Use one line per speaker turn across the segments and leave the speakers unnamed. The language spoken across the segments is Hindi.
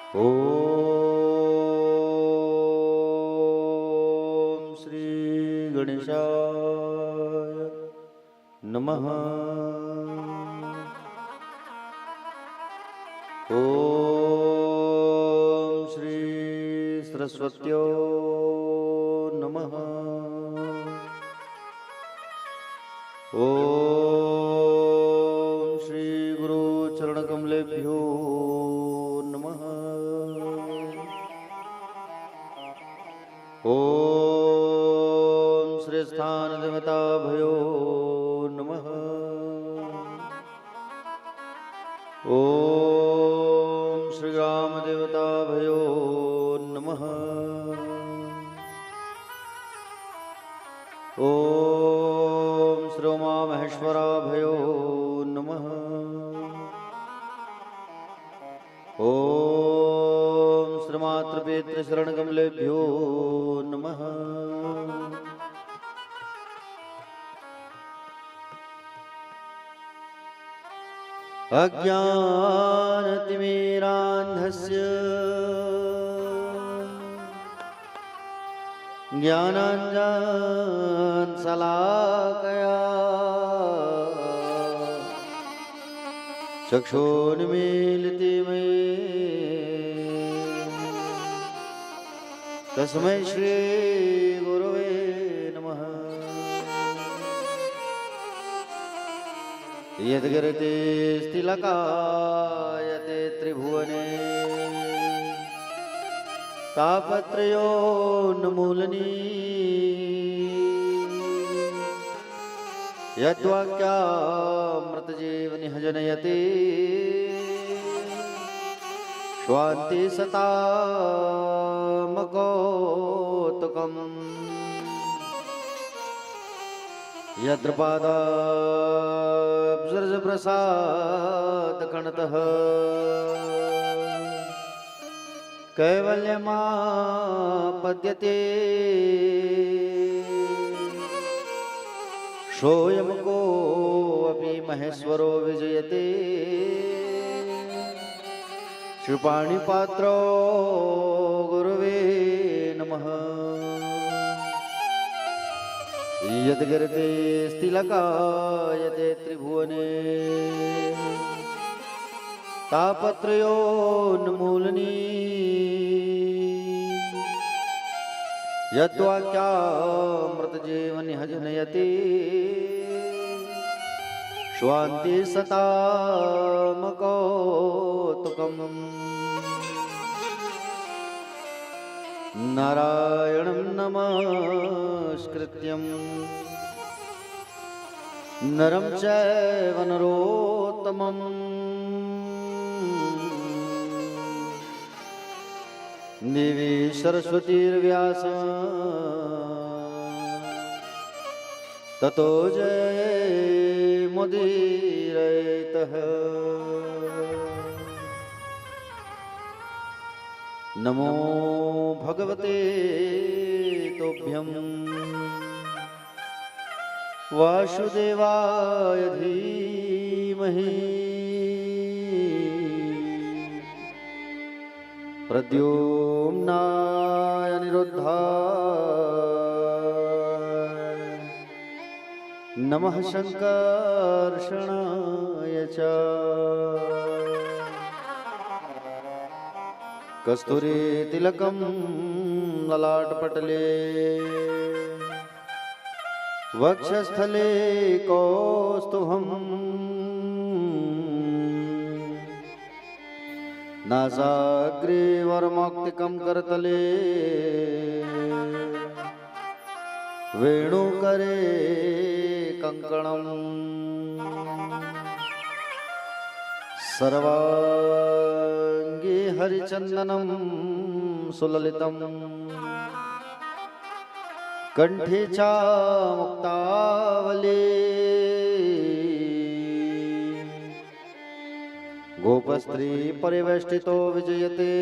ओम श्री गणेशाय नमः। ओम श्री सरस्वत्यो नमः। ओम श्री गुरु चरण कमलेभ्यो नमः। ओम श्री स्थान देवता भयो नमः। ओम श्री राम देवता भयो नमः। ओम श्री उमा महेश्वरा भयो नमः। ओम श्री मातृपितृ शरण कमलेभ्यो नमः। अज्ञानतिमिरान्धस्य ज्ञानाञ्जनशलाकया चक्षुर्मीलितं तस्मै श्री गुरवे नमः। यद्गिरते स्थिलकायते त्रिभुवने तापत्रयोन्मूलनी यद्वाक्यामृतजीवनिहजनयति स्वान्ति सतामकौतुकम् यद्रपादाब्जप्रसादकणतः कैवल्यमापद्यते सोऽयं कोऽपि महेश्वरो विजयते श्रीपाणिपात्रो गुरुवे नमः। यद्गिरते स्थिलकायते त्रिभुवने तापत्रयोन्मूलनी यद्वाक्यामृतजीवनिहजनयति स्वान्ति सतामकौतुकम् नारायणं नमस्कृत्यं नरं चैव नरोत्तमम् देवी सरस्वतीर्व्यासः ततो जयमुदीरयेतः। नमो भगवते तोभ्यं वासुदेवाय धीमहि प्रद्युम्नाय अनिरुद्धाय नमः शङ्कर्षणाय च कस्तूरीतिलकं ललाटपटले वक्षस्थले कौस्तुभम् नासाग्रे वरमौक्तिकं करतले वेणुकरे कङ्कणम् सर्वाङ्गे हरिचन्दनं सुललितं कण्ठे च मुक्तावली गोपस्त्री परिवेष्टितो विजयते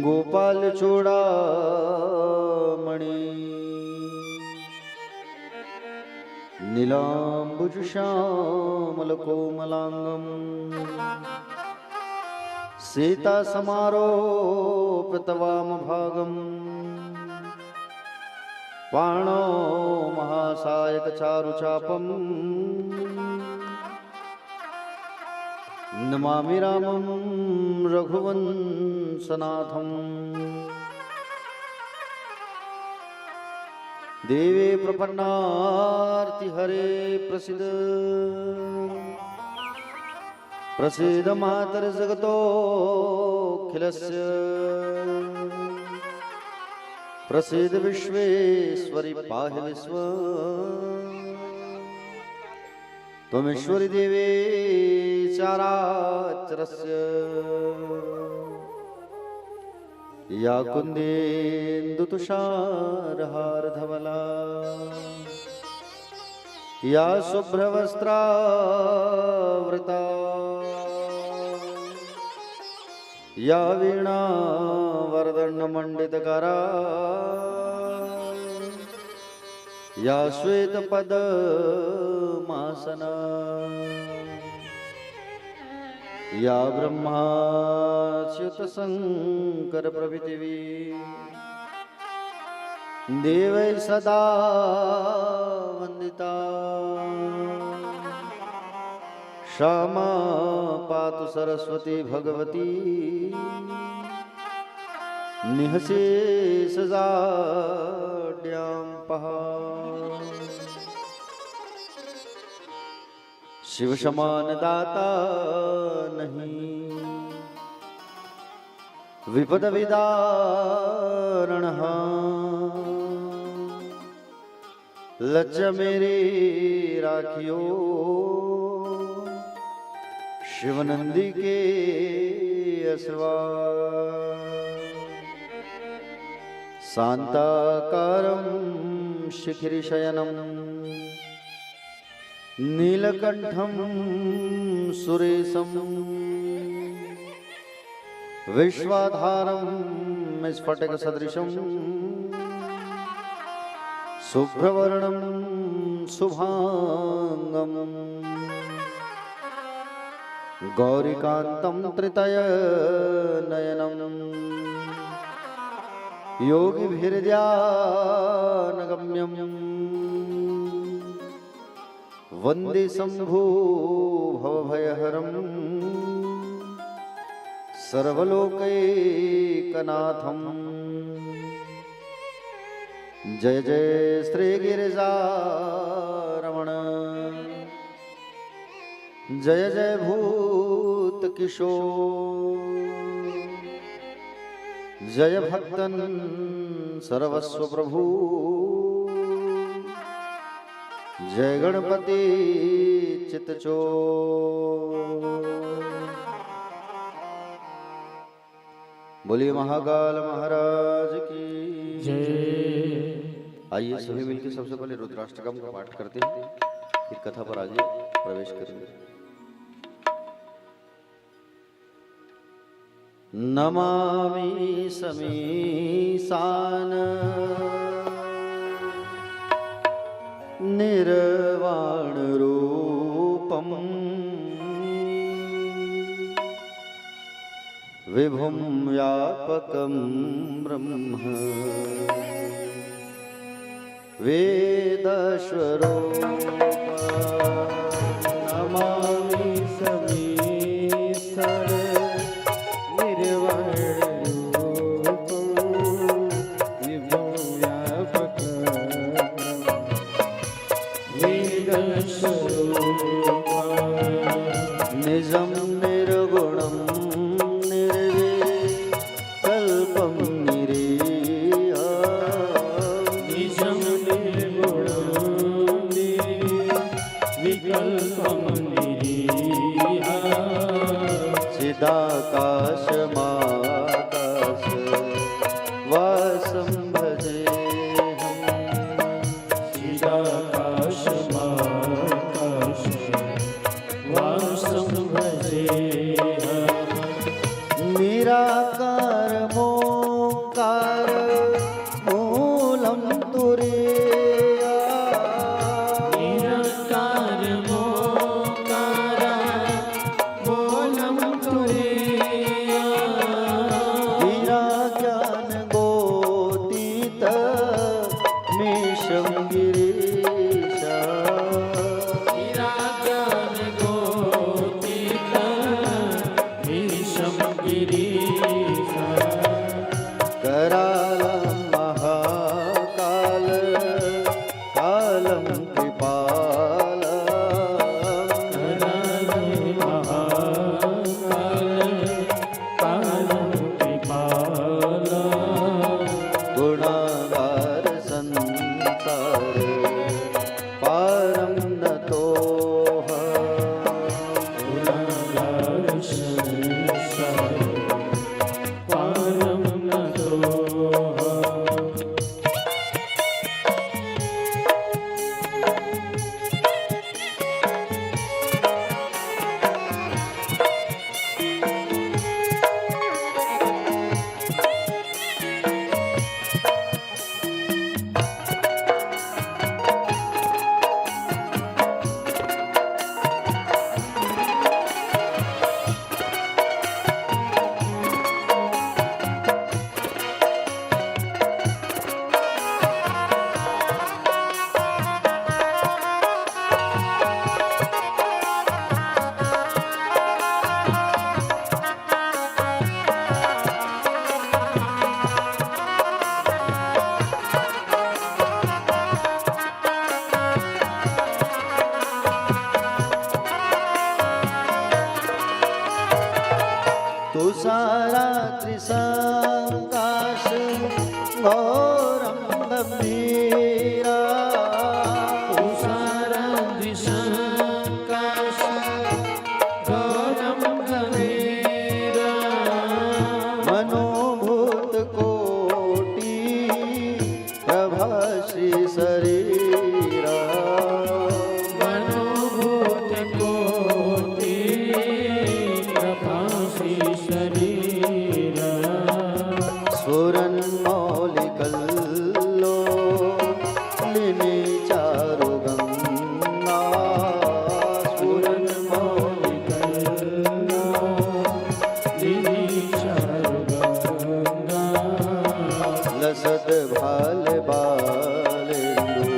गोपालचूडामणि नीलाम्बुजश्यामलकोमलाङ्गम् सीतासमारोपितवामभागम् पाणौ महासायकचारुचापम् नमामि रामं रघुवंशनाथम्। देवे प्रपन्नार्तिहरे प्रसीद प्रसीद मातर्जगतोऽखिलस्य प्रसीद विश्वेश्वरि पाहि विश्वम्। त्वमेश्वरि देवे चाराचरस्य या कुन्देन्दुतुषारहारधवला या शुभ्रवस्त्रावृता या वीणावरदण्डमण्डितकरा या श्वेतपद्मासना या ब्रह्माच्युतशङ्कर प्रभृतिवी देवै सदा वन्दिता। क्षमा पातु सरस्वती भगवती निःशेषजाड्यां पहा। शिव समान दाता नहीं विपद विदारण लज्ज मेरे राखियो शिवनंदी के असवा। शांताकारं शिखिरिशयनं नीलकंठं सुरेशं विश्वाधारं स्फटिकसदृशं शुभ्रवर्णं शुभांगं गौरीकान्तं त्रितयनयनं योगिभिर्ध्यानगम्यं वन्दे शम्भो भवभयहरं सर्वलोकैकनाथं। जय जय श्री गिरिजारमण जय जय भूत किशोर जय भक्तन सर्वस्व प्रभु जय गणपति चित्तचोर। बोलिए महाकाल महाराज की जय। आइए सभी मिलकर सबसे पहले रुद्राष्टकम का पाठ करते हैं, फिर कथा पर आगे प्रवेश करेंगे। नमामि समीसान निर्वाण रूपम विभुं व्यापकं ब्रह्म वेदस्वरूपं। नमामि समीसान निजं निर्गुणं निर्विकल्पं निरीह निजं निर्गुणं निर्विकल्पं गिरीश
विराजन गोतीत भीषम गिरीश
कराल महाकाल कालम कृपाल
कराल महाकाल कालम कृपाल
गुणागार संसार पारम नतोह
गुणागार संसार पारम नतोह
तुषारा त्रिसंकाश घोरम गंभीरा
तुषारा द्विसंकाश घोरम गंभीरा
मनोभूत कोटि प्रभासी शरीरा
मनोभूत कोटि प्रभासी शरीरा
सुरन मौलिकल्लो लिनि चारु गंगा
सुरन मौलिकल्लो लिनिचारु गंगा
लसत भाल बालेन्दु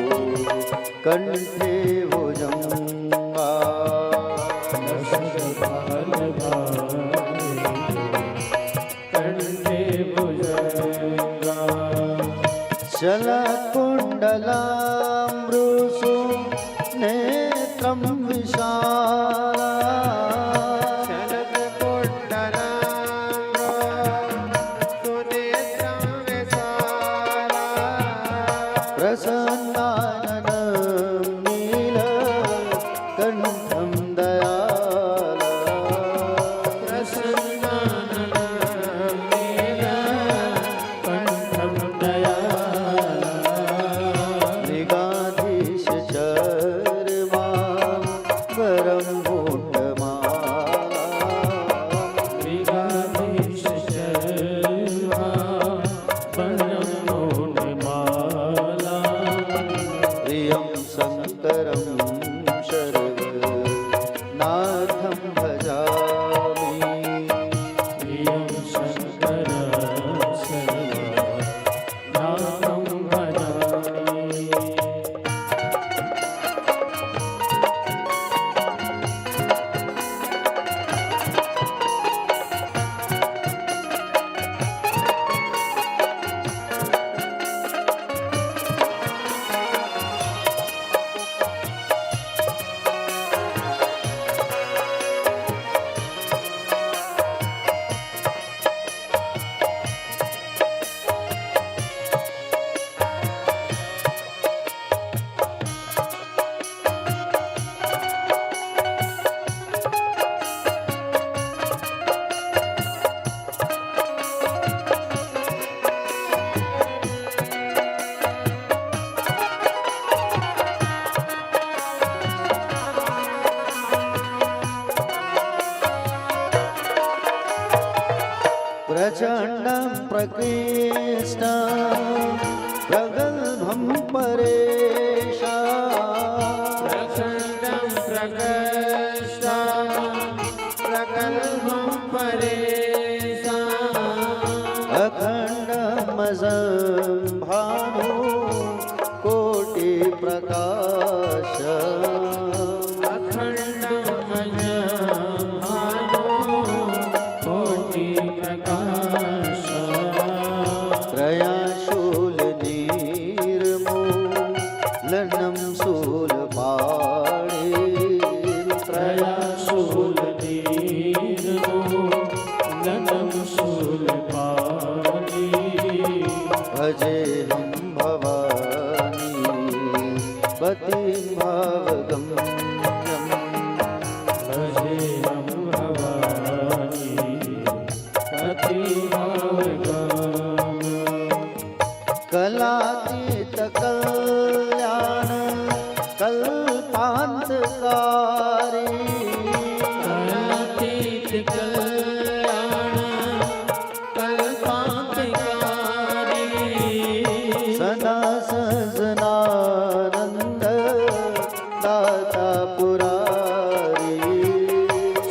कंठे भुजंगा
लसत भाल भाले कंठे भुजंगा
चल कुंडलामृषु नेत्रम विशाला
शरद कुंडलामृषु नेत्रं विशाला
प्रसन्नाननं नील कंठं दयाला
प्रसन्नाननं नीलकण्ठं दयाला
मृगाधीश चर्मा वरं भूतमाला
मृगाधीश शर्मा वरं मौनमाला
प्रियं शङ्करं शर्वनाथं भजामि
प्रियं शङ्करं सर्वनाथं भजामि
प्रचण्डं प्रकृष्टं प्रगल्भं परेशा
प्रचण्डं प्रकृष्टं प्रगल्भं परेशा
अखण्डमसं भानु कोटि प्रकाश
अखंड अजमानो कोटि प्रकाश
त्रयाशूल निर्मूलनं शूलपाणे
त्रयाशूल निर्मूलनं शूलपाणि
भजेऽहं भवानी पतिं भावगम्यम्
भजेऽहं भवानी पतिभावगम्
कलातीत कल्याण कल्पान्तकारी
कलातीत कल्याण कल्पान्तकारी
सदा सजनानंद दाता पुरारी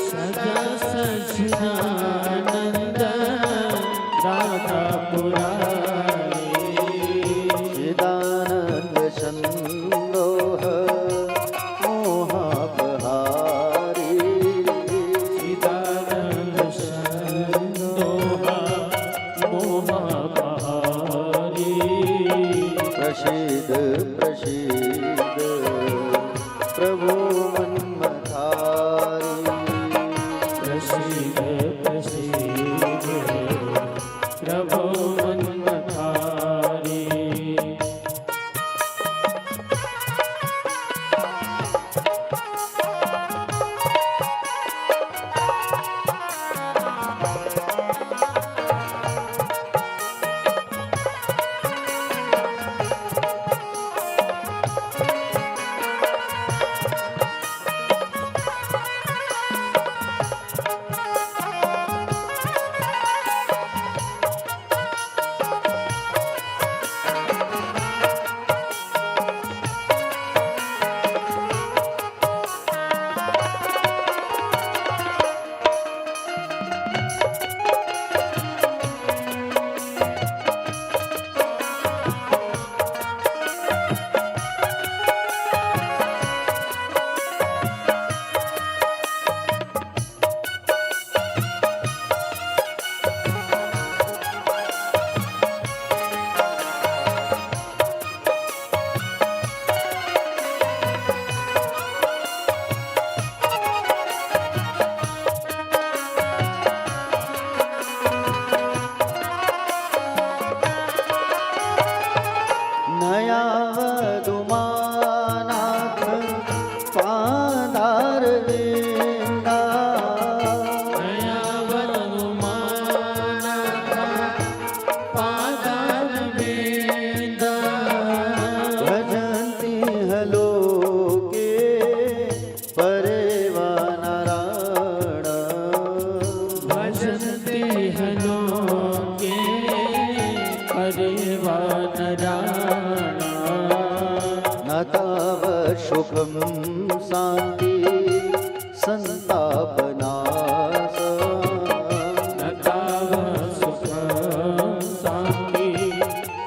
सदा सच्चिदानन्द दाता पुरारी
चिदानंद संदोह मोहापहारी
चिदानन्द संदोह मोहापहारी
प्रसीद प्रसीद प्रभु मन्मथारी
प्रसीद प्रसीद प्रभो मन्मथारी
नया वधुमानाथ पादार विंदा
नया वरुमानथ पादारविन्दा
भजन्ति हलोके परेवा नारायण
भजन्ति हलोके परेवा नराणा
न ताव सुखं शान्ति संतापनाश
न ताव सुखं शान्ति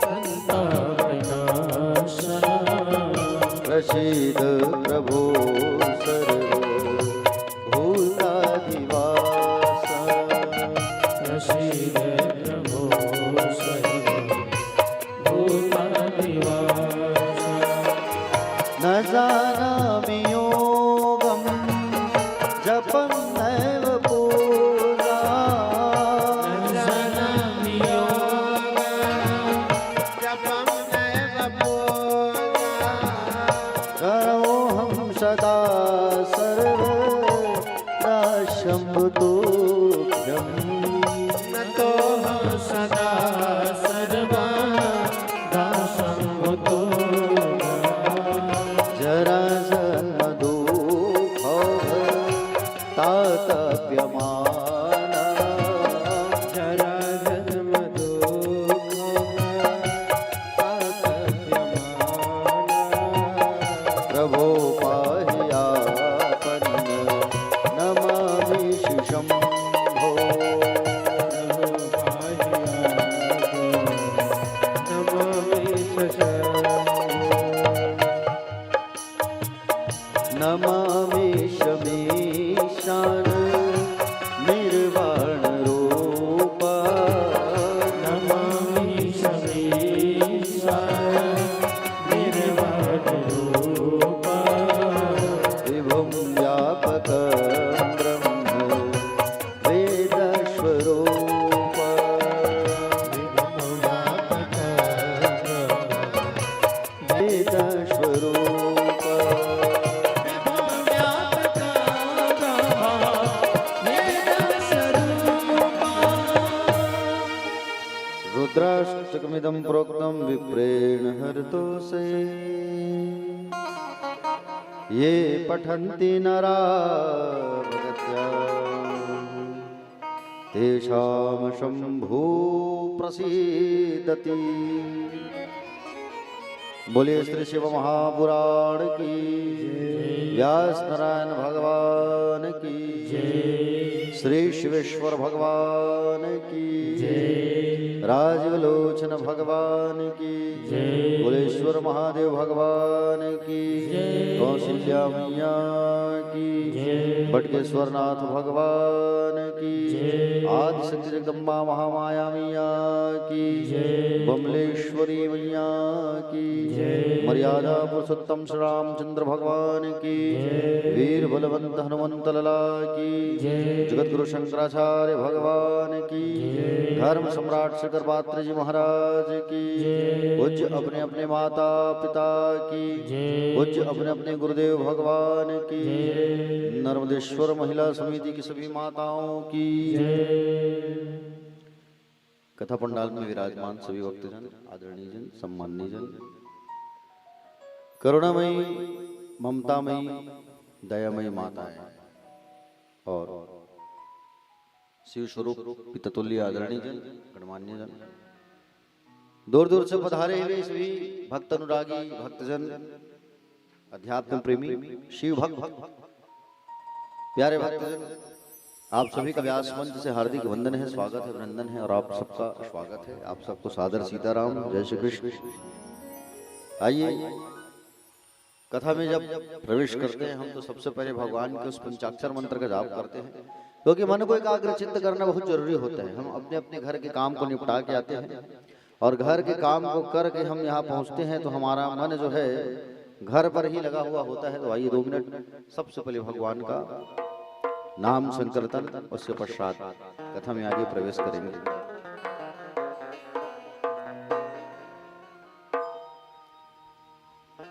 सन्तापनाश
प्रसीद प्रभो सर्वभूताधिवास
प्रसीद प्रभो सर्वभूताधिवास
न जानामि योगं जपं नैव पूजा
जानामि योगं जपं नैव पूजा
करोऽहं सदा सर्वदा शम्भुतोऽभ्यम्
नतोऽहं सदा सर्वदा शम्भुतो
जरा जन्मदुःखः तातप्यमाना
जरा
प्रभो पाह्यापन्न नमामि शम्भो नमामि शमीशान निर्वाण रूपा
नमामि शमीशान निर्वाणरूपा
विभुं व्यापकं ब्रह्म वेदस्वरूपा वेदस्वरूपा रुद्राष्टकमिदं प्रोक्तं विप्रेण हरतोषे ये पठन्ति नरा भगत्या तेषां शम्भो प्रसीदति। बोलिए श्री शिव महापुराण की, व्यास नारायण भगवान की, श्री शिवेश्वर भगवान की, राजलोचन भगवान की, भोलेश्वर महादेव भगवान की, कौशल्या मैया की, बटकेश्वरनाथ भगवान की, आदिशक्ति जगदम्बा महामाया मैया की, बमलेश्वरी मैया की, मर्यादा पुरुषोत्तम श्री रामचंद्र भगवान की, वीर बलवंत हनुमंत लला की, जगत गुरु शंकराचार्य भगवान की, धर्म सम्राट शंकर पात्र जी महाराज की, पूज्य अपने अपने माता पिता की, पूज्य अपने अपने गुरुदेव भगवान की, नर्मदेश्वर महिला समिति की सभी माताओं की, कथा पंडाल में विराजमान सभी भक्तजन, आदरणीय जन, सम्माननीय जन, करुणामयी ममतामयी दयामयी माताएं और शिव स्वरूप पिततुल्य आदरणीय जन, गणमान्य जन, दूर दूर से पधारे हुए सभी भक्त अनुरागी भक्तजन, अध्यात्म प्रेमी शिव भक्त प्यारे भक्तजन, आप सभी का व्यास मंच से हार्दिक वंदन है, स्वागत है, अभिनंदन है और आप सबका स्वागत है। आप सबको सादर सीताराम, जय श्री कृष्ण। आइए कथा में जब प्रवेश करते हैं हम तो सबसे पहले भगवान के उस पंचाक्षर मंत्र का जाप करते हैं, क्योंकि मन को एकाग्रचित्त करना बहुत जरूरी होता है। हम अपने अपने घर के काम को निपटा के आते हैं और घर के काम को करके हम यहाँ पहुँचते हैं तो हमारा मन जो है घर पर ही लगा हुआ होता है। तो आइए 2 मिनट सबसे पहले भगवान का नाम संकीर्तन, उसके पश्चात कथा में आगे प्रवेश करेंगे।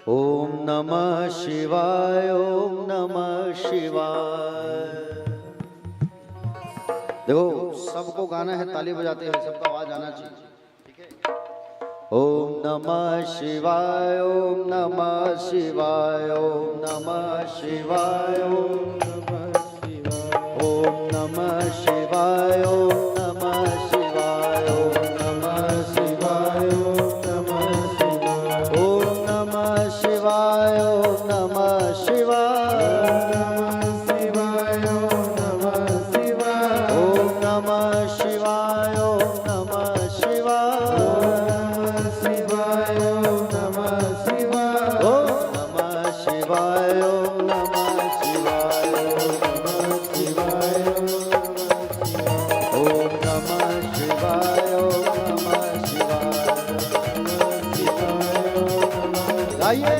ओम नमः शिवाय, ओम नमः शिवाय। देखो सबको गाना है, ताली बजाते हैं, सबका आवाज आना चाहिए, ठीक है। ओम नमः शिवाय, ओम नमः शिवाय, ओम नमः शिवाय, ओम नमः शिवाय, ओम नमः शिवाय, ओम नमः शिवाय, ओम नमः शिवाय, ओम नमः शिवाय, ओम नमः शिवाय, ओम नमः शिवाय, ओम नमः शिवाय, ओम नमः शिवाय, ओम नमः शिवाय, ओम नमः शिवाय, ओम नमः शिवाय। गाइए।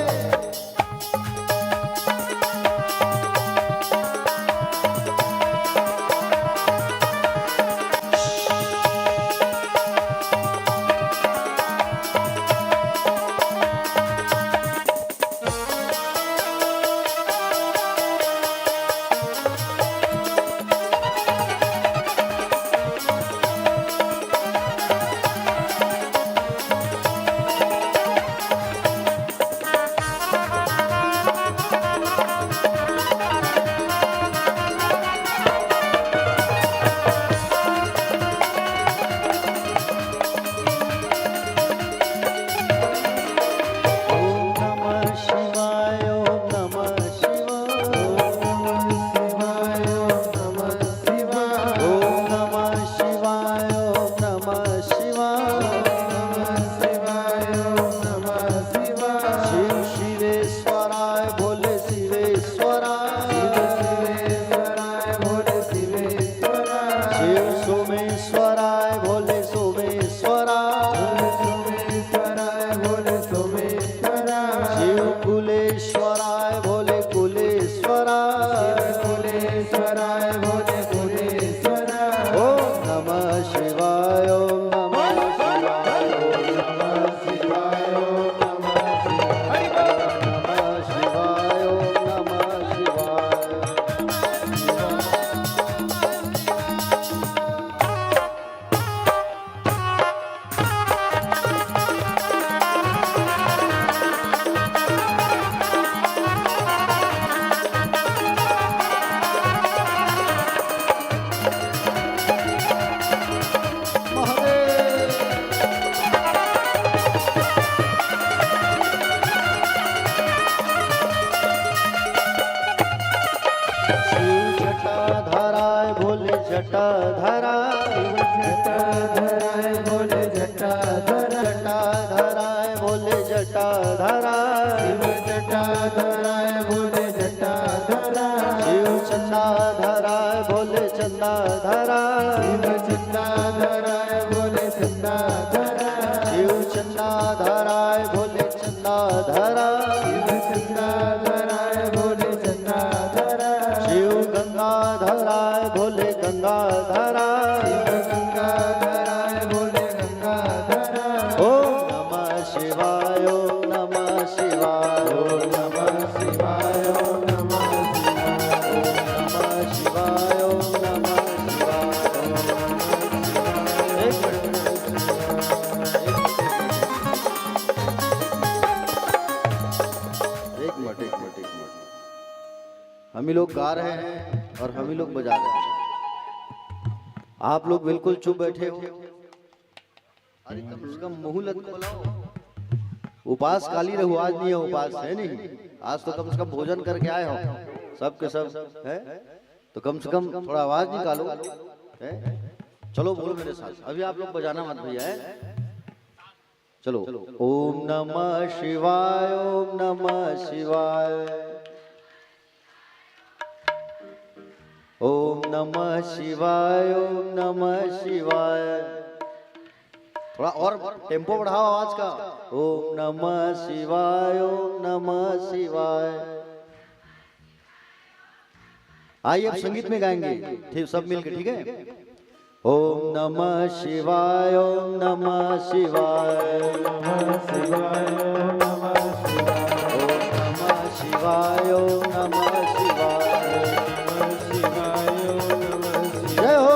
जटाधरा
जटाधराय बोले जटाधरा
जटाधराय बोले जटाधरा
शिव जटाधराय बोले जटाधरा
शिव चंदाधराय बोले चंदाधरा
शिव चंदाधराय बोले चंदाधरा
शिव चंदाधराय बोले चंदाधरा
शिव चंदाधराय बोले चंदाधरा
शिव गंगाधराय बोले गंगाधरा
शिव गंगाधराय बोले गंगाधरा
ओम नमः शिवाय ओम नमः शिवाय ओम
नमः शिवाय ओम नमः
शिवाय ओम नमः शिवाय एक मिनट हम ही लोग गा रहे हैं और हम ही लोग बजा रहे हैं, आप लोग बिल्कुल चुप बैठे हो। अरे कम से कम मुंह लग खोलो। उपास काली रहो, आज नहीं है उपास, है नहीं, आज तो कम से कम भोजन करके आए हो सब के सब है, तो कम से कम थोड़ा आवाज निकालो है? चलो बोलो मेरे साथ, अभी आप लोग बजाना मत भैया है? चलो ओम नमः शिवाय ओम नमः शिवाय ओम नमः शिवाय ओम नमः शिवाय। थोड़ा और टेम्पो बढ़ाओ आवाज का। ओम नमः शिवाय ओम नमः शिवाय। आइए अब संगीत में गाएंगे ठीक सब मिलके, ठीक है? ओम नमः शिवाय ओम नमः शिवाय
नमः शिवाय ओम नमः शिवाय
ओम नमः शिवाय ओम नमः शिवाय।
नमः शिवाय ओम नमः शिवाय
जय हो।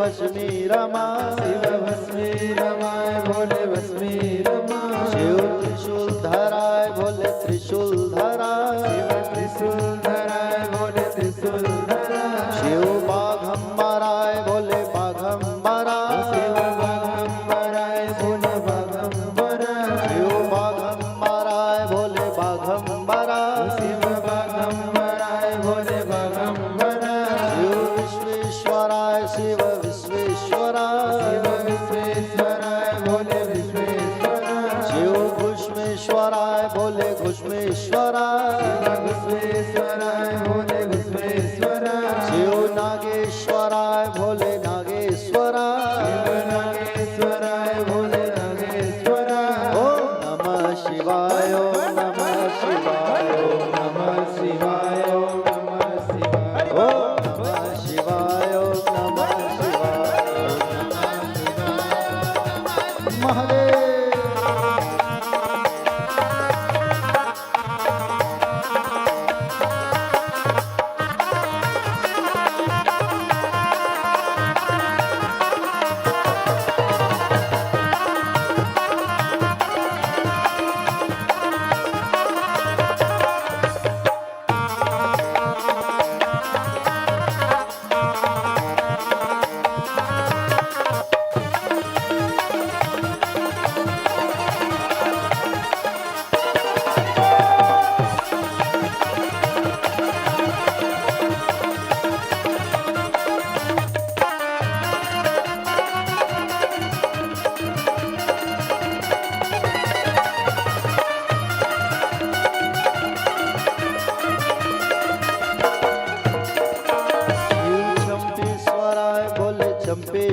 भस्मी रमा
शिव भस्मी रमाय भोले भस्मी रमा
शिव त्रिशूल धराय भोले त्रिशूल धरा
शिव त्रिशूल धराय भोले त्रिशूल धरा
शिव बाघम्बराय भोले बाघम्बरा
शिव बाघम्बराय भोले बाघम्बरा
शिव बाघम्बराय भोले बाघम्बरा
शिव बाघम्बराय भोले बाघम्बरा
शिव विश्वेश्वराय शिव विश्वेश्वरा
शिव विश्वेश्वराय भोले विश्वेश्वरा
शिव घुष्मेश्वराय भोले घुष्मेश्वरा
शिव विश्वेश्वराय भोले विश्वेश्वरा
शिव नागेश्वराय भोले नागेश्वरा
शिव नागेश्वराय भोले नागेश्वरा
ओम नमः शिवाय ओम नमः शिवाय
ओम नमः शिवाय ओम नमः शिवाय
ओम नमः शिवाय ओम नमः शिवाय महादेव।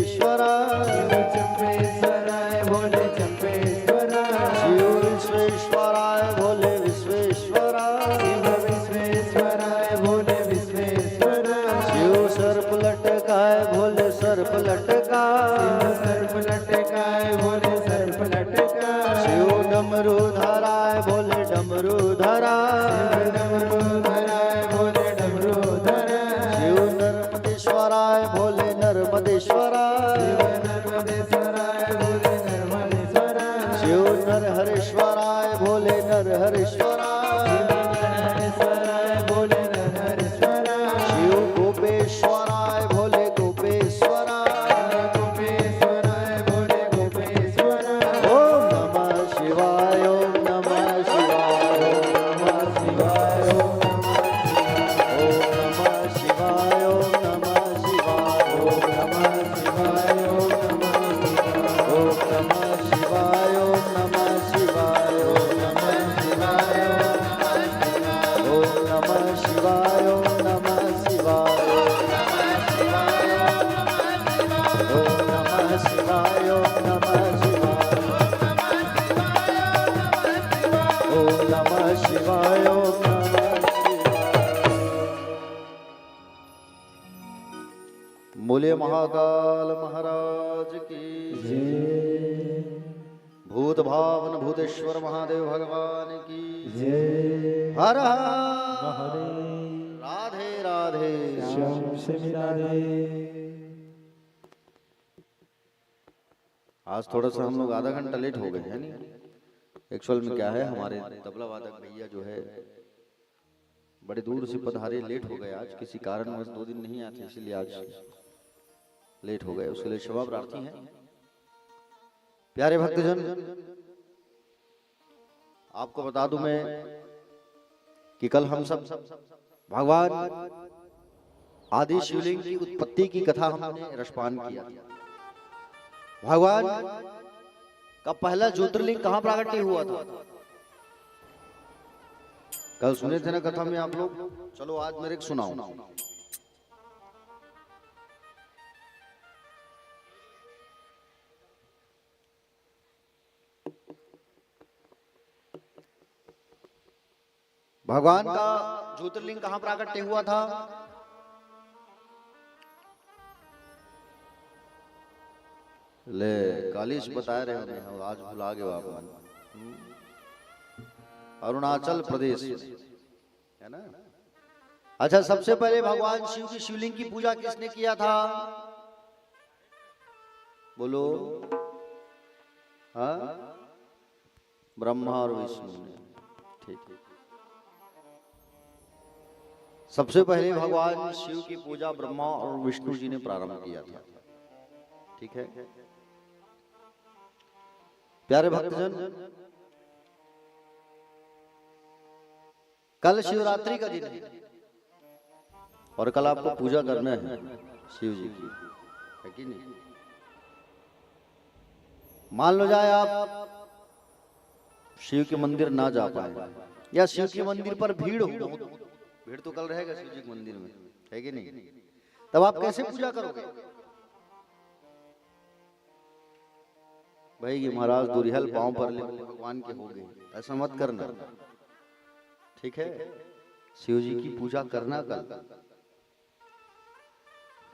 विश्वेश्वराय
चंपेश्वराय भोले चंपेश्वराय
शिव विश्वेश्वराय भोले विश्वेश्वराय
शिव विश्वेश्वराय भोले विश्वेश्वराय
शिव सर्प लटकाए भोले सर्प लटकाए
सर्प लटकाए भोले सर्प लटकाए
शिव डमरू धराए भोले डमरू धराए
डमरू धराय भोले डमरू धराय
शिव नर्मदेश्वराय भोले नर्मदेश्वराय
नर्मदेश्वराय भोले नर्मदेश्वराय
शिव नरहरेश्वराय भोले नरहरेश्वराय
नरहरेश्वराय भोले नरहरेश्वराय
शिव गोपेश्वराय भोले गोपेश्वराय
गोपेश्वराय भोले गोपेश्वराय
ओम नमः शिवाय ओम नमः शिवाय ओम नमः शिवाय ओम नमः शिवाय ओम नमः शिवाय ओम नमः शिवाय ओम नमः शिवाय ओम नमः शिवाय ओम नमः शिवाय ओम नमः शिवाय ओम नमः शिवाय ओम नमः शिवाय ओम नमः शिवाय ओम नमः शिवाय ओम नमः शिवाय। बोले महाकाल महाराज की
जय
भूत भावन भूतेश्वर महादेव भगवान की
जय
हर हर
महादेव
राधे राधे
श्याम से राधे
आज थोड़ा सा हम लोग आधा घंटा लेट हो गए हैं नहीं। एक्चुअल में क्या है, हमारे तबला वादक भैया जो है बड़े दूर से पधारे, लेट हो गए आज किसी कारणवश, 2 दिन नहीं आते इसलिए आज लेट हो गए। उसके लिए क्षमा प्रार्थी हैं। प्यारे भक्तजन, आपको बता दूं मैं कि कल हम सब भगवान आदि शिवलिंग की उत्पत्ति की कथा हमने रसपान किया। भगवान का पहला ज्योतिर्लिंग कहां प्राकट्य हुआ था, कल सुने थे ना कथा में आप लोग। चलो आज मेरे को सुनाओ। भगवान का ज्योतिर्लिंग कहां प्राकट्य हुआ था? ले कालिश बता रहे हैं, हम आज भुला गए आप। अरुणाचल प्रदेश है ना। अच्छा, सबसे पहले भगवान शिव की शिवलिंग की पूजा किसने किया था? बोलो। हाँ, ब्रह्मा और विष्णु ने। ठीक है, सबसे पहले भगवान शिव की पूजा ब्रह्मा और विष्णु जी ने प्रारंभ किया था। ठीक है प्यारे भक्तजन, कल शिवरात्रि का दिन है और कल आपको पूजा करना है शिव जी की, है कि नहीं? मान लो जाए आप शिव के मंदिर ना जा पाए या शिव के मंदिर पर भीड़ हो, भीड़ तो कल रहेगा शिव जी के मंदिर में, है कि नहीं? तब आप कैसे पूजा करोगे? भाई ये महाराज दुरिहल पांव पर ले भगवान के हो गए, ऐसा मत करना। ठीक है, शिव जी की पूजा करना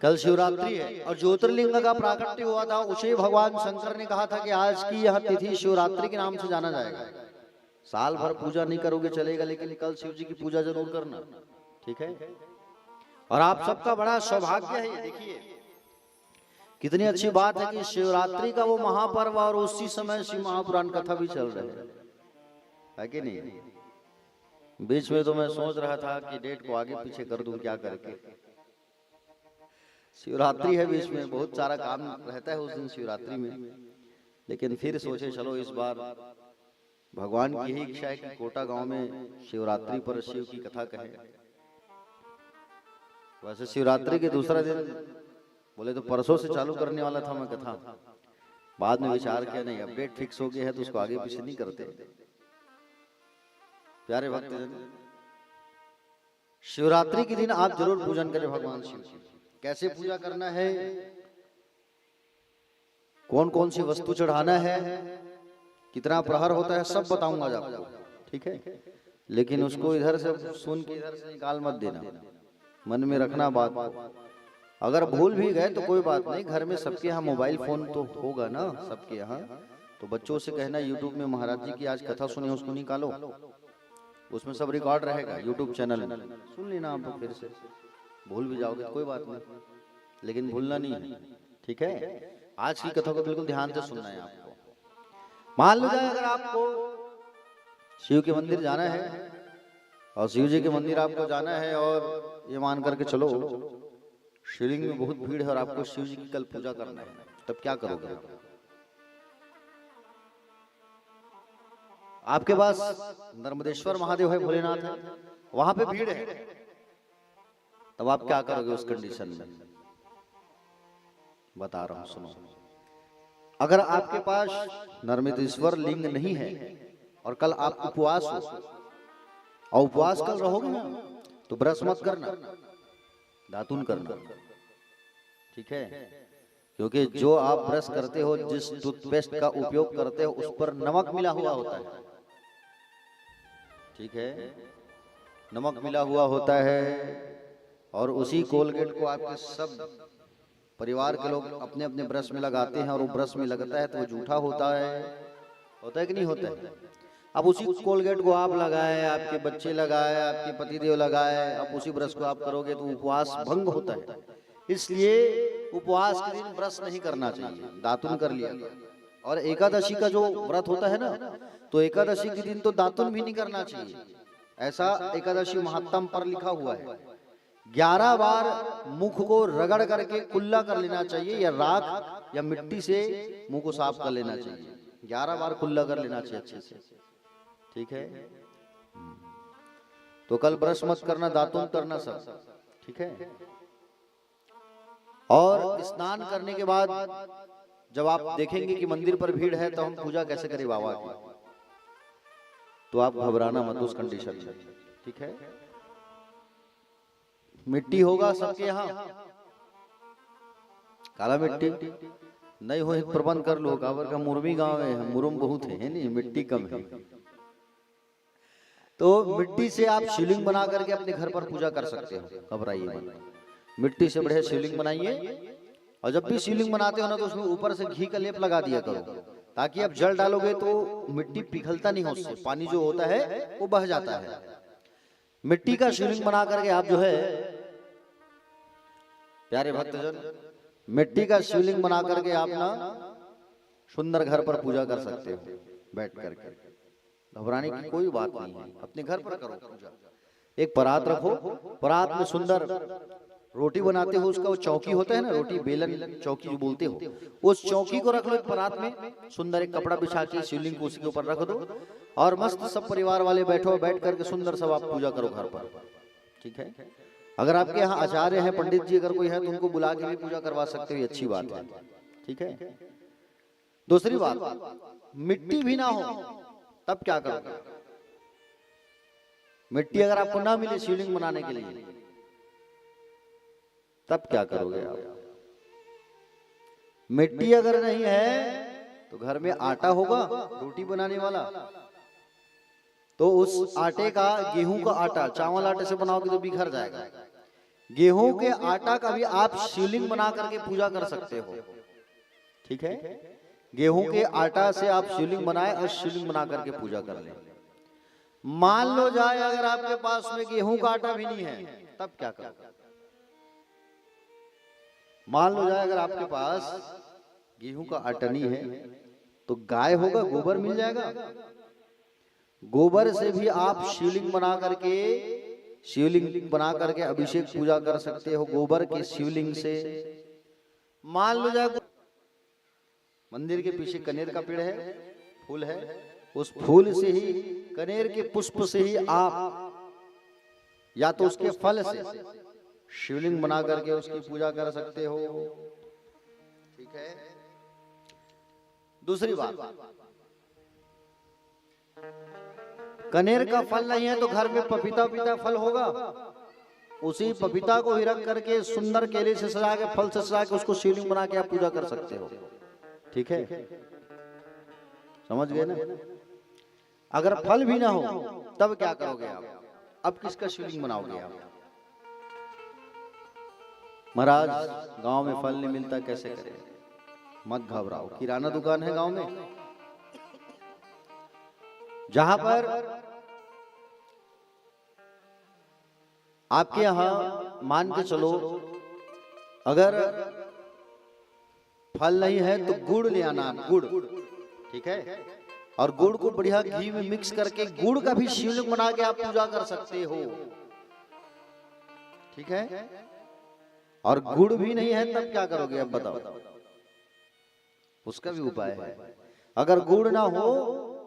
कल शिवरात्रि है और ज्योतिर्लिंग का प्राकट्य हुआ था। उसे भगवान शंकर ने कहा था कि आज की यह तिथि शिवरात्रि के नाम से जाना जाएगा। साल भर पूजा नहीं करोगे चलेगा, लेकिन कल शिव जी की पूजा जरूर करना। ठीक है, और आप सबका बड़ा सौभाग्य है। ये देखिए कितनी अच्छी बात है कि शिवरात्रि का वो महापर्व और उसी समय शिव महापुराण कथा भी चल रही है कि नहीं? बीच में तो मैं सोच रहा था कि डेट को आगे पीछे कर दूं, क्या करके। शिवरात्रि है, बीच में बहुत सारा काम रहता है उस दिन शिवरात्रि में, लेकिन फिर सोचे चलो इस बार भगवान की ही इच्छा है कि कोटा गांव में शिवरात्रि पर शिव की कथा कहें। वैसे शिवरात्रि के दूसरा दिन बोले तो परसों से चालू करने वाला था मैं कथा, बाद में विचार किया नहीं, अब डेट फिक्स हो गया है तो उसको आगे पीछे नहीं करते। प्यारे भक्तजन, शिवरात्रि के दिन आप जरूर पूजन करें भगवान शिव की। कैसे पूजा करना है कौन कौन सी वस्तु चढ़ाना है, कितना प्रहर होता है, सब बताऊंगा आज आपको, ठीक है। लेकिन उसको इधर से सुन के इधर से निकाल मत देना, मन में रखना बात। अगर भूल भी गए तो कोई बात नहीं, घर में सबके यहाँ मोबाइल फोन तो होगा ना सबके यहाँ, तो बच्चों से कहना यूट्यूब में महाराज जी की आज कथा सुनी उसको निकालो, उसमें सब रिकॉर्ड रहेगा यूट्यूब चैनल में, सुन लेना आप। फिर से भूल भी जाओगे तो कोई बात नहीं, लेकिन भूलना नहीं है, ठीक है। आज की कथा को बिल्कुल ध्यान से सुनना है आपको। मान लो जाए अगर आपको शिव के मंदिर जाना है और शिव जी के मंदिर आपको जाना है, और ये मान करके चलो शिवलिंग में बहुत भीड़ है और आपको शिव जी की कल पूजा करना है, तब क्या करोगे? आपके पास नर्मदेश्वर महादेव है, भोलेनाथ है, वहां पे भीड़ है, तब आप क्या करोगे उस कंडीशन में? बता रहा हूं सुनो। अगर आपके पास नर्मदेश्वर लिंग नहीं है और कल आप उपवास हो, और उपवास कल रहोगे ना, तो ब्रश मत करना, दातुन करना, ठीक है। क्योंकि जो आप ब्रश करते हो, जिस टूथपेस्ट का उपयोग करते हो, उस पर नमक मिला हुआ होता है, ठीक है, नमक मिला हुआ होता है। और उसी कोलगेट को आपके सब परिवार के लोग अपने अपने ब्रश में लगाते हैं, और वो ब्रश में लगता है तो वो जूठा होता है कि नहीं होता है? अब उसी कोलगेट को आप लगाए, आपके बच्चे लगाए, आपके पतिदेव लगाए, अब उसी ब्रश को आप करोगे तो उपवास भंग होता है। इसलिए उपवास के दिन ब्रश नहीं करना चाहिए, दातुन कर लिया। और एकादशी का जो व्रत होता है ना, तो एकादशी के दिन तो दातुन भी नहीं करना चाहिए, ऐसा एकादशी महात्म पर लिखा हुआ है। 11 बार मुख को रगड़ करके कुल्ला कर लेना चाहिए, या राख या मिट्टी से मुंह को साफ कर लेना चाहिए, 11 बार कुल्ला कर लेना चाहिए अच्छे से, ठीक है। तो कल ब्रश मत करना, दातुन करना सब, ठीक है। और स्नान करने के बाद जब आप देखेंगे कि मंदिर पर भीड़ है, तो हम पूजा कैसे करें बाबा की, तो आप घबराना मत उस कंडीशन में, ठीक है। मिट्टी होगा सबके यहाँ, काला मिट्टी नहीं हो एक प्रबंध कर लो, काबर का मुरमी गांव है, मुरुम बहुत है नहीं, मिट्टी कम है, तो मिट्टी से आप शिवलिंग बना करके अपने घर पर पूजा कर सकते हो, घबराइए मत। मिट्टी से बढ़िया शिवलिंग बनाइए, और जब भी शिवलिंग बनाते हो ना, तो उसमें ऊपर से घी का लेप लगा दिया करो, ताकि आप जल डालोगे तो मिट्टी पिघलता नहीं हो, उससे पानी जो होता है वो बह जाता है। मिट्टी का शिवलिंग बना करके आप जो है प्यारे भक्तजन, मिट्टी का शिवलिंग बना करके आप ना सुंदर घर पर पूजा कर सकते हो बैठ करके, घबराने की कोई बात नहीं है, अपने घर पर करो पूजा। एक परात रखो, परात में सुंदर रोटी बनाते हो, उसका वो चौकी होता है ना, रोटी बेलन चौकी जो बोलते हो, उस चौकी को रख लो एक परात में, सुंदर एक कपड़ा बिछा के शिवलिंग को उसके ऊपर रख दो, और मस्त सब परिवार वाले बैठो, बैठ करके सुंदर सब आप पूजा करो घर पर, ठीक है। अगर आपके यहाँ आचार्य हैं, पंडित जी अगर कोई है, तो उनको बुला के भी पूजा करवा सकते हो, अच्छी बात है, ठीक है। दूसरी बात, मिट्टी भी ना हो तब क्या करोगे? मिट्टी अगर आपको ना मिले शिवलिंग बनाने के लिए, तब क्या करोगे आप? मिट्टी अगर नहीं है तो घर में आटा होगा रोटी बनाने वाला, तो उस आटे का, गेहूं का आटा, चावल आटे से बनाओगे तो बिखर जाएगा, गेहूं के आटा का भी आप शिवलिंग बना करके पूजा कर सकते हो, ठीक है। गेहूं के आटा से आप शिवलिंग बनाए और शिवलिंग बना करके पूजा कर ले। मान लो जाए अगर आपके पास में गेहूं का आटा भी नहीं है, तब क्या करोगे? मान लो जाए अगर आपके पास गेहूं का आटा नहीं है, तो गाय होगा, गोबर मिल जाएगा, गोबर से भी आप शिवलिंग बना करके अभिषेक पूजा कर सकते हो, गोबर के शिवलिंग से। मान लो जाए मंदिर के पीछे कनेर का पेड़ है, फूल है, उस फूल से ही, कनेर के पुष्प से ही आप या तो उसके फल से शिवलिंग बना करके उसकी पूजा कर सकते हो, ठीक है। दूसरी बात, कनेर का फल नहीं है तो घर में पपीता फल होगा, उसी पपीता को ही रख करके सुंदर केले से सजा के, फल से सजा के उसको शिवलिंग बना के आप पूजा कर सकते हो, ठीक है, समझ गए ना। अगर फल भी ना हो तब क्या करोगे आप? अब किसका शिवलिंग बनाओगे आप? महाराज गांव में फल नहीं मिलता, कैसे करें? मत घबराओ, किराना दुकान है गांव में, जहां पर आपके यहां मान के चलो अगर फल नहीं है तो गुड़ ले आना, गुड़, ठीक है, और गुड़ को बढ़िया घी में मिक्स करके गुड़ का भी शिवलिंग बना के आप पूजा कर सकते हो, ठीक है। और गुड़ भी नहीं है तब क्या करोगे अब बताओ? उसका भी उपाय है। अगर गुड़ ना हो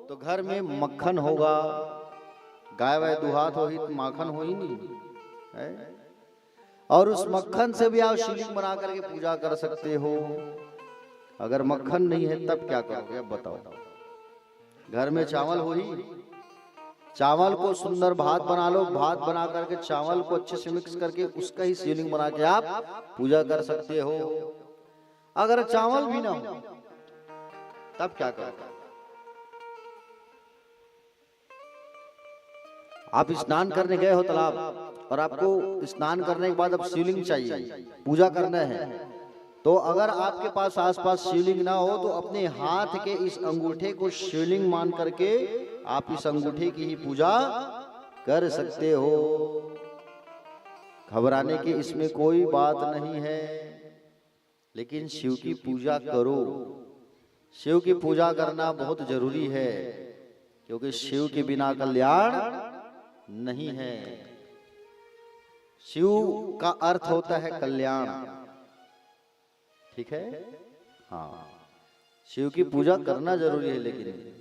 तो घर में मक्खन होगा, गाय वाय दुहात हो ही तो माखन हो ही नहीं है? और उस मक्खन से भी आप शिवलिंग बना करके पूजा कर सकते हो। अगर मक्खन नहीं है तब क्या करोगे अब बताओ? घर में चावल हो ही, चावल को सुंदर भात बना लो, भात बना करके चावल को अच्छे से मिक्स करके उसका ही शिवलिंग बना के आप पूजा कर सकते हो। अगर चावल भी ना हो तब क्या करोगे? आप स्नान करने गए हो तालाब और आपको स्नान करने के बाद अब शिवलिंग चाहिए, पूजा करना है, तो अगर आपके पास आसपास शिवलिंग ना हो तो अपने हाथ के इस अंगूठे को शिवलिंग मान करके आप इस अंगूठे की ही पूजा कर सकते हो। घबराने की इसमें कोई बात नहीं है, लेकिन शिव की पूजा करो। शिव की पूजा करना बहुत जरूरी है, क्योंकि शिव के बिना कल्याण नहीं है। शिव का अर्थ होता है कल्याण, ठीक है। हाँ, शिव की पूजा करना जरूरी है, लेकिन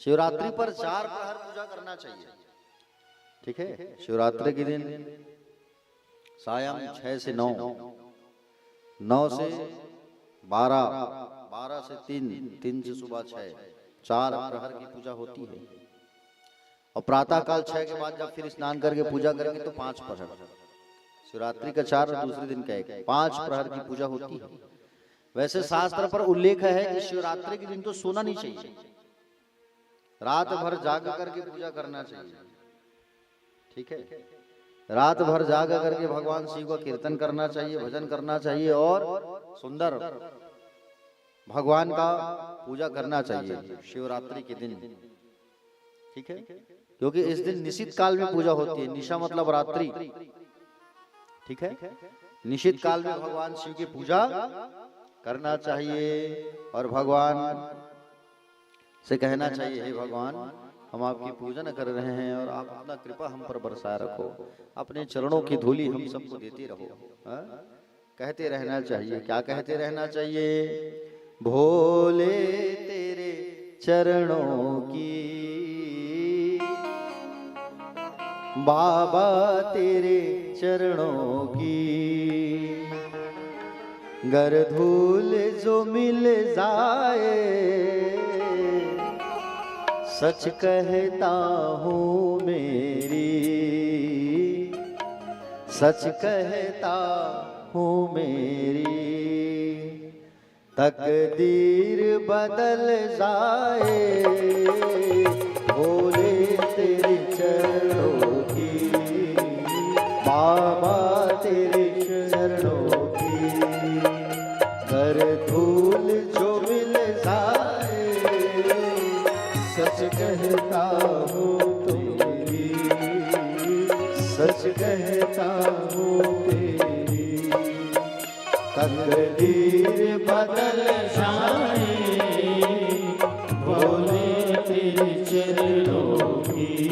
शिवरात्रि पर 4 प्रहर पूजा करना चाहिए, ठीक है। शिवरात्रि के दिन सायं 6 से 9, 9 से 12, 12 से 3, 3 से सुबह 6, 4 प्रहर की पूजा होती है। और प्रातः काल 6 के बाद जब फिर स्नान करके पूजा करेंगे तो 5 प्रहर। शिवरात्रि का 4 और दूसरे दिन का 1, 5 प्रहर की पूजा होती है। वैसे शास्त्र पर उल्लेख है कि शिवरात्रि के दिन तो सोना नहीं चाहिए, रात भर जाग करके पूजा करना चाहिए, ठीक है। रात भर जाग करके भगवान शिव का कीर्तन करना चाहिए, भजन करना चाहिए और सुंदर भगवान का पूजा करना चाहिए शिवरात्रि के दिन, ठीक है। क्योंकि इस दिन निशित काल में पूजा होती है। निशा मतलब रात्रि, ठीक है। निशित काल में भगवान शिव की पूजा करना चाहिए और भगवान से कहना चाहिए, हे भगवान, हम आपकी पूजन कर रहे हैं और आप अपना कृपा हम पर बरसाए रखो, अपने चरणों की धूली हम सबको देते रहो। कहते रहना चाहिए। क्या कहते रहना चाहिए? भोले तेरे चरणों की, बाबा तेरे चरणों की, गर धूल जो मिल जाए, सच कहता हूँ मेरी, सच कहता हूँ मेरी, तकदीर बदल जाए, भोले तेरे चरणों की, बाबा तेरे चरणों की, कर धूल जो मिल जाए, सच कहता हूँ तेरी, सच कहता हूँ तेरी, तकदीर बदल जाए, भोले तेरे चरणों की,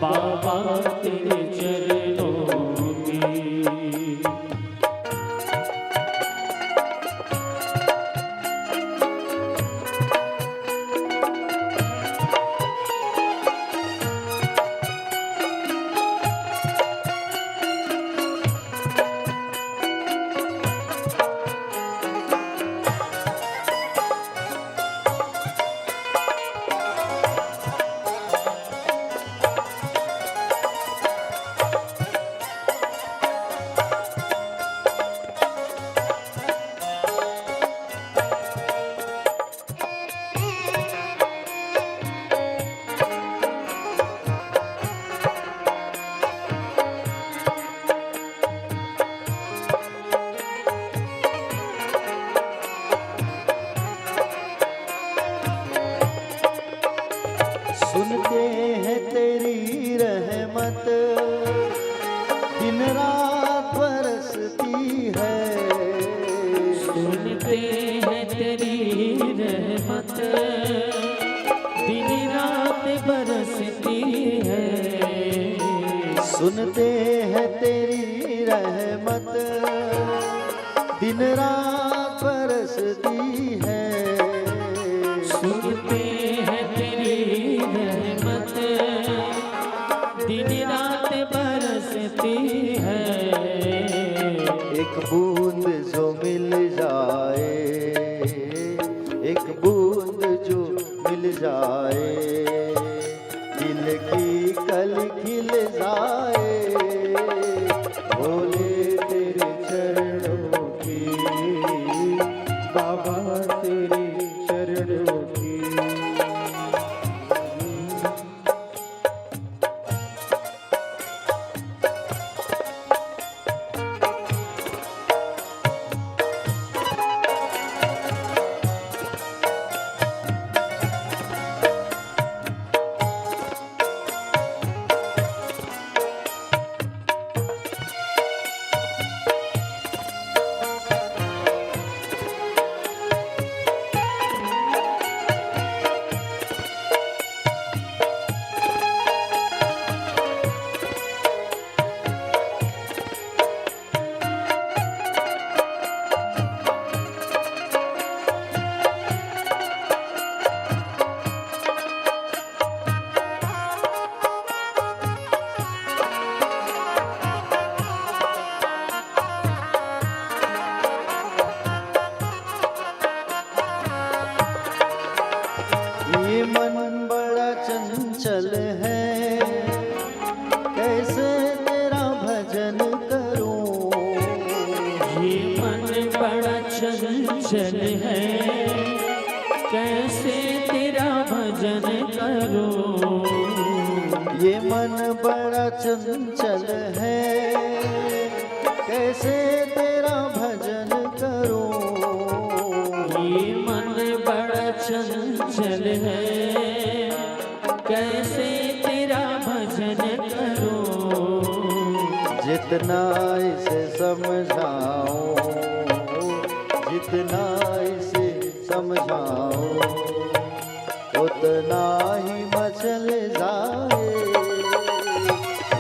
बाबा तेरे चरणों की। दिन रात बरसती है।
सुनते हैं तेरी रहमत, दिन रात बरसती है।
सुनते हैं तेरी रहमत, दिन रात बरसती है।
सुनते हैं तेरी रहमत, दिन रात बरसती है।
एक बूंद जो मिल जाए, एक बूंद जो मिल जाए, दिल की कल खिल जाए। बोले तेरे चरणों की,
बाबा तेरे चरणों की।
ये मन बड़ा चंचल है, कैसे तेरा भजन करूं।
ये मन बड़ा चंचल है, कैसे तेरा भजन करूं।
ये मन बड़ा चंचल है, कैसे तेरा भजन करूं।
ये मन बड़ा चंचल है, कैसे तेरा भजन करूं।
जितना इसे समझाऊं, जितना इसे समझाऊं, उतना ही मचल जाए।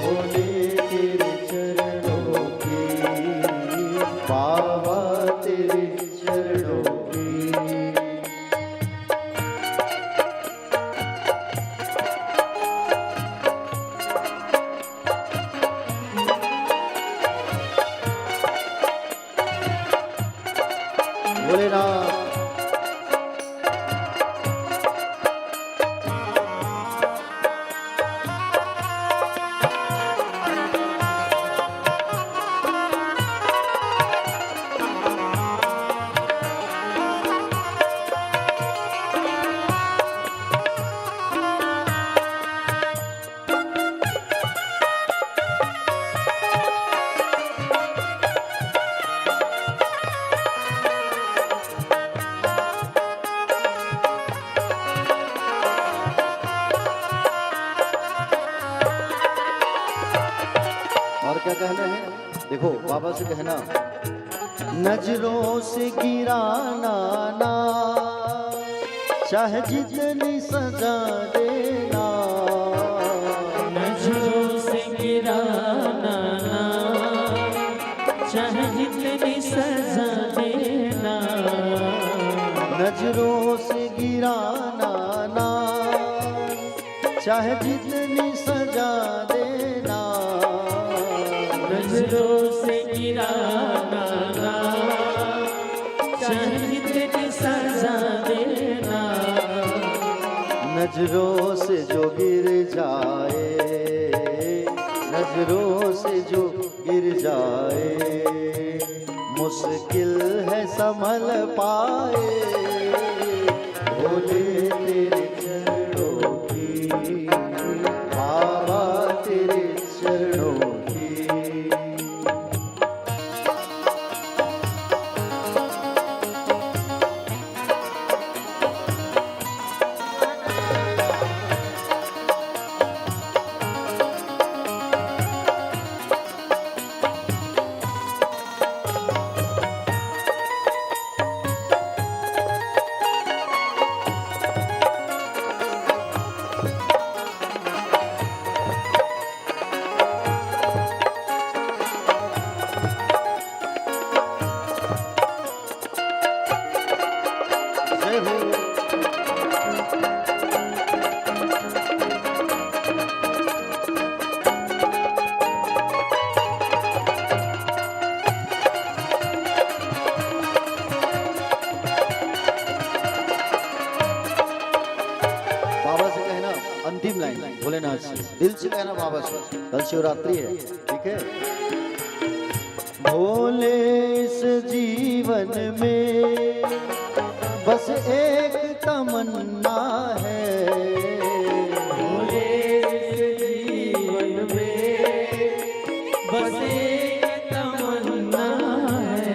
बोले तेरे चरणों की, बाबा तेरे चरणों की। भोलेनाथ। और क्या कहना है, देखो बाबा से कहना, नजरों से गिराना ना, चाहे जितनी सजा देना।
नजरों से गिराना ना, चाहे जितनी सजा देना।
नजरों से गिराना ना, चाहे जितनी सजा देना।
नजरों से गिराना ना, चाहे जितनी सजा देना।
नजरों से जो गिर जाए, नजरों से जो गिर जाए, मुश्किल है संभल पाए। भोले तेरे चरणों की, बाबा तेरे चरणों की। दिल से कहना बाबा से, कल शिवरात्रि है, ठीक है। भोले इस जीवन में बस एक तमन्ना है,
भोले इस जीवन में बस एक तमन्ना है,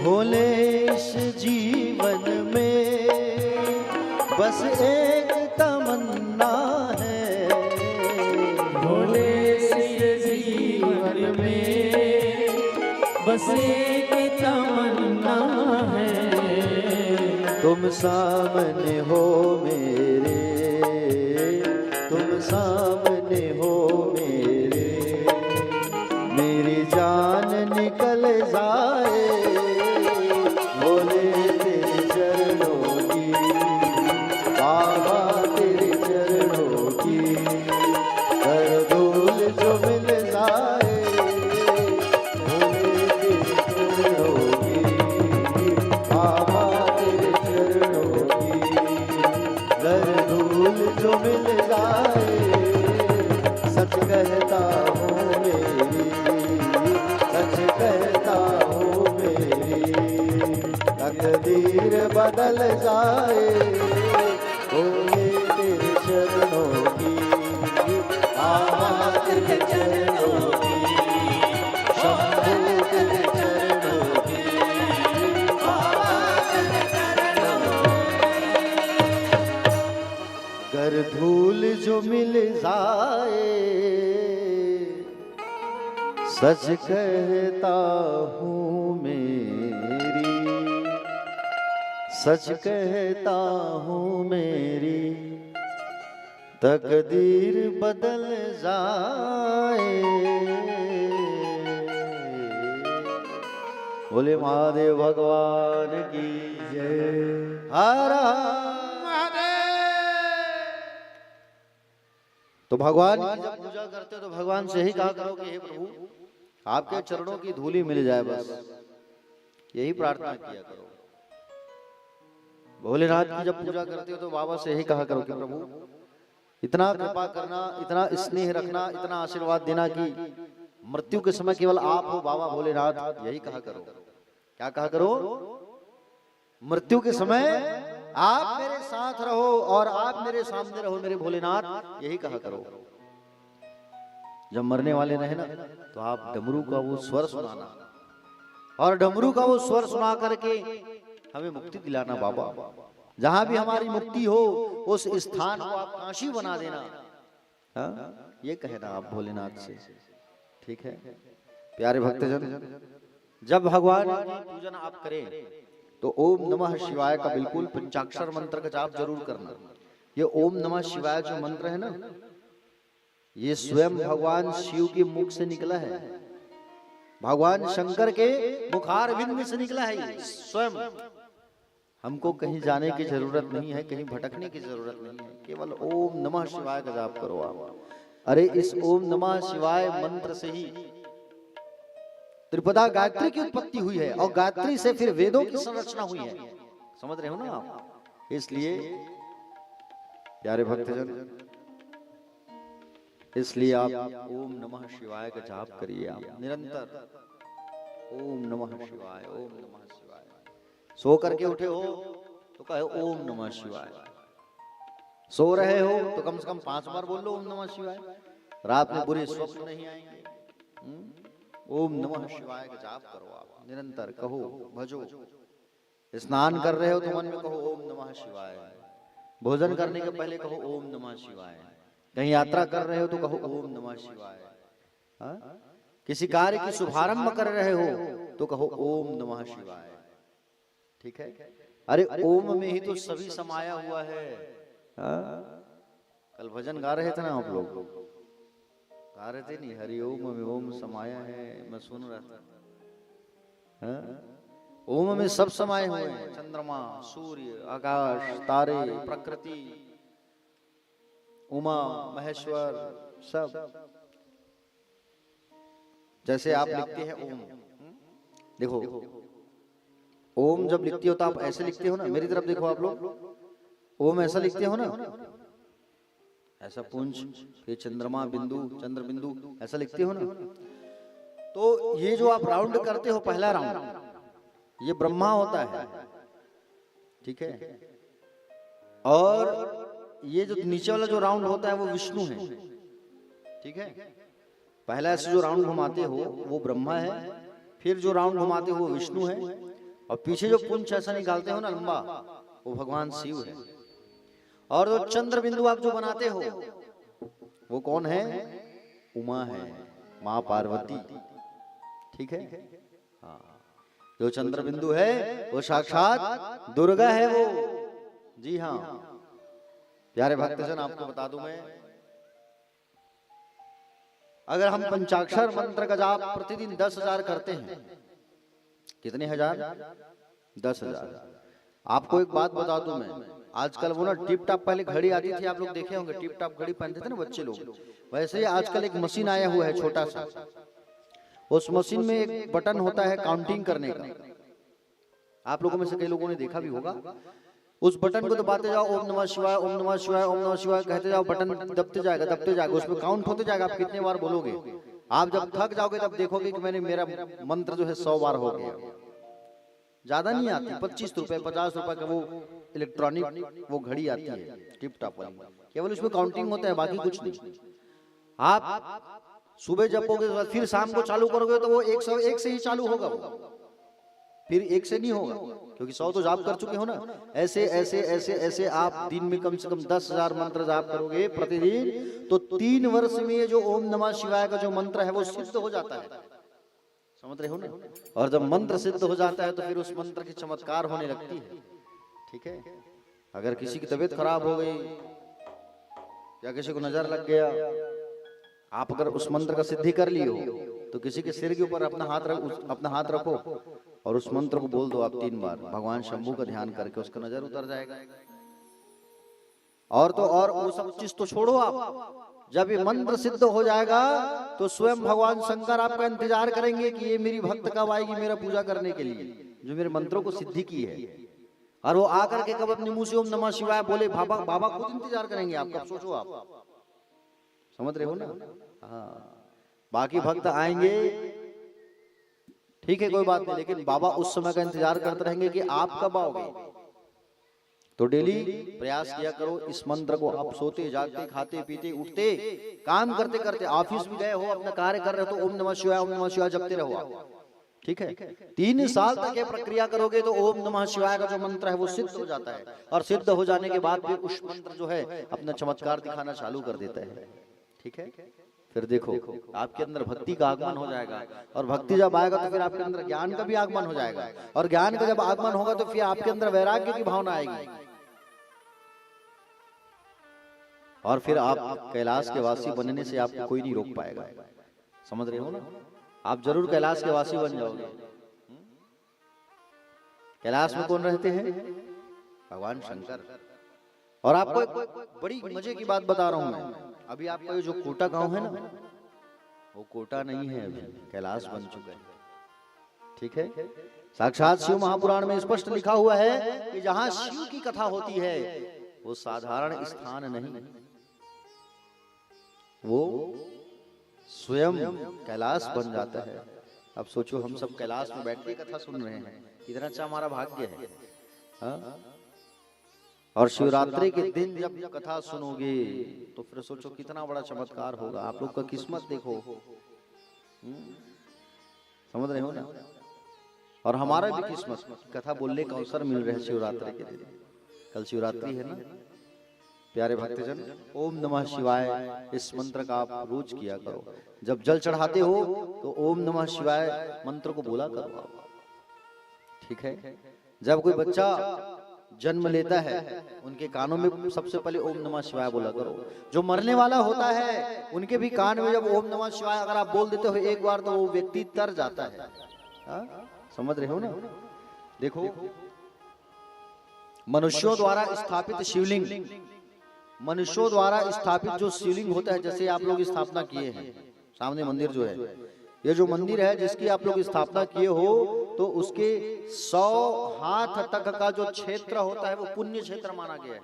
भोले इस जीवन में बस एक तमन्ना है,
भोले इस जीवन में बस एक तमन्ना है।
तुम सामने हो मेरे, तुम सामने हो मेरे, मेरी जान निकल जाए भोले तेरे चरणों की, बाबा तेरे चरणों की, कर धूल जो मिल जाए भोले तेरे चरणों की, बाबा तेरे चरणों की, कर धूल जो मिल जाए। सच कहता हूँ मेरी, सच कहता हूँ मेरी, तकदीर बदल जाए भोले तेरे चरणों की, बाबा तेरे चरणों की, शंभू तेरे चरणों की, बाबा तेरे चरणों की। गर धूल जो मिल जाए, सच कहता हूँ मेरी, सच कहता हूँ मेरी, तकदीर बदल जाए। बोले महादेव भगवान की जय। हर तो भगवान की जब पूजा करते हो तो भगवान से ही कहा करो कि हे प्रभु आपके चरणों की धूली मिल जाए, बस यही प्रार्थना किया करो। भोलेनाथ की जब पूजा करते हो तो बाबा से यही कहा करो कि प्रभु इतना कृपा करना, इतना स्नेह रखना, इतना आशीर्वाद देना कि मृत्यु के समय केवल आप हो बाबा भोलेनाथ, यही कहा करो। क्या कहा करो? मृत्यु के समय आप मेरे साथ रहो और आप मेरे सामने रहो मेरे भोलेनाथ, यही कहा करो। जब मरने वाले रहे ना तो आप डमरू का वो स्वर सुनाना, और डमरू का वो स्वर सुना करके हमें मुक्ति दिलाना बाबा। जहां भी हमारी मुक्ति हो उस स्थान को आप काशी बना देना, हाँ? ये कहना आप भोलेनाथ से, ठीक है प्यारे भक्तजन। जब भगवान की पूजन आप करें तो ओम नमः शिवाय का बिल्कुल पंचाक्षर मंत्र का जाप जरूर करना। ये ओम नमः शिवाय जो मंत्र है ना, ये स्वयं भगवान शिव के मुख से निकला है, भगवान शंकर के मुखारविंद से निकला है ये स्वयं। हमको कहीं जाने की जरूरत नहीं है, कहीं भटकने की जरूरत नहीं है, केवल ओम नमः शिवाय का जाप करो आप। अरे इस ओम नमः शिवाय मंत्र से ही त्रिपदा गायत्री की उत्पत्ति हुई है, और गायत्री से फिर वेदों की संरचना हुई है। समझ रहे हो ना आप? इसलिए प्यारे भक्तजन, इसलिए आप ओम नमः शिवाय का जाप करिए आप निरंतर। ओम नमः शिवाय, ओम नमः शिवाय। सो करके उठे हो तो कहो ओम नमः शिवाय, सो रहे हो तो कम से कम 5 बार बोल लो ओम नमः शिवाय। रात में बुरे स्वप्न नहीं आएंगे। ओम नमः शिवाय का जाप करो आप निरंतर, कहो भजो। स्नान कर रहे हो तो मन में कहो ओम नमः शिवाय, भोजन करने के पहले कहो ओम नमः शिवाय, कहीं यात्रा कर रहे हो तो कहो ओम नमः शिवाय, किसी कार्य की शुभारंभ कर रहे हो तो कहो ओम नमः शिवाय, ठीक है। अरे ओम में ही तो सभी समाया हुआ है। कल भजन गा रहे थे ना आप लोग, गा रहे थे नहीं, हरि ओम में ओम समाया है, मैं सुन रहा था। ओम में सब समाये हुए हैं, चंद्रमा, सूर्य, आकाश, तारे, प्रकृति, उमा महेश्वर, सब। जैसे आप लिखते हैं ओम, देखो ओम जब लिखते हो तो आप ऐसे लिखते हो ना, मेरी तरफ देखो आप लोग, ओम ऐसा लिखते हो ना, ऐसा पुंज, फिर चंद्रमा बिंदु, चंद्र बिंदु, ऐसा लिखते हो ना। तो ये जो आप राउंड करते हो पहला राउंड, ये ब्रह्मा होता है, ठीक है। और ये जो नीचे वाला जो राउंड होता है वो विष्णु है, ठीक है। पहला ऐसे जो राउंड घुमाते हो वो ब्रह्मा है, फिर जो राउंड घुमाते हो वो विष्णु है, और पीछे जो पुंज ऐसा निकालते हो ना लंबा, वो भगवान शिव है। और जो चंद्र बिंदु आप जो बनाते हो वो कौन है? उमा है, माँ पार्वती, ठीक है। हाँ, जो चंद्र बिंदु है वो साक्षात दुर्गा है वो, जी हाँ। प्यारे भक्तजन, आपको बता दूं मैं, अगर हम पंचाक्षर मंत्र का जाप प्रतिदिन 10,000 करते हैं, कितने हजार? 10,000। आपको एक बात बता दूं मैं, आजकल वो ना टिप टाप, पहले घड़ी आती थी, आप लोग देखे होंगे, टिप टाप घड़ी पहनते थे ना बच्चे लोग, वैसे ही आजकल एक मशीन आया हुआ है छोटा सा। उस मशीन में एक बटन होता है काउंटिंग करने का, आप लोगों में से कई लोगों ने देखा भी होगा। उस बटन को दबाते जाओ, ओम नमः शिवाय, ओम नमः शिवाय, ओम नमः शिवाय कहते जाओ, बटन दबते जाएगा, उसमें काउंट होते जाएगा, आप कितने बार बोलोगे। आप जब थक जाओगे तब देखोगे कि मैंने, मेरा मंत्र जो है 100 बार हो गया। ज्यादा नहीं आती, 25 रुपए 50 रुपए का वो इलेक्ट्रॉनिक वो घड़ी आती है टिप टॉप वाली, केवल उसमें काउंटिंग होता है, बाकी कुछ नहीं। आप सुबह जपोगे, फिर शाम को चालू करोगे तो वो 101 से ही चालू होगा, वो फिर 1 से नहीं होगा, क्योंकि 100 तो जाप कर चुके हो ना। ऐसे ऐसे ऐसे ऐसे आप दिन में कम से कम 10,000 मंत्र जाप करोगे प्रतिदिन, तो 3 वर्ष में ये जो ओम नमः शिवाय का जो मंत्र है वो सिद्ध हो जाता है, समझ रहे हो ना। और जब मंत्र सिद्ध हो जाता है तो फिर उस मंत्र की चमत्कार होने लगती है, ठीक है। अगर किसी की तबीयत खराब हो गई या किसी को नजर लग गया, आप अगर उस मंत्र का सिद्धि कर लिए हो तो किसी के सिर के ऊपर अपना हाथ रखो और उस मंत्र को बोल दो आप 3 बार, भगवान शंभू का ध्यान करके, उसका नजर उतर जाएगा। और तो और वो सब चीज तो छोड़ो, आप जब ये मंत्र सिद्ध हो जाएगा तो स्वयं भगवान शंकर आपका इंतजार करेंगे कि ये मेरी भक्त कब आएगी मेरा पूजा करने के लिए, जो मेरे मंत्रों को सिद्धि की है। और वो आकर के कब अपने मुंह से ओम नमः शिवाय बोले, बाबा खुद इंतजार करेंगे आपका, सोचो आप, समझ रहे हो ना। हाँ, बाकी भक्त आएंगे, ठीक है, कोई बात नहीं, लेकिन बाबा उस समय का इंतजार करते रहेंगे कि आप कब आओगे। तो डेली प्रयास किया करो इस मंत्र को, आप सोते जागते खाते पीते उठते काम करते करते, ऑफिस भी गए हो अपना कार्य कर रहे हो तो ओम नमः शिवाय जपते रहो आप, ठीक है। 3 साल तक ये प्रक्रिया करोगे तो ओम नमः शिवाय का जो मंत्र है वो सिद्ध हो जाता है, और सिद्ध हो जाने के बाद फिर उस मंत्र जो है अपना चमत्कार दिखाना चालू कर देता है, ठीक है। फिर देखो आपके अंदर भक्ति का आगमन हो जाएगा, और भक्ति जब आएगा तो फिर आपके अंदर ज्ञान का भी आगमन हो जाएगा, और ज्ञान का जब आगमन होगा तो फिर आपके अंदर वैराग्य की भावना आएगी, और फिर आप कैलाश के वासी बनने से आपको कोई नहीं रोक पाएगा, समझ रहे हो ना। आप जरूर कैलाश के वासी बन जाओगे। कैलाश में कौन रहते हैं? भगवान शंकर। और आपको एक बड़ी मजे की बात बता रहा हूं मैं, अभी आपका ये जो कोटा गांव है ना, वो कोटा नहीं है, अभी कैलाश बन चुका है, ठीक है। साक्षात शिव महापुराण में स्पष्ट लिखा हुआ है कि जहां शिव की कथा होती है वो साधारण स्थान नहीं, वो स्वयं कैलाश बन जाता है। अब सोचो, हम सब कैलाश में बैठ के कथा सुन रहे हैं, कितना अच्छा हमारा भाग्य है। हाँ? और शिवरात्रि के दिन जब कथा सुनोगे तो फिर सोचो कितना बड़ा चमत्कार होगा। आप लोग का किस्मत देखो, समझ रहे हो ना। और हमारा भी किस्मत, कथा बोलने का अवसर मिल रहा है शिवरात्रि के दिन। कल शिवरात्रि है ना प्यारे भक्तजन। ओम नमः शिवाय इस मंत्र का आप रोज किया करो। जब जल चढ़ाते हो तो ओम नमः शिवाय मंत्र को बोला करो, ठीक है। जब कोई बच्चा जन्म लेता है उनके कानों में सबसे पहले ओम नमः शिवाय बोला करो। जो मरने वाला होता है उनके भी कान में जब ओम नमः शिवाय अगर आप बोल देते हो एक बार तो वो व्यक्ति तर जाता है। समझ रहे हो ना। देखो, मनुष्यों द्वारा स्थापित शिवलिंग, मनुष्यों द्वारा स्थापित जो शिवलिंग होता है, जैसे आप लोग स्थापना किए हैं, सामने मंदिर जो है, ये जो मंदिर है जिसकी आप लोग स्थापना किए हो, तो उसके 100 हाथ तक का जो क्षेत्र होता है वो पुण्य क्षेत्र माना गया है।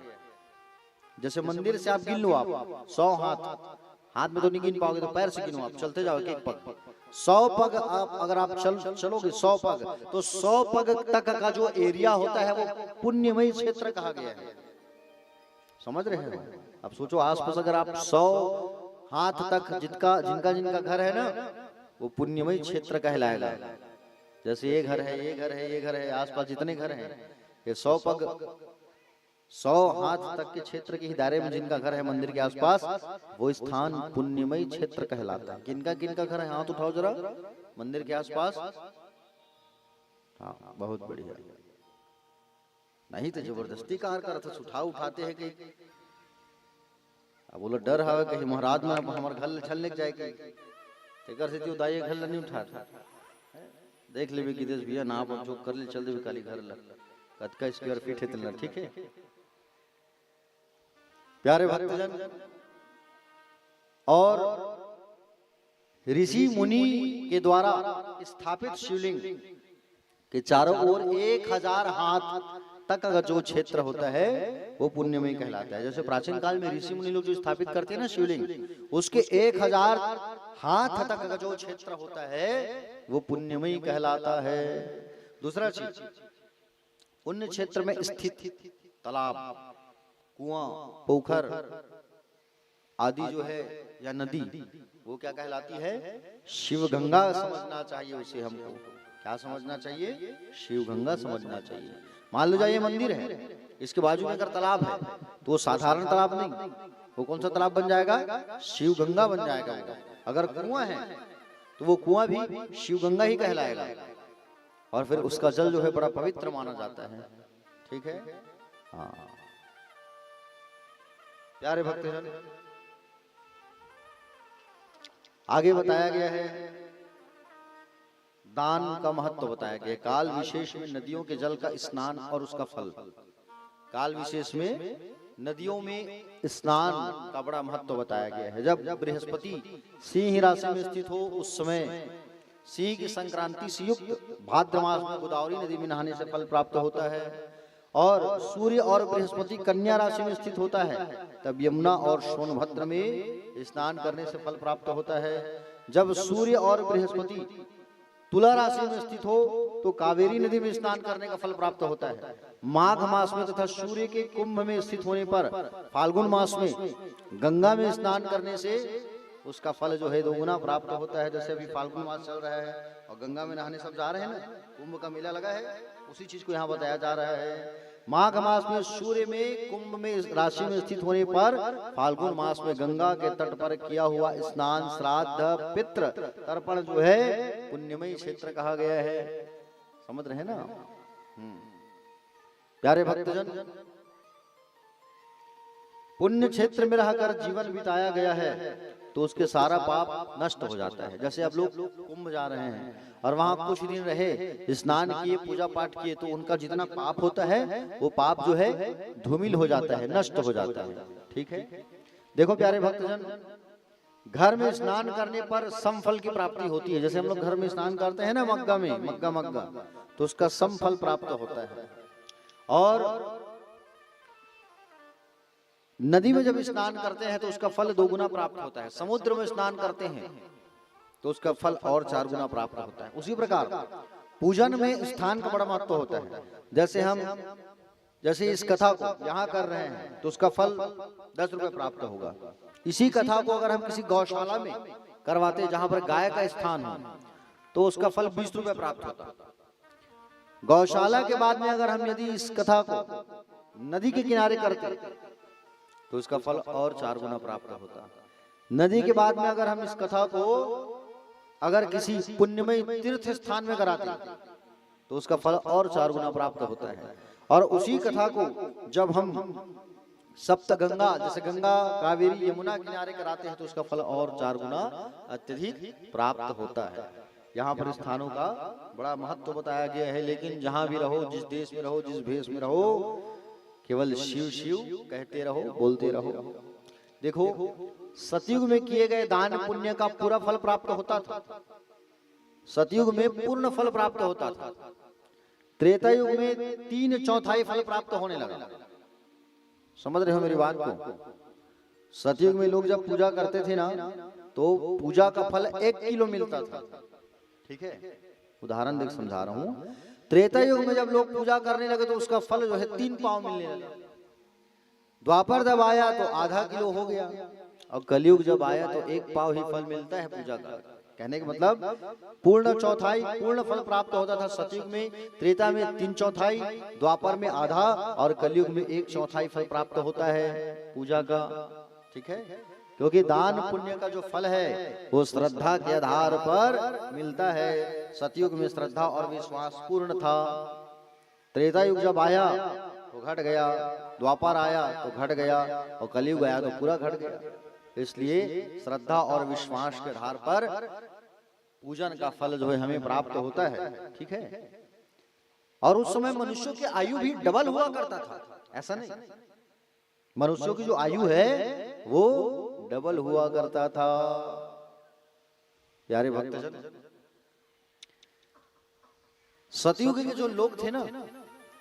जैसे मंदिर से आप गिन लो, आप 100 हाथ में तो नहीं गिन पाओगे, तो पैर से गिनो, आप चलते जाओ एक पग, 100 पग आप अगर आप चलोगे 100 पग, तो 100 पग तक का जो एरिया होता है वो पुण्यमयी क्षेत्र कहा गया है। समझ रहे हैं? अब सोचो आसपास अगर आप 100 हाथ तक जिनका जिनका घर है ना, वो पुण्यमयी क्षेत्र कहलाएगा। जैसे ये घर है, ये घर है, ये घर है, आसपास जितने घर हैं, ये 100 पग 100 हाथ तक के क्षेत्र के दायरे में जिनका घर है मंदिर के आसपास, वो स्थान पुण्यमयी क्षेत्र कहलाता है। किनका किनका घर है, हाथ उठाओ जरा मंदिर के आसपास। हाँ, बहुत बढ़िया। नहीं तो जबरदस्ती कार करते उठाते हैं कि अब बोलो डर हवे कहीं महाराज में हमारे घर छलने जाएगी, तेकर से जो दाई घर नहीं उठा देख ले कि देश भैया ना आप जो कर ले चल दे काली घर लग कतका स्क्वायर फीट है तेरा, ठीक है प्यारे भक्तजन। और ऋषि मुनि के द्वारा स्थापित शिवलिंग के चारों ओर 1000 हाथ तक का जो क्षेत्र होता है वो पुण्यमयी कहलाता है। जैसे प्राचीन काल में ऋषि मुनि लोग जो स्थापित करते हैं ना शिवलिंग, उसके 1000 हाथ तक का जो क्षेत्र होता है वो पुण्यमयी कहलाता है। दूसरा चीज, पुण्य क्षेत्र में स्थित तालाब, कुआं, पोखर आदि जो है या नदी, वो क्या कहलाती है? शिव गंगा समझना चाहिए उसे। हमको क्या समझना चाहिए? शिव गंगा समझना चाहिए। मान लो जाइए मंदिर है, इसके बाजू में अगर तालाब है तो वो साधारण तालाब नहीं, वो कौन सा तालाब बन जाएगा? शिव गंगा बन जाएगा। अगर कुआं है तो वो कुआं भी शिव गंगा ही कहलाएगा, और फिर उसका जल जो है बड़ा पवित्र माना जाता है। ठीक है, हाँ प्यारे भक्तजन, आगे बताया गया है दान का महत्व बताया गया। काल विशेष में नदियों के जल का स्नान और उसका फल। काल विशेष में नदियों में स्नान का बड़ा महत्व बताया गया है। जब बृहस्पति सिंह राशि में स्थित हो उस समय सिंह की संक्रांति से युक्त भाद्र मास में गोदावरी नदी में नहाने से फल प्राप्त होता है। और सूर्य और बृहस्पति कन्या राशि में स्थित होता है तब यमुना और सोनभद्र में स्नान करने से फल प्राप्त होता है। जब सूर्य और बृहस्पति तुला राशि में स्थित हो तो कावेरी नदी में स्नान करने का फल प्राप्त होता है। माघ मास में तथा सूर्य के कुंभ में स्थित होने पर फाल्गुन मास में गंगा में स्नान करने से उसका फल जो है दोगुना प्राप्त होता है। जैसे अभी फाल्गुन मास चल रहा है और गंगा में नहाने सब जा रहे हैं ना, कुंभ का मेला लगा है, उसी चीज को यहाँ बताया जा रहा है। माघ मास में सूर्य में कुंभ में राशि में स्थित होने पर फाल्गुन मास में गंगा के तट पर किया हुआ स्नान, श्राद्ध, पितृ तर्पण जो है पुण्यमयी क्षेत्र कहा गया है। समझ रहे हैं ना प्यारे भक्तजन? पुण्य क्षेत्र में रहकर जीवन बिताया गया है तो उसके सारा पाप नष्ट हो जाता है। जैसे अब लोग कुंभ जा रहे हैं और वहां कुछ दिन रहे, स्नान किए, पूजा पाठ किए, तो उनका जितना पाप होता है वो पाप जो है धूमिल हो जाता है, नष्ट हो जाता है। ठीक है, देखो प्यारे भक्तजन, घर में स्नान करने पर समफल की प्राप्ति होती है। जैसे हम लोग घर में स्नान करते हैं ना मग्गा में, मग्गा तो उसका समफल प्राप्त होता है। और नदी में जब स्नान करते हैं तो उसका फल दोगुना प्राप्त होता है। समुद्र में स्नान करते हैं तो उसका फल और 4 गुना प्राप्त होता है। उसी प्रकार पूजन में स्थान का बड़ा महत्व होता है। जैसे इस कथा को यहाँ कर रहे हैं तो उसका फल 10 रुपए प्राप्त होगा। इसी कथा को अगर हम किसी गौशाला में करवाते जहां पर गाय का स्थान हो तो उसका फल 20 रुपए प्राप्त होता। गौशाला के बाद में अगर हम यदि इस कथा को नदी के किनारे करते तो उसका फल और 4 गुना प्राप्त होता। नदी के बाद में अगर हम इस कथा को अगर किसी पुण्यमय तीर्थ स्थान में कराते तो उसका फल और 4 गुना प्राप्त होता है। और उसी कथा को जब हम सप्तगंगा, जैसे गंगा, कावेरी, यमुना किनारे कराते हैं तो उसका फल और 4 गुना अत्यधिक प्राप्त होता है। यहाँ पर स्थानों का बड़ा महत्व बताया गया है। लेकिन जहां भी रहो, जिस देश में रहो, जिस भेष में रहो, केवल शिव शिव कहते रहो, बोलते रहो। देखो सतयुग में किए गए दान पुण्य का पूरा फल प्राप्त होता था। सतयुग में पूर्ण फल प्राप्त होता था। त्रेता युग में 3/4 फल प्राप्त होने लगा। समझ रहे हो मेरी बात को? सतयुग में लोग जब पूजा करते थे ना, तो पूजा का फल 1 किलो मिलता था। ठीक है, उदाहरण देख समझा रहा हूं। त्रेता युग में जब लोग पूजा करने लगे तो उसका फल जो है 3 पाव मिलने लगा। द्वापर जब आया तो आधा किलो हो गया, और कलयुग जब आया तो 1 पाव ही फल मिलता है पूजा का। कहने का मतलब पूर्ण चौथाई पूर्ण फल प्राप्त होता था सतयुग में, त्रेता में 3/4, द्वापर में आधा, और कलयुग में 1/4 फल प्राप्त होता है पूजा का। ठीक है, क्योंकि दान पुण्य का जो फल है वो श्रद्धा के आधार पर मिलता है। सतयुग में श्रद्धा और विश्वास पूर्ण था। त्रेता युग जब आया तो घट गया, द्वापर आया तो घट गया, और कलयुग आया तो पूरा घट गया। इसलिए श्रद्धा और विश्वास के आधार पर पूजन का फल जो है हमें प्राप्त होता है। ठीक है, और उस समय मनुष्यों की आयु भी डबल हुआ करता था, ऐसा नहीं, मनुष्यों की जो आयु है वो डबल हुआ करता था। प्यारे भक्तजन, सतयुग के जो लोग थे ना,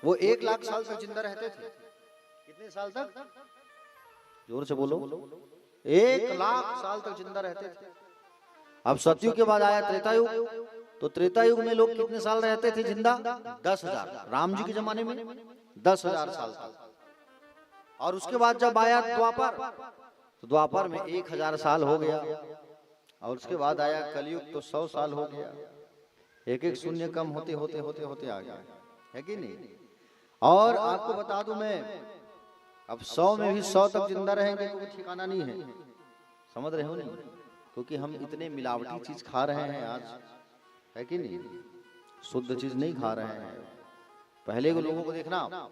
वो 1 लाख साल तक जिंदा रहते थे। कितने साल तक? जोर से बोलो। 1 लाख साल तक जिंदा रहते थे। अब सतयुग के बाद आया त्रेता युग, तो त्रेता युग में लोग कितने साल रहते थे जिंदा? 10,000। राम जी के जमाने में 10,000 साल तक। और उसके बाद जब आया द्वापर, तो द्वापर में 1,000 साल हो गया, और उसके बाद आया कलयुग तो 100 साल हो गया। एक शून्य कम होते होते होते होते आ गया, है कि नहीं? और आपको बता दूं मैं, अब 100 में भी 100 तक जिंदा रहेंगे कोई ठिकाना नहीं है। समझ रहे हो नहीं? क्योंकि हम इतने मिलावटी चीज खा रहे हैं आज, है कि नहीं? शुद्ध चीज नहीं खा रहे हैं। पहले के लोगों को देखना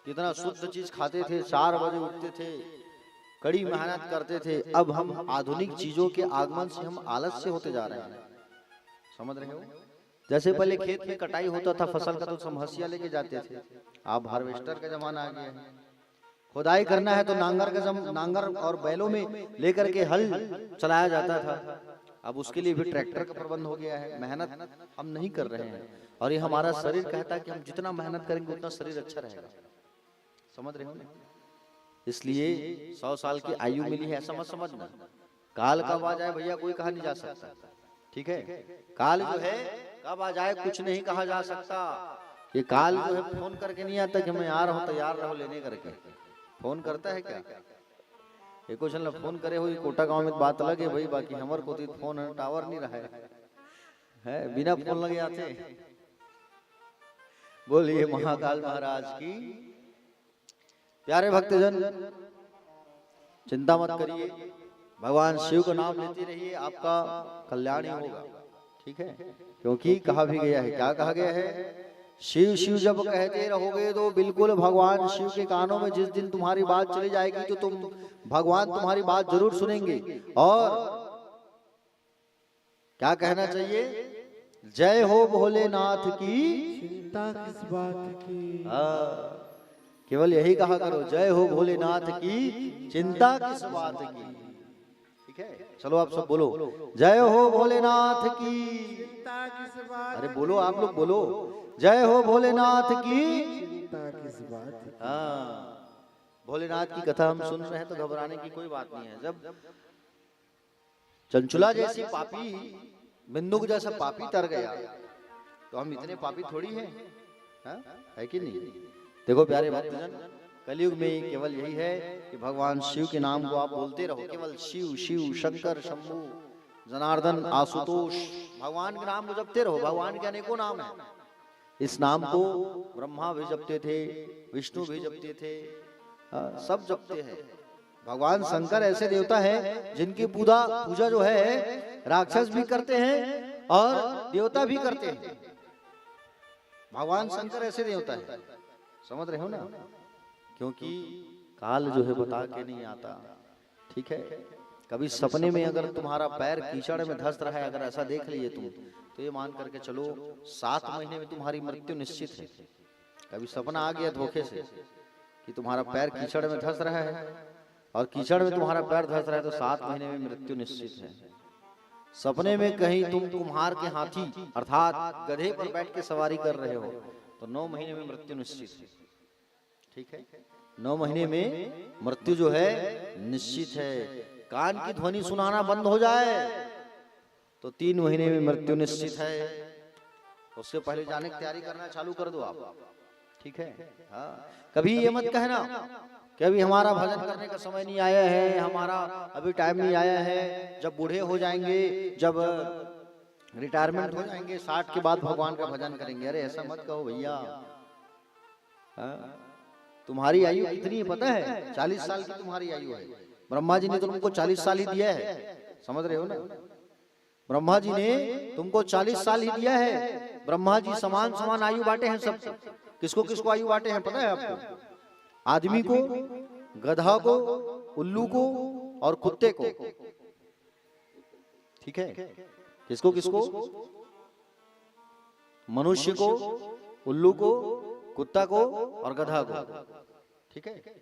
कितना शुद्ध चीज खाते थे, 4 बजे उठते थे, कड़ी मेहनत करते थे। अब हम आधुनिक चीजों के आगमन से हम आलस्य होते जा रहे हैं। समझ रहे हो? जैसे पहले खेत में कटाई होता था फसल का, तो समहसिया लेके जाते थे। अब हार्वेस्टर का जमाना आ गया है। खुदाई करना है तो नांगर और बैलों में लेकर के हल चलाया जाता था। अब उसके लिए भी ट्रैक्टर का प्रबंध हो गया है। मेहनत हम नहीं कर रहे हैं, और ये हमारा शरीर कहता है कि हम जितना मेहनत करेंगे उतना शरीर अच्छा रहेगा। समझ रहे हो ना? इसलिए 100 साल की आयु मिली है, ऐसा मत समझना। काल कब आ जाए भैया कोई कहा नहीं जा सकता। ठीक है, काल जो है कब आ जाए कुछ नहीं कहा जा सकता। ये काल जो है फोन करके नहीं आता कि मैं आ रहा हूँ, तैयार रहो लेने करके। फोन करता है क्या? ये कुछ ना फोन करे हुई कोटा गांव में बात अलग है भाई, बाकी हमारे को तो फोन टावर नहीं रहा है, बिना फोन लगे आते। बोलिए महाकाल महाराज की। प्यारे भक्तजन, चिंता मत करिए, भगवान शिव का नाम लेते रहिए, आपका कल्याण ही होगा। ठीक है, क्योंकि कहा भी गया है, क्या कहा गया है? शिव शिव जब कहते रहोगे तो बिल्कुल भगवान शिव के कानों में जिस दिन तुम्हारी बात चली जाएगी तो तुम भगवान तुम्हारी बात जरूर सुनेंगे। और क्या कहना चाहिए? जय हो भोलेनाथ की,
चिंता किस बात की।
केवल यही कहा करो, जय हो भोलेनाथ की, चिंता किस बात की। ठीक है, चलो आप सब बोलो, जय हो भोलेनाथ की,
चिंता किस बात।
अरे बोलो, आप लोग बोलो, जय हो भोलेनाथ की,
चिंता किस बात की।
हाँ, भोलेनाथ की कथा हम सुन रहे हैं तो घबराने की कोई बात नहीं है। जब चंचुला जैसी पापी, बिंदुक जैसा पापी तर गया, तो हम इतने पापी थोड़ी हैं, है कि नहीं? देखो प्यारे भक्तजन, कलयुग में केवल यही है कि भगवान शिव के नाम को आप बोलते रहो। केवल शिव शिव, शंकर, शंभु, जनार्दन, आशुतोष, भगवान के नाम को जपते रहो। भगवान के अनेकों नाम हैं। इस नाम को ब्रह्मा भी जपते थे, विष्णु भी जपते थे, सब जपते हैं। भगवान शंकर ऐसे देवता है जिनकी पूजा जो है राक्षस भी करते हैं और देवता भी करते हैं। भगवान शंकर ऐसे देवता है, समझ रहे हो ना? क्योंकि काल जो है बता के नहीं आता। ठीक है, कभी सपने में अगर तुम्हारा पैर कीचड़ में धंस रहा है, अगर ऐसा देख लिए तुम, तो ये मान करके चलो 7 महीने में तुम्हारी मृत्यु निश्चित है। कभी सपना आ गया धोखे से कि तुम्हारा पैर कीचड़ में धंस रहा है, और कीचड़ में तुम्हारा पैर धंस रहा है, तो 7 महीने में मृत्यु निश्चित है। सपने में कहीं तुम कुम्हार के हाथी अर्थात गधे पर बैठ के सवारी कर रहे हो, तो 9 महीने में मृत्यु निश्चित है। ठीक है, 9 महीने में मृत्यु जो है निश्चित है। कान की ध्वनि सुनाना बंद हो जाए तो 3 महीने में मृत्यु निश्चित है। उससे पहले जाने की तैयारी करना चालू कर दो आप, ठीक है। हाँ, कभी ये मत कहना कि अभी हमारा भजन करने का समय नहीं आया है, हमारा अभी टाइम नहीं आया है, जब बूढ़े हो जाएंगे, जब रिटायरमेंट हो जाएंगे 60 के बाद भगवान का भजन करेंगे। अरे ऐसा मत कहो भैया। तुम्हारी आयु कितनी है पता है? 40 साल की तुम्हारी आयु है। ब्रह्मा जी ने तुमको 40 साल ही दिया है, समझ रहे हो ना? ब्रह्मा जी ने तुमको 40 साल ही दिया है। ब्रह्मा जी समान समान आयु बांटे हैं सब। किसको किसको आयु बांटे हैं पता है आपको? आदमी को, गधा को, उल्लू को और कुत्ते को, ठीक है। किसको किसको? मनुष्य को, उल्लू को, कुत्ता को और गधा को, ठीक है।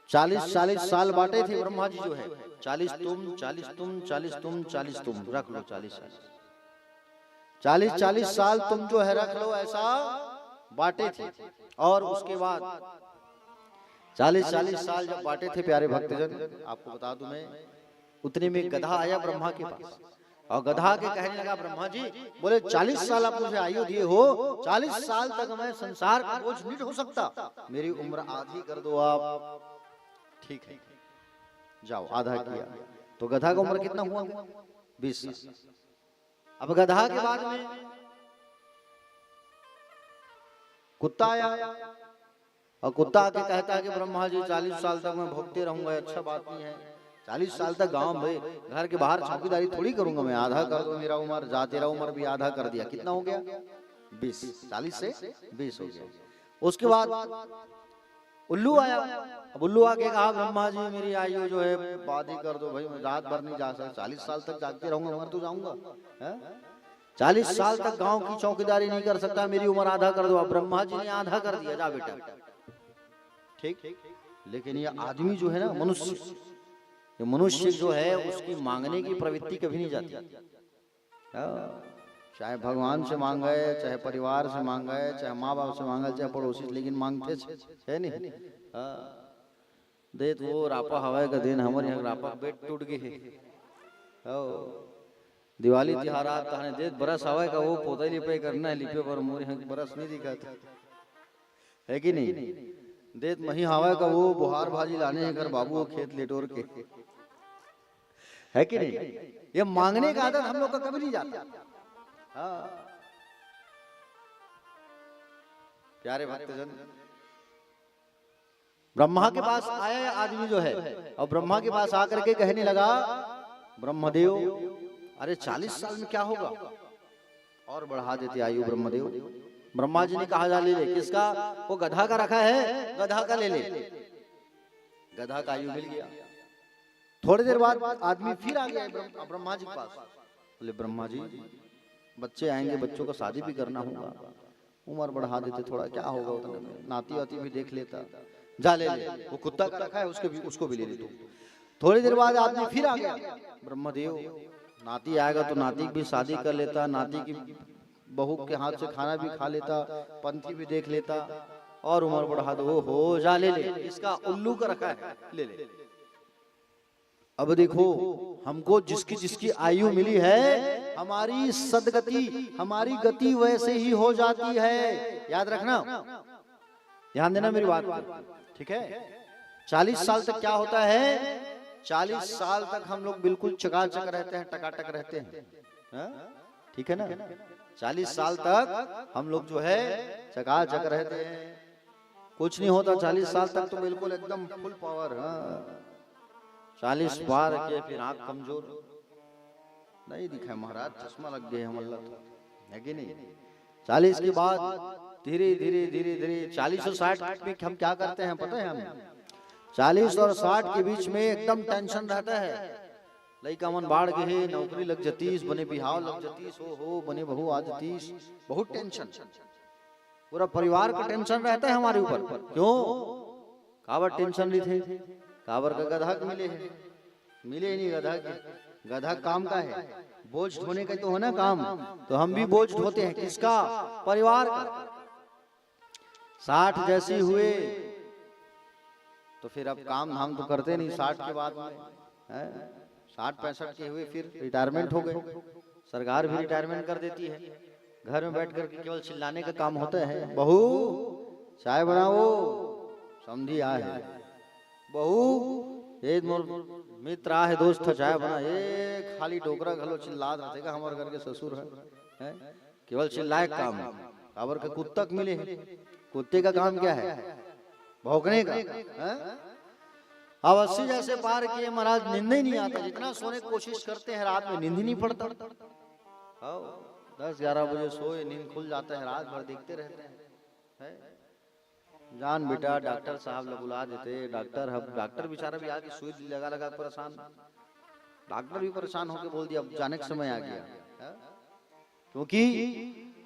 40 साल बांटे थे ब्रह्मा जी जो है। 40 तुम, 40 तुम, 40 तुम, 40 तुम, रख लो 40 साल। 40 साल तुम जो है रख लो, ऐसा बांटे थे। और उसके बाद 40 साल जब बांटे थे प्यारे भक्तजन, आपको बता दूं मैं, उतने में गधा आया ब्रह्मा के पास और गधा के कहने लगा, ब्रह्मा जी बोले 40 साल आप मुझे आयु दिए हो, 40 साल तक मैं संसार का बोझ नहीं ढो सकता, मेरी उम्र आधी कर दो आप। ठीक है, जाओ, आधा किया। तो गधा का उम्र कितना हुआ? 20। अब गधा के बाद में कुत्ता आया और कुत्ता आके कहता है कि ब्रह्मा जी 40 साल तक मैं भोगते रहूंगा, अच्छा बात नहीं है। 40 साल तक गांव में घर के बाहर चौकीदारी थोड़ी करूंगा मैं, आधा कर दो मेरा उम्र। जा तेरा उम्र भी आधा कर दिया, कितना हो गया? 20। 40 से 20 हो गया। उसके बाद उल्लू आया। अब उल्लू आके कहा, ब्रह्मा जी मेरी आयु जो है आधी कर दो भाई, मैं रात भर नहीं जा सकता, 40 साल तक जागते रहूंगा, मर तो जाऊंगा। 40 साल तक गांव की चौकीदारी नहीं कर सकता, मेरी उम्र आधा कर दो। अब ब्रह्मा जी ने आधा कर दिया, जा बेटा, ठीक। लेकिन ये आदमी जो है ना, मनुष्य, ये मनुष्य जो है उसकी मांगने की प्रवृत्ति कभी नहीं जाती। चाहे भगवान से मांगे, चाहे परिवार से मांगे, चाहे माँ बाप से मांगे, चाहे पड़ोसी से, लेकिन मांगते है नहीं। देत वो रापा हवाए का दिन, हमारे यहाँ रापा बेट टूट गए। दिवाली तिहार आता देत बरस हवाए का, वो पोता लिपे करना है, लिपे पर मोरे यहाँ बरस नहीं दिखाता है कि नहीं। देत मही हवाए का, वो बुहार भाजी लाने हैं कर बाबू खेत लेटोर के, है कि नहीं। ये मांगने का आदत हम लोग का कभी नहीं जाता। प्यारे भक्तजन, ब्रह्मा के पास आया आदमी जो है, और ब्रह्मा के पास आकर के कहने लगा, ब्रह्मदेव अरे 40 साल में क्या होगा, और बढ़ा देते आयु ब्रह्मदेव। ब्रह्मा जी ने कहा, जा ले ले। किसका? वो गधा का रखा है, गधा का ले ले। गधा का आयु मिल गया। थोड़ी देर बाद आदमी फिर आ गया ब्रह्मा जी के पास। बोले, ब्रह्मा जी बच्चे आएंगे, बच्चों को शादी भी करना होगा, उम्र बढ़ा देते थोड़ा, क्या होगा उतने में, नाती वाती भी देख लेता, जा ले ले। वो कुत्ता का रखा है, उसको भी ले ले तू। थोड़ी देर बाद आदमी फिर आ गया, ब्रह्मदेव नाती आएगा तो नाती की भी शादी कर लेता, नाती की बहू के हाथ से खाना भी खा लेता, पंथी भी देख लेता, और उम्र बढ़ा दो। हो जा ले ले। इसका उल्लू का रखा है, ले ले। अब देखो, हमको जिसकी जिसकी आयु मिली है, हमारी सदगति, हमारी गति वैसे ही हो जाती है। याद रखना, ध्यान देना मेरी बात पर, ठीक है। 40 साल तक क्या होता है? 40 साल तक हम लोग बिल्कुल चकाचक रहते हैं, टकाटक रहते हैं, ठीक है ना। 40 साल तक हम लोग जो है चकाचक रहते हैं, कुछ नहीं होता। 40 साल तक तो बिल्कुल एकदम फुल पावर। 40 पार के फिर आंख कमजोर नहीं दिखाए महाराज, चश्मा लग गए हम, अल्लाह है कि नहीं। 40 के बाद धीरे धीरे धीरे धीरे 40 और 60 में हम क्या करते हैं पता है? हम 40 और 60 के बीच में एकदम टेंशन रहता है। लइका मन बाढ़ के है, नौकरी लग जतीस, बने बिहाव लग जतीस, हो बने बहू आ जतीस, बहुत टेंशन, पूरा परिवार का टेंशन रहता है हमारे ऊपर। क्यों? काबर टेंशन ली थे? काबर का गधा के मिले हैं, मिले ही नहीं गधा के। गधा काम का है, बोझ ढोने का तो है ना काम, तो हम भी बोझ ढोते हैं। किसका? परिवार का। 60 जैसे हुए तो फिर अब काम धाम तो करते नहीं 60 के बाद में, हैं? 60-65 के हुए फिर रिटायरमेंट हो गए। सरकार भी रिटायरमेंट कर देती है। घर में बैठ कर केवल चिल्लाने का काम होता है, बहू चाय बनाओ, समझी आए है, बहू ये मोर मित्र आ है, दोस्त चाय बना, ये खाली टोकरा घलो चिल्ला रहेगा हमारे घर के ससुर है? केवल चिल्लाए काम, काबर के कुत्ता मिले, कुत्ते का काम क्या है? भौंकने का। अब 80 जैसे पार किए महाराज, नींद ही नहीं आता, जितना सोने की कोशिश करते हैं रात में नींद ही नहीं पड़ता। 10-11 बजे सोए, नींद खुल जाता है, रात भर देखते रहते हैं। जान बेटा डॉक्टर साहब लोग बुला देते, डॉक्टर बेचारा भी आके सुई लगा लगा परेशान, डॉक्टर भी परेशान होके बोल दिया अब जाने का समय आ गया। क्योंकि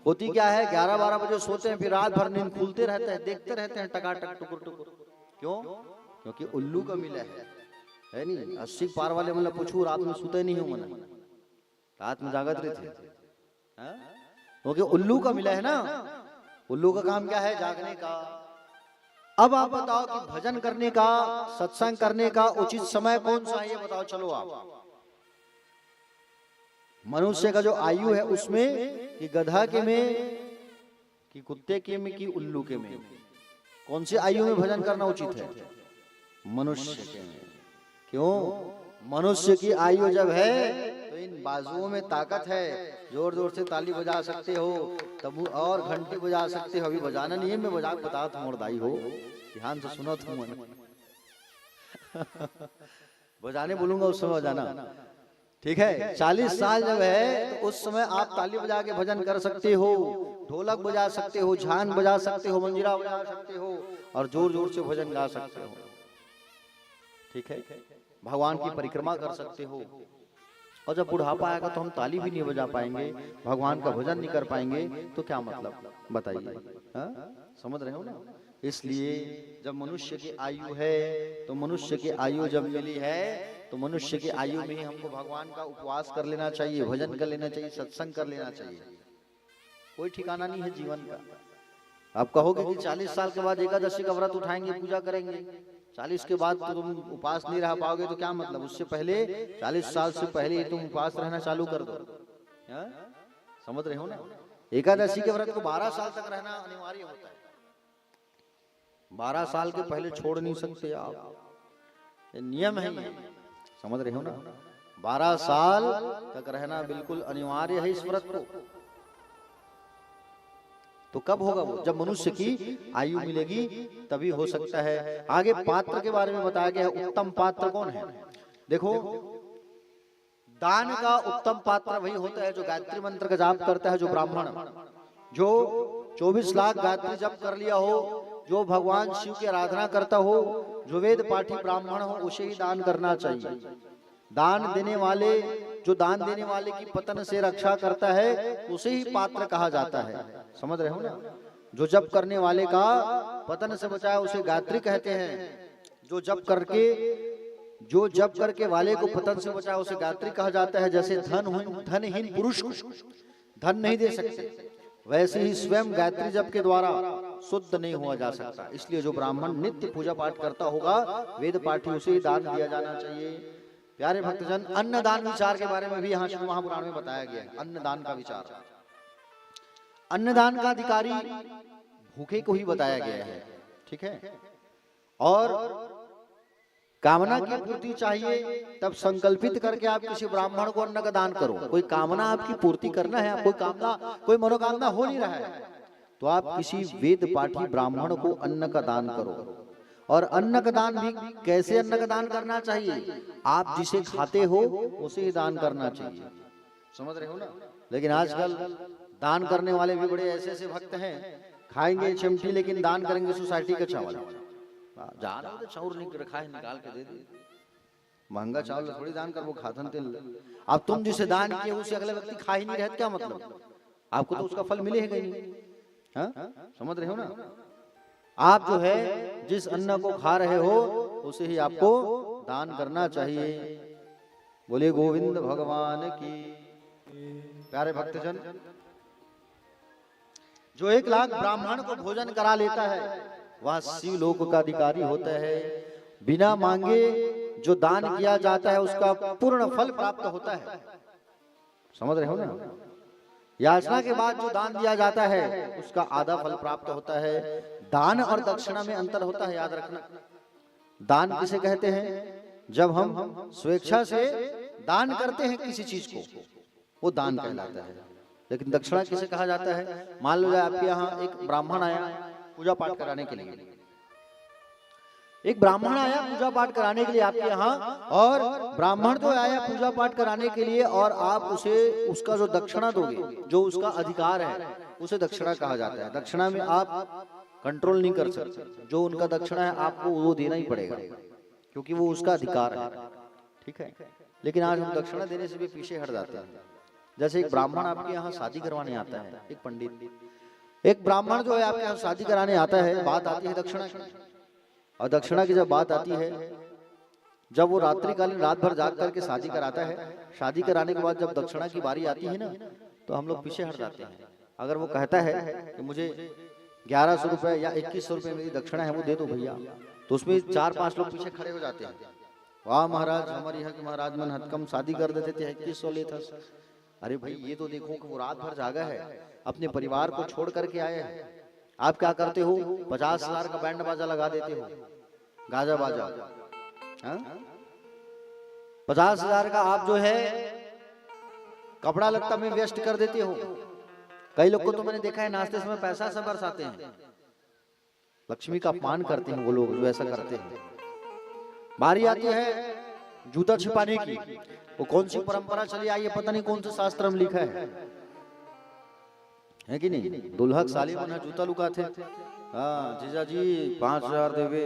होती क्या है, 11-12 बजे सोते हैं, फिर रात भर नींद खुलते रहते हैं, देखते रहते हैं टकाटक टुकुर टुकुर। क्यों? क्योंकि उल्लू का मिला है नहीं। 80 पार वाले मतलब पूछू रात में सोते नहीं हो, मन रात में जागत रहते हैं, क्योंकि उल्लू का मिला है ना। उल्लू का काम क्या है? जागने का। अब आप बताओ कि भजन करने का, सत्संग करने का उचित समय कौन सा है, ये बताओ। चलो आप, मनुष्य का जो आयु है उसमें, कि गधा के में, कि कुत्ते के में, कि उल्लू के में, कौन सी आयु में भजन करना उचित है? मनुष्य के में। क्यों? मनुष्य की आयु जब है तो इन बाजुओं में ताकत है, जोर जोर से ताली बजा सकते हो, तब और घंटी बजा सकते हो। अभी बजाना नहीं है, मैं बता तुम दाई हो, ध्यान से सुनो तुम बजाने बोलूंगा उस समय बजाना, ठीक है? 40 साल जब है तो उस समय आप ताली बजा के भजन कर सकते हो, ढोलक बजा सकते हो, झान बजा सकते हो, मंजीरा बजा सकते हो, और जोर जोर से भजन गा सकते हो, ठीक है? भगवान की परिक्रमा कर सकते हो। और जब बुढ़ापा आएगा तो हम ताली भी नहीं बजा पाएंगे, भगवान का भजन नहीं कर पाएंगे, तो क्या मतलब बताइए? समझ रहे हो ना? इसलिए जब मनुष्य की आयु है, तो मनुष्य की आयु जब मिली है तो मनुष्य की आयु में ही हमको भगवान का उपवास कर लेना चाहिए, भजन कर लेना चाहिए, सत्संग कर लेना चाहिए। कोई ठिकाना नहीं है जीवन का। आप कहोगे कि 40 साल के बाद एकादशी का व्रत उठाएंगे, पूजा करेंगे, 40 के बाद तो तुम उपास नहीं रह पाओगे, तो क्या मतलब? उससे पहले 40 साल से पहले ही तुम उपास रहना चालू कर दो। समझ रहे हो ना? एकादशी के व्रत को 12 साल तक रहना अनिवार्य होता है। 12 साल के पहले छोड़ नहीं सकते आप, ये नियम है। समझ रहे हो ना? 12 साल तक रहना बिल्कुल अनिवार्य है इस व्रत को। तो कब होगा वो? जब मनुष्य की आयु मिलेगी तभी हो सकता है। आगे पात्र के बारे में बताया गया है। उत्तम पात्र कौन है? देखो, दान का उत्तम पात्र वही होता है जो गायत्री मंत्र का जाप करता है, जो ब्राह्मण, जो 24 लाख गायत्री जप कर लिया हो, जो भगवान शिव की आराधना करता हो, जो वेद पाठी ब्राह्मण हो, उसे ही दान करना चाहिए। दान देने वाले, जो दान देने वाले की पतन से रक्षा करता है, उसे ही पात्र कहा जाता है। समझ रहे हो ना? जो जप करने वाले का पतन से बचाए उसे गायत्री कहते हैं। जो जप करके वाले को पतन से बचाए उसे गायत्री कहा जाता है। जैसे धनहीन पुरुष को धन नहीं दे सकते, वैसे ही स्वयं गायत्री जप के द्वारा शुद्ध नहीं हुआ जा सकता। इसलिए जो ब्राह्मण नित्य पूजा पाठ करता होगा, वेद पाठी, उसे ही दान दिया जाना चाहिए। प्यारे भक्तजन, अन्नदान विचार के बारे में भी यहाँ शिव महापुराण में बताया गया है। अन्नदान का विचार, अन्नदान का अधिकारी भूखे को ही बताया गया है, ठीक है? और कामना की पूर्ति चाहिए, तब संकल्पित करके आप किसी ब्राह्मण को अन्न का दान करो। कोई कामना आपकी पूर्ति करना है, कोई मनोकामना हो नहीं रहा है, तो आप किसी वेद पाठी ब्राह्मण को अन्न का दान करो। और अन्न का दान भी कैसे अन्न का दान करना चाहिए? आप जिसे खाते हो उसे ही दान करना चाहिए। समझ रहे हो ना? लेकिन आजकल दान करने वाले भी बड़े ऐसे ऐसे भक्त हैं, खाएंगे चिमटी लेकिन दान करेंगे सोसाइटी का चावल। तो चाउर नहीं रखा है, निकाल के दे दे। महंगा चावल थोड़ी दान कर, वो खातन तेल। अब तुम जिसे दान किए उसे अगले व्यक्ति खा ही नहीं रहे, क्या मतलब? आपको तो उसका फल मिलेगा ही नहीं। समझ रहे हो ना? आप जो है जिस अन्न को खा रहे हो उसे ही आपको दान करना चाहिए। बोले गोविंद भगवान की। प्यारे भक्तजन, जो 1 लाख ब्राह्मण को भोजन करा लेता है वह शिव लोक का अधिकारी होता है। बिना मांगे जो दान किया जाता है उसका पूर्ण फल प्राप्त होता है। समझ रहे हो ना? याचना के बाद जो दान दिया जाता है उसका आधा फल प्राप्त होता है। दान और दक्षिणा में अंतर होता है, याद रखना। दान किसे कहते हैं? जब हम स्वेच्छा से दान करते हैं किसी चीज को, वो दान कहलाता है। लेकिन दक्षिणा किसे कहा जाता है? मान लो आपके यहाँ एक ब्राह्मण आया पूजा पाठ कराने के लिए, एक ब्राह्मण आया पूजा पाठ कराने के लिए आपके यहाँ, और ब्राह्मण तो आया पूजा पाठ कराने के लिए, और आप उसे उसका जो दक्षिणा दोगे, जो उसका अधिकार है, उसे दक्षिणा कहा जाता है। दक्षिणा में आप कंट्रोल नहीं कर सकते, जो उनका दक्षिणा है आपको वो देना ही पड़ेगा, क्योंकि वो उसका अधिकार है। ठीक है? लेकिन आज हम दक्षिणा देने से भी पीछे हट जाते हैं। जैसे एक ब्राह्मण आपके यहाँ शादी करवाने आता है, एक पंडित, एक ब्राह्मण जो है आपके यहाँ शादी कराने आता है, बात आती है दक्षिणा की। और दक्षिणा की जब बात आती है, जब वो रात्रिकालीन रात भर जाग करके शादी कराता है, शादी कराने के बाद जब दक्षिणा की बारी आती है ना, तो हम लोग पीछे हट जाते हैं। अगर वो कहता है कि मुझे 1100 रुपए या 2100 रुपए मेरी दक्षिणा है वो दे दो भैया, तो उसमें 4-5 लोग पीछे खड़े हो जाते हैं। वाह महाराज, हमारे यहाँ के महाराज मन हतकम शादी कर देते थे, 2100 लेता। अरे भाई ये तो देखो कि वो रात भर जागा है, अपने परिवार को छोड़ करके आए हैं। आप क्या करते हो? 50,000 का बैंड बाजा लगा देते हो, गाजा बाजा। 50,000 का आप जो है कपड़ा लत्ता में वेस्ट कर देते हो। कई लोग को तो मैंने देखा है नाश्ते समय पैसा सब बरसाते हैं, लक्ष्मी का अपमान करते हैं वो लोग जो ऐसा करते हैं। बारी आती है जूता छिपाने की, वो कौन सी परंपरा चली आई है, पता नहीं कौन से शास्त्र में लिखा है कि नहीं? दुल्हा साली मन जूता लुकाते। हाँ जीजा जी 5,000 देवे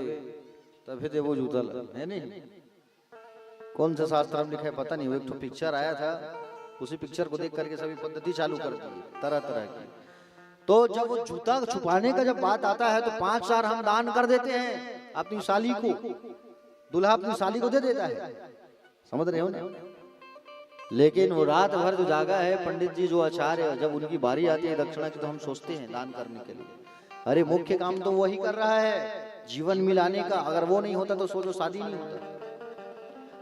तभी देवो जूता, है नहीं? कौन से शास्त्र में लिखा है पता नहीं। वो एक तो पिक्चर आया था, उसी पिक्चर को देख करके सभी पद्धति चालू कर दी तरह तरह की। तो जब वो जूता छुपाने का जब बात आता है तो 5,000 हम दान कर देते हैं अपनी साली को, दूल्हा अपनी साली को दे देता है। समझ रहे हो ना? लेकिन वो रात भर जो जागा है पंडित जी जो आचार्य, जब उनकी बारी आती है दक्षिणा की, तो हम सोचते हैं दान करने के लिए, अरे मुख्य काम तो वही कर रहा है जीवन मिलाने का, अगर वो नहीं होता तो सोचो शादी नहीं होता।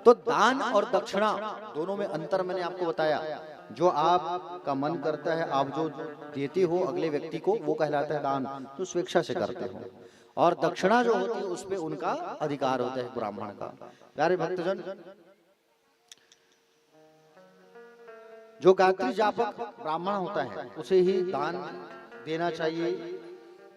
तो दान और दक्षिणा दोनों में अंतर मैंने आपको बताया। जो आपका मन करता है, आप जो देते हो अगले व्यक्ति को, वो कहलाता है दान, तो स्वेच्छा से करते हो। और दक्षिणा जो होती है उस पे उनका अधिकार होता है ब्राह्मण का। प्यारे भक्तजन, जो गायत्री जापक ब्राह्मण होता है उसे ही दान देना चाहिए।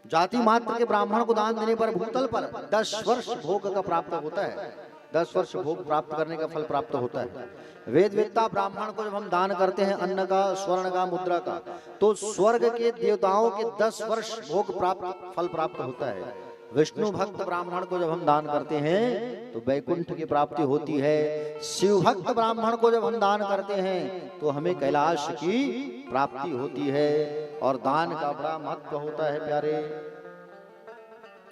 जाति मात्र के ब्राह्मण को दान देने पर भूतल पर 10 वर्ष भोग का प्राप्त होता है। 10 वर्ष भोग प्राप्त करने का फल प्राप्त होता है। वेद वेत्ता ब्राह्मण को जब हम दान करते हैं अन्न का, स्वर्ण का, मुद्रा का, तो स्वर्ग के देवताओं के 10 वर्ष भोग प्राप्त फल प्राप्त होता है। विष्णु भक्त ब्राह्मण को जब हम दान करते हैं तो वैकुंठ की प्राप्ति होती है। शिव भक्त ब्राह्मण को जब हम दान करते हैं तो हमें कैलाश की प्राप्ति होती है। और दान का बड़ा महत्व होता है प्यारे।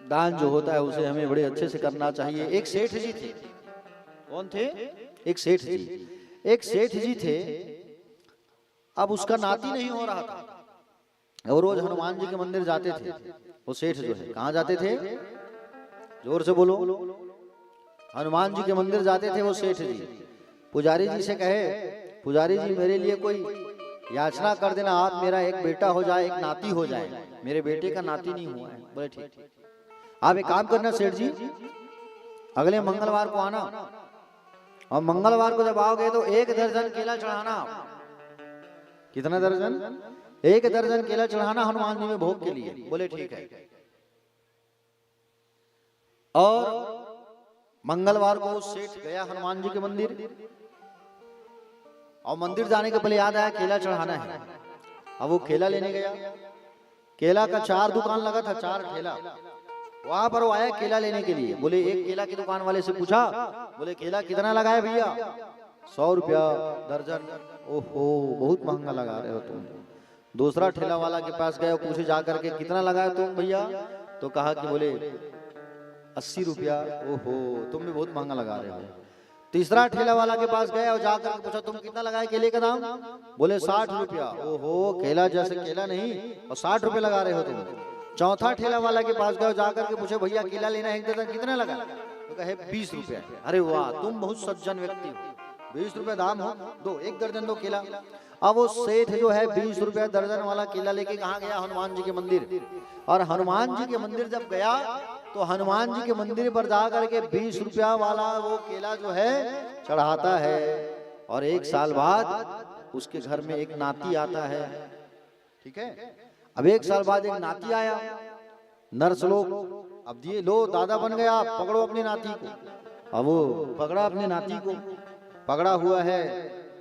दान जो होता है उसे हमें बड़े अच्छे से करना चाहिए। एक सेठ जी थे। कौन थे? एक सेठ जी। एक सेठ जी थे, अब उसका नाती नहीं हो रहा था, वो रोज हनुमान जी के मंदिर जाते थे। वो सेठ जो है कहाँ जाते थे? जोर से बोलो। हनुमान जी के मंदिर जाते थे वो सेठ जी। पुजारी जी से कहे, पुजारी जी मेरे लिए कोई याचना कर देना, आप मेरा एक बेटा हो जाए, एक नाती हो जाए। मेरे बेटे का नाती नहीं हुआ है। बोले ठीक। आप एक काम करना सेठ जी, अगले मंगलवार को आना, और मंगलवार को जब आओगे तो 1 दर्जन केला चढ़ाना। कितना दर्जन? 1 दर्जन केला चढ़ाना हनुमान जी में भोग के लिए। बोले ठीक है। और मंगलवार को सेठ गया हनुमान जी के मंदिर, और मंदिर जाने के पहले याद आया केला चढ़ाना है। अब वो केला लेने गया। केला का 4 दुकान लगा था, 4 ठेला। वहां पर वो आया केला लेने के लिए। बोले एक केला की दुकान वाले से पूछा, बोले केला कितना लगाया भैया? 100 रुपया दर्जन। ओहो बहुत महंगा लगा रहे हो तुम। दूसरा ठेला वाला के पास गए, पूछे जाकर के कितना लगाया तुम भैया? तो कहा कि बोले 80 रुपया। ओहो तुम भी बहुत महंगा लगा रहे हो। तीसरा ठेला वाला के पास गए और जाकर पूछा तुम कितना लगाए केले का दाम? बोले 60 रुपया। ओहो केला जैसे केला नहीं और 60 रुपए लगा रहे हो तुम। चौथा ठेला वाला के पास गए जाकर के पूछे भैया केला लेना है एक दर्जन कितना लगा? तो कहे 20 रुपया है। अरे वाह, तुम बहुत सज्जन व्यक्ति हो, 20 रुपया दाम हो, दो, 1 दर्जन दो केला। अब वो सेठ जो है 20 रुपया दर्जन वाला केला लेके कहाँ गया? हनुमान जी के मंदिर। और हनुमान जी के मंदिर जब गया तो हनुमान जी के मंदिर पर जा करके 20 रुपया वाला वो केला जो है चढ़ाता है। और 1 साल बाद उसके घर में एक नाती आता है, ठीक है। अब 1 साल बाद एक नाती आया, नर्स लोग अब दिए, लो दादा बन गया, पकड़ो अपनी नाती को। अब वो पकड़ा अपने नाती को, पकड़ा हुआ है,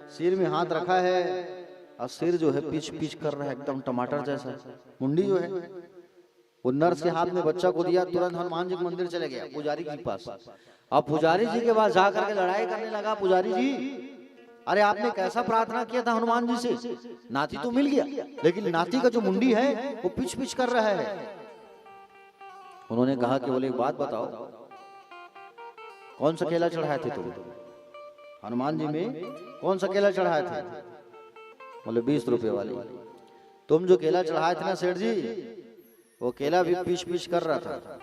सिर में हाथ रखा है और सिर जो है पीछ पीछ कर रहा है, एकदम टमाटर जैसा। मुंडी जो है वो नर्स के हाथ में बच्चा को दिया, तुरंत हनुमान जी के मंदिर चले गया पुजारी के पास। अब पुजारी जी के पास जाकर के लड़ाई करने लगा, पुजारी जी अरे आपने कैसा प्रार्थना किया था हनुमान जी से, नाती तो मिल गया लेकिन नाती का जो मुंडी है वो पिच पिच कर रहा है। उन्होंने कहा कि बोले एक बात बताओ, कौन सा केला चढ़ाए थे तुम हनुमान जी में, कौन सा केला चढ़ाए थे? बोले 20 रुपए वाले। तुम जो केला चढ़ाए थे ना सेठ जी, वो केला भी पीछ पीछ कर रहा था,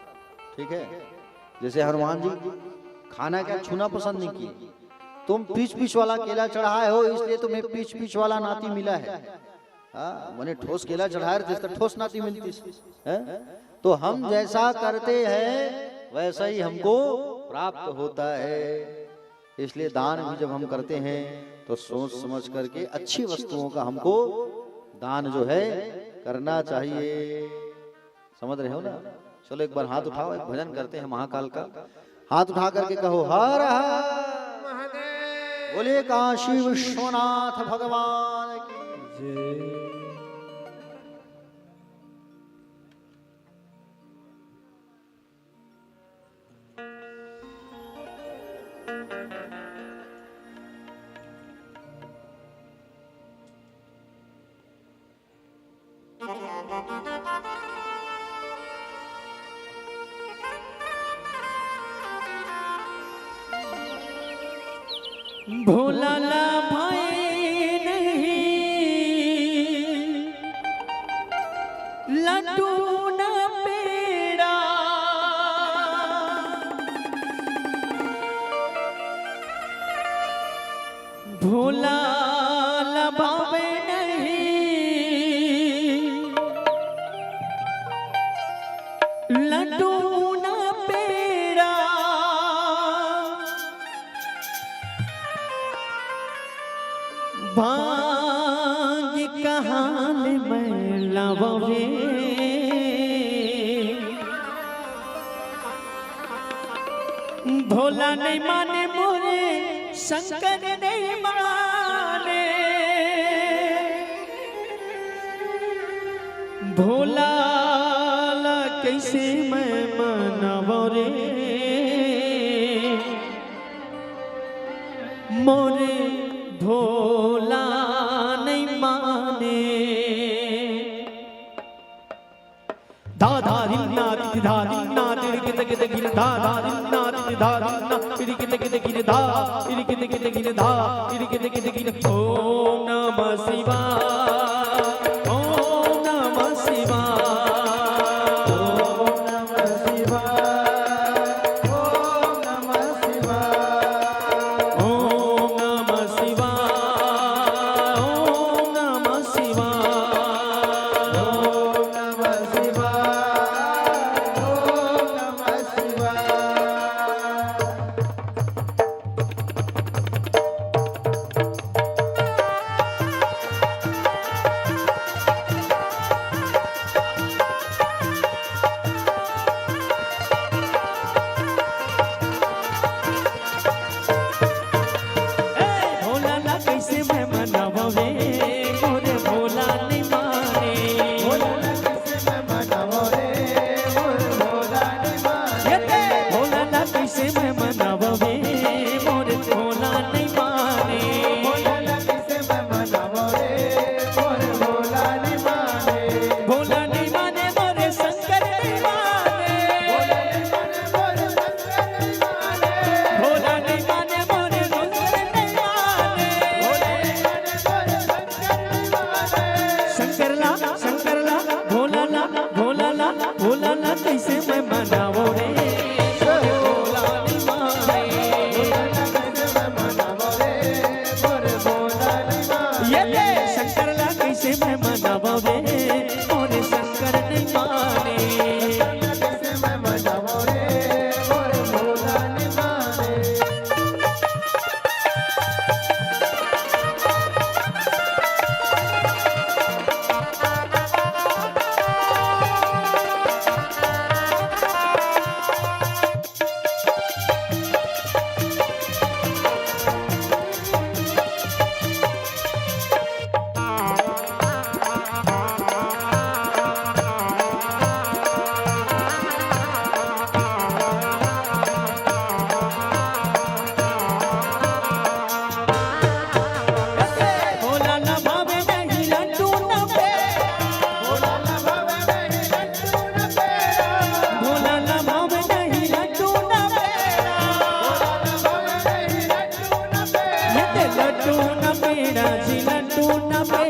ठीक है। जैसे हनुमान जी खाना क्या छूना पसंद नहीं किए, तुम पीछ पीछ वाला केला चढ़ाए हो इसलिए तुम्हें पीछ पीछ वाला नाती मिला है। मैंने ठोस केला चढ़ाया जिसका ठोस नाती मिलती है। तो हम जैसा करते हैं वैसा ही हमको प्राप्त होता है। इसलिए दान भी जब हम करते हैं तो सोच समझ करके अच्छी वस्तुओं का हमको दान जो है करना चाहिए। समझ रहे हो ना? चलो एक बार हाथ उठाओ, एक भजन करते हैं महाकाल का। हाथ उठा करके कहो हर हर महादेव, बोले काशी विश्वनाथ भगवान की जय।
भोला ला भाई नहीं लड्डू न पेड़ा, भोला ला भावे नहीं लड्डू न पेड़ा, भांग कहाल में लवे, भोला नहीं माने मोरे शंकर नहीं माने, भोला ला कैसे मैं मनावो रे, मोरे भोला नहीं माने। दादा दिना दिधा दिना तिरकित कित गिर दादा दिना दिधा दिना तिरकित कित गिर दा तिरकित कित गिर दा तिरकित कित गिर। ओम नमः शिवाय, ओम नमः शिवाय, ओम नमः शिवाय, ओम नमः शिवाय, ओम नमः शिवाय, ओम नमः शिवाय, ओम नमः शिवाय, ओम नमः शिवाय।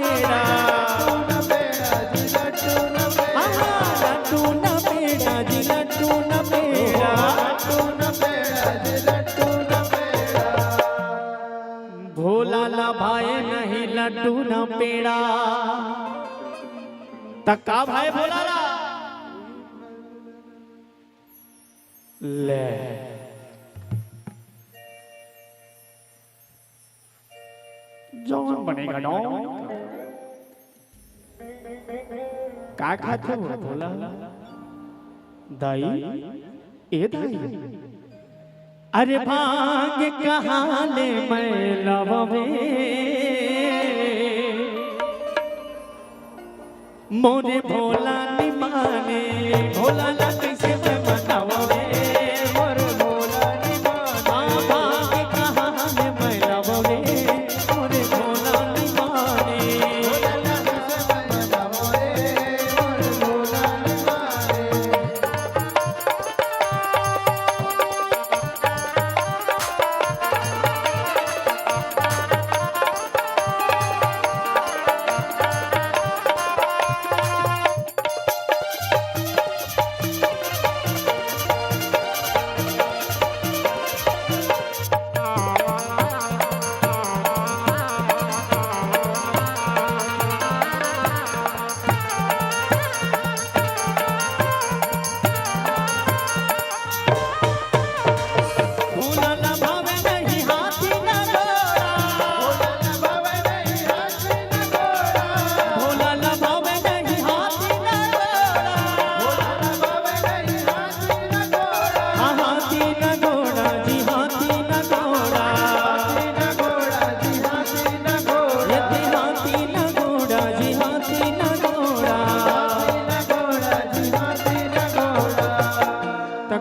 पेड़ा लड्डू न पेड़ा जी लड्डू न पेड़ा भोला लभाए नहीं लड्डू न पेड़ा तक्का भाई भोला ला ले जौन बनेगा डॉन का खाते हो भोला दाई ए दाई अरे भांग कहाँ ले मैं लवे मोरे भोला निमाने भोला ला कैसे मैं मनावे मोरे भोला निमाने भांग कहाँ ले मैं लवे मोरे भोला निमाने भोला ला कैसे मैं मनावे मोरे भोला निमाने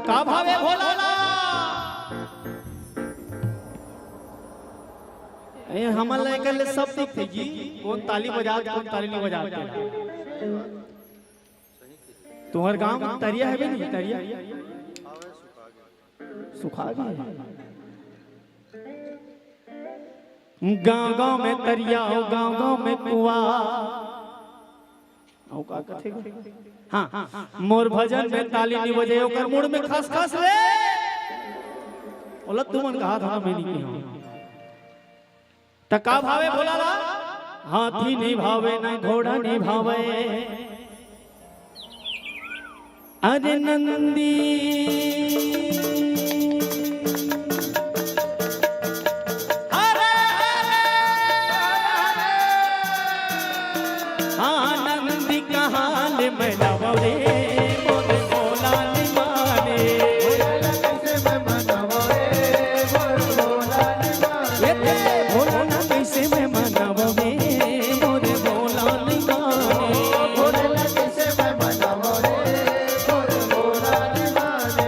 का भावे भोला हमारे लेकर सब सीखते जी कौन ताली बजा कौन ताली नहीं बजाते तुम्हारे गांव में तरिया है भी नहीं तरिया सुखा गया गांव गांव में तरिया हो गांव गांव में कुआं का कथे हाँ मोर भजन में ताली नहीं बजे ओकर मुड़ में खस खस रे ओला तुमन कहा था मैं नहीं कहा तका भावे बोला ला हाथी नहीं भावे ना घोड़ा नहीं भावे अरे नंदी मैं लवरे मोरे भोला निमाने कैसे मैं मनवरे मोरे भोला निमाने भोला ना कैसे मैं मनवरे मोरे भोला निमाने भोला कैसे मैं मनवरे मोरे भोला निमाने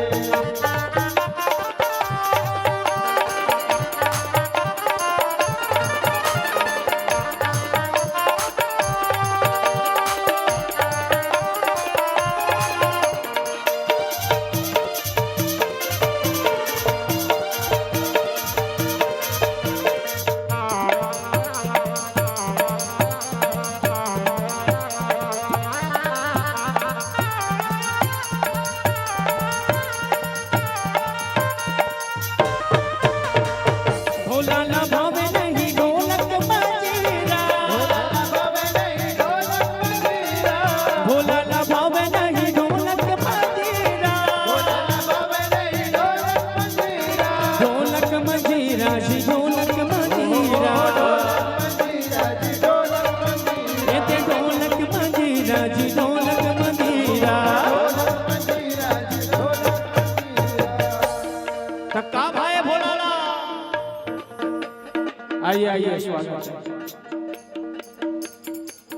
आइए आइए स्वागत।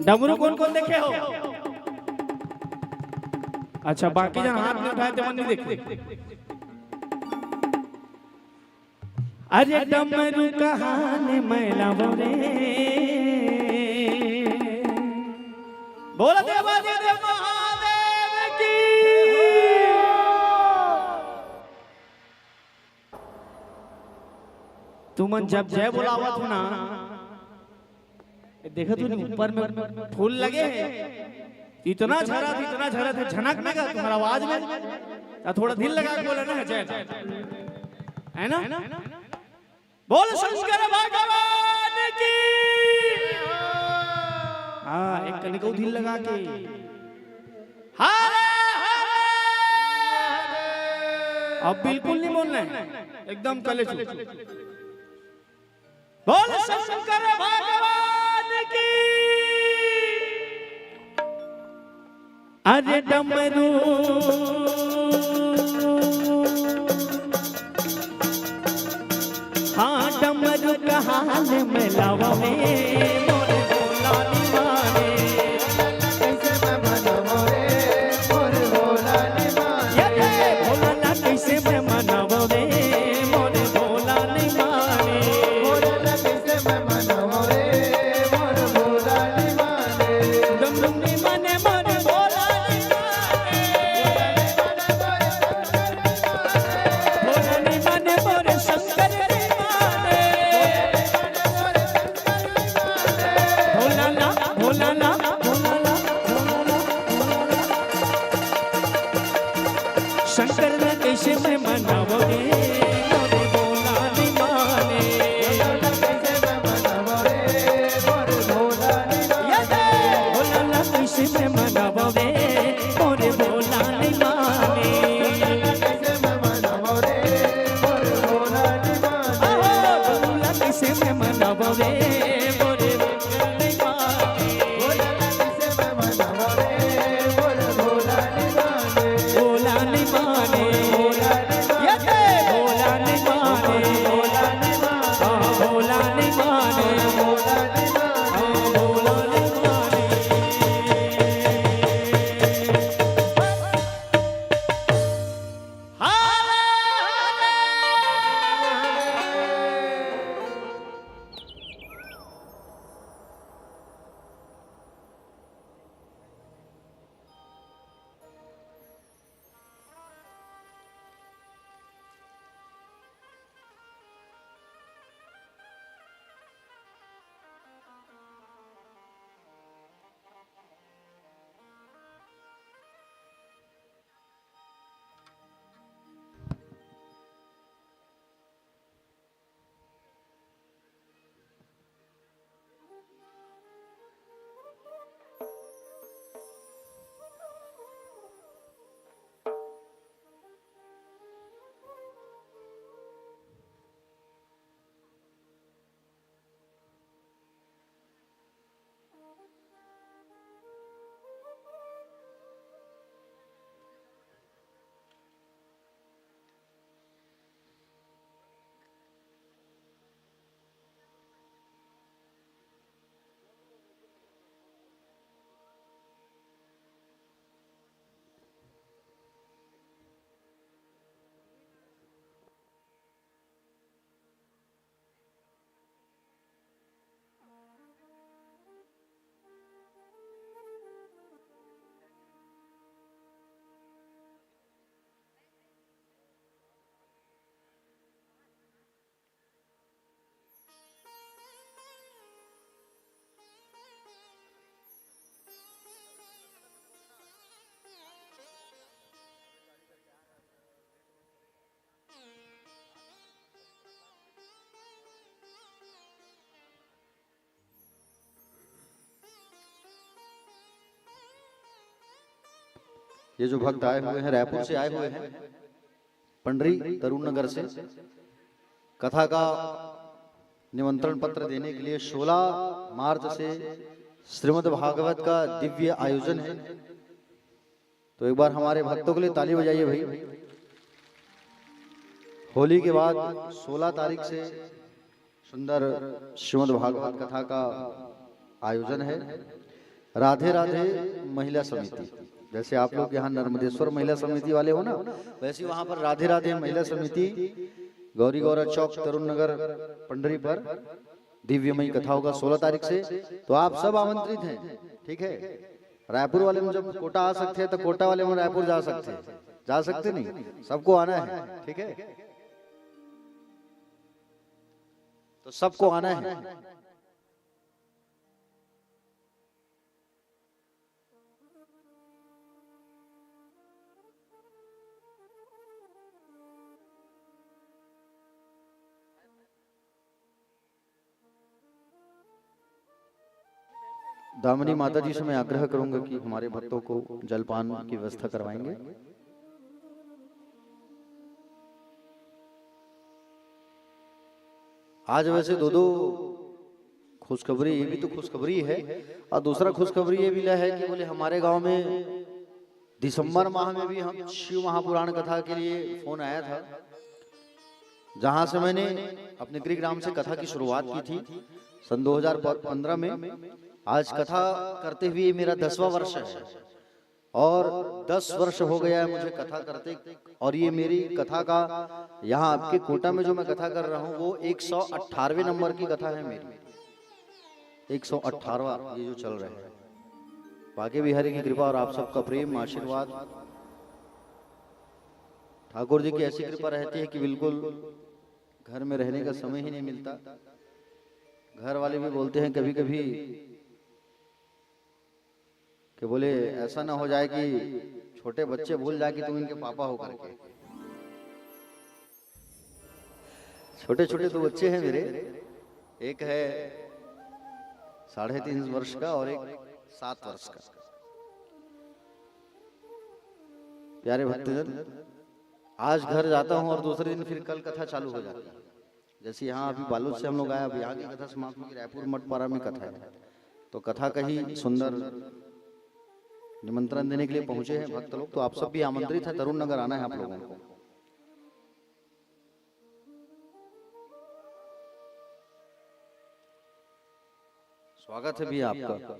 डमरू कौन कौन देखे हो? अच्छा बाकी जन हाथ में उठाए थे नहीं देखे। अरे डमरू कहानी मैला बोले बोला देवादेव महादेव की। तुमन जब जय बोलावत हो ना देखो तू ऊपर में फूल लगे हैं, इतना झरा था झनक में का तुम्हारा आवाज में थोड़ा दिल लगा के बोला ना जय है ना। बोल शंकर भगवान की। हाँ एक कने को दिल लगा के अब बिल्कुल नहीं बोलना है, एकदम कले चुप। बोल शंकर भगवान की। अरे डमरू हाँ डमरू का हाल में लावा में मोरे भोला निवारे कैसे मैं मनावो रे मोरे भोला निवारे भोला ना कैसे मैं मनावो रे मोरे भोला निवारे भोला ना कैसे मैं मनावो रे मोरे भोला निवारे डमरू नि मने मोरे भोला निवारे भोला नि मने मोरे शंकर शंकर ने कैसे मैं मनावो रे मोरे भोला निवारे कैसे मैं मनावो रे मोरे भोला निवारे भोला ना कैसे मैं मनावो रे मोरे भोला निवारे कैसे मैं मनावो रे मोरे भोला निवारे भोला कैसे मैं मनावो रे मोरे भोला निवारे भोला कैसे मैं मनावो रे मोरे भोला निवारे भोला निवारे
ये जो भक्त आए हुए हैं रायपुर से आए हुए हैं, पंडरी तरुण नगर से कथा का निमंत्रण पत्र देने के लिए 16 मार्च से श्रीमद् भागवत का दिव्य आयोजन है। तो एक बार हमारे भक्तों के लिए ताली बजाइए भाई। होली के बाद 16 तारीख से सुंदर श्रीमद् भागवत कथा का आयोजन है। राधे राधे महिला समिति, जैसे आप लोग यहाँ नर्मदेश्वर महिला समिति वाले हो ना, वैसे वहां पर राधे राधे महिला समिति गौरी गौरा चौक तरुण नगर पंडरी पर दिव्यमयी कथा होगा 16 तारीख से। तो आप सब आमंत्रित हैं, ठीक है। रायपुर वाले में जब कोटा आ सकते हैं तो कोटा वाले में रायपुर जा सकते हैं, जा सकते नहीं, सबको आना है, ठीक है। तो सबको आना है। दामिनी माता जी से मैं आग्रह करूंगा कि हमारे भक्तों को जलपान की व्यवस्था करवाएंगे। आज वैसे दो खुशखबरी, ये भी तो खुशखबरी है, और दूसरा खुशखबरी ये भी है कि बोले हमारे गांव में दिसंबर माह में भी हम शिव महापुराण कथा के लिए फोन आया था, जहां से मैंने अपने गृहग्राम से कथा की शुरुआत की थी सन 2015 में। आज कथा करते हुए मेरा 10वां वर्ष है और 10 वर्ष हो गया है मुझे कथा करते, और ये मेरी कथा का यहाँ आपके कोटा में जो मैं कथा कर रहा हूँ वो 118वें नंबर की कथा है मेरी, 118वां ये जो चल रहा है। बाकी बिहारी की कृपा और आप सबका प्रेम आशीर्वाद, ठाकुर जी की ऐसी कृपा रहती है कि बिल्कुल घर में रहने का समय ही नहीं मिलता। घर वाले भी बोलते हैं कभी कभी कि बोले ऐसा ना हो जाए कि छोटे बच्चे भूल जाए कि तुम इनके पापा हो करके। छोटे छोटे दो बच्चे हैं मेरे, एक है 3.5 वर्ष का और एक 7 वर्ष का। प्यारे भक्तजन, आज घर जाता हूं और दूसरे दिन फिर कल कथा चालू हो जाती है। जैसे यहाँ अभी बालूद से हम लोग आए, अभी यहाँ की कथा समाप्त हुई, रायपुर मठपारा में कथा है, तो कथा का ही सुंदर निमंत्रण देने के लिए पहुंचे हैं भक्त लोग। तो आप सब भी आमंत्रित हैं, तरुण नगर आना है आप लोगों को। स्वागत है भी आपका।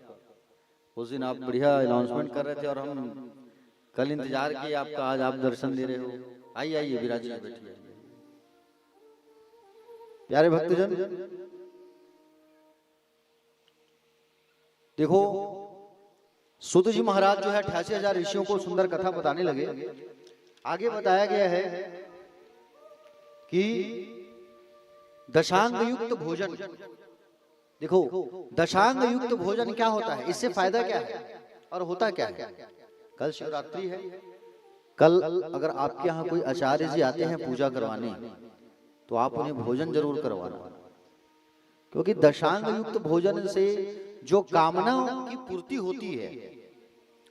उस दिन आप बढ़िया अनाउंसमेंट कर रहे थे और हम कल इंतजार किए आपका, आज आप दर्शन दे रहे हो। आइए आइए विराजिए, बैठिए। प्यारे भक्तजन, देखो सूत जी महाराज जो है 88,000 ऋषियों को सुंदर कथा बताने लगे। आगे बताया गया है कि दशांग युक्त भोजन, देखो दशांग युक्त भोजन क्या होता है, इससे फायदा क्या है और होता क्या है। कल शिवरात्रि है, कल अगर आपके यहाँ कोई आचार्य जी आते हैं पूजा करवाने तो आप उन्हें भोजन जरूर करवाना, क्योंकि दशांग युक्त भोजन से जो कामनाओं की पूर्ति होती है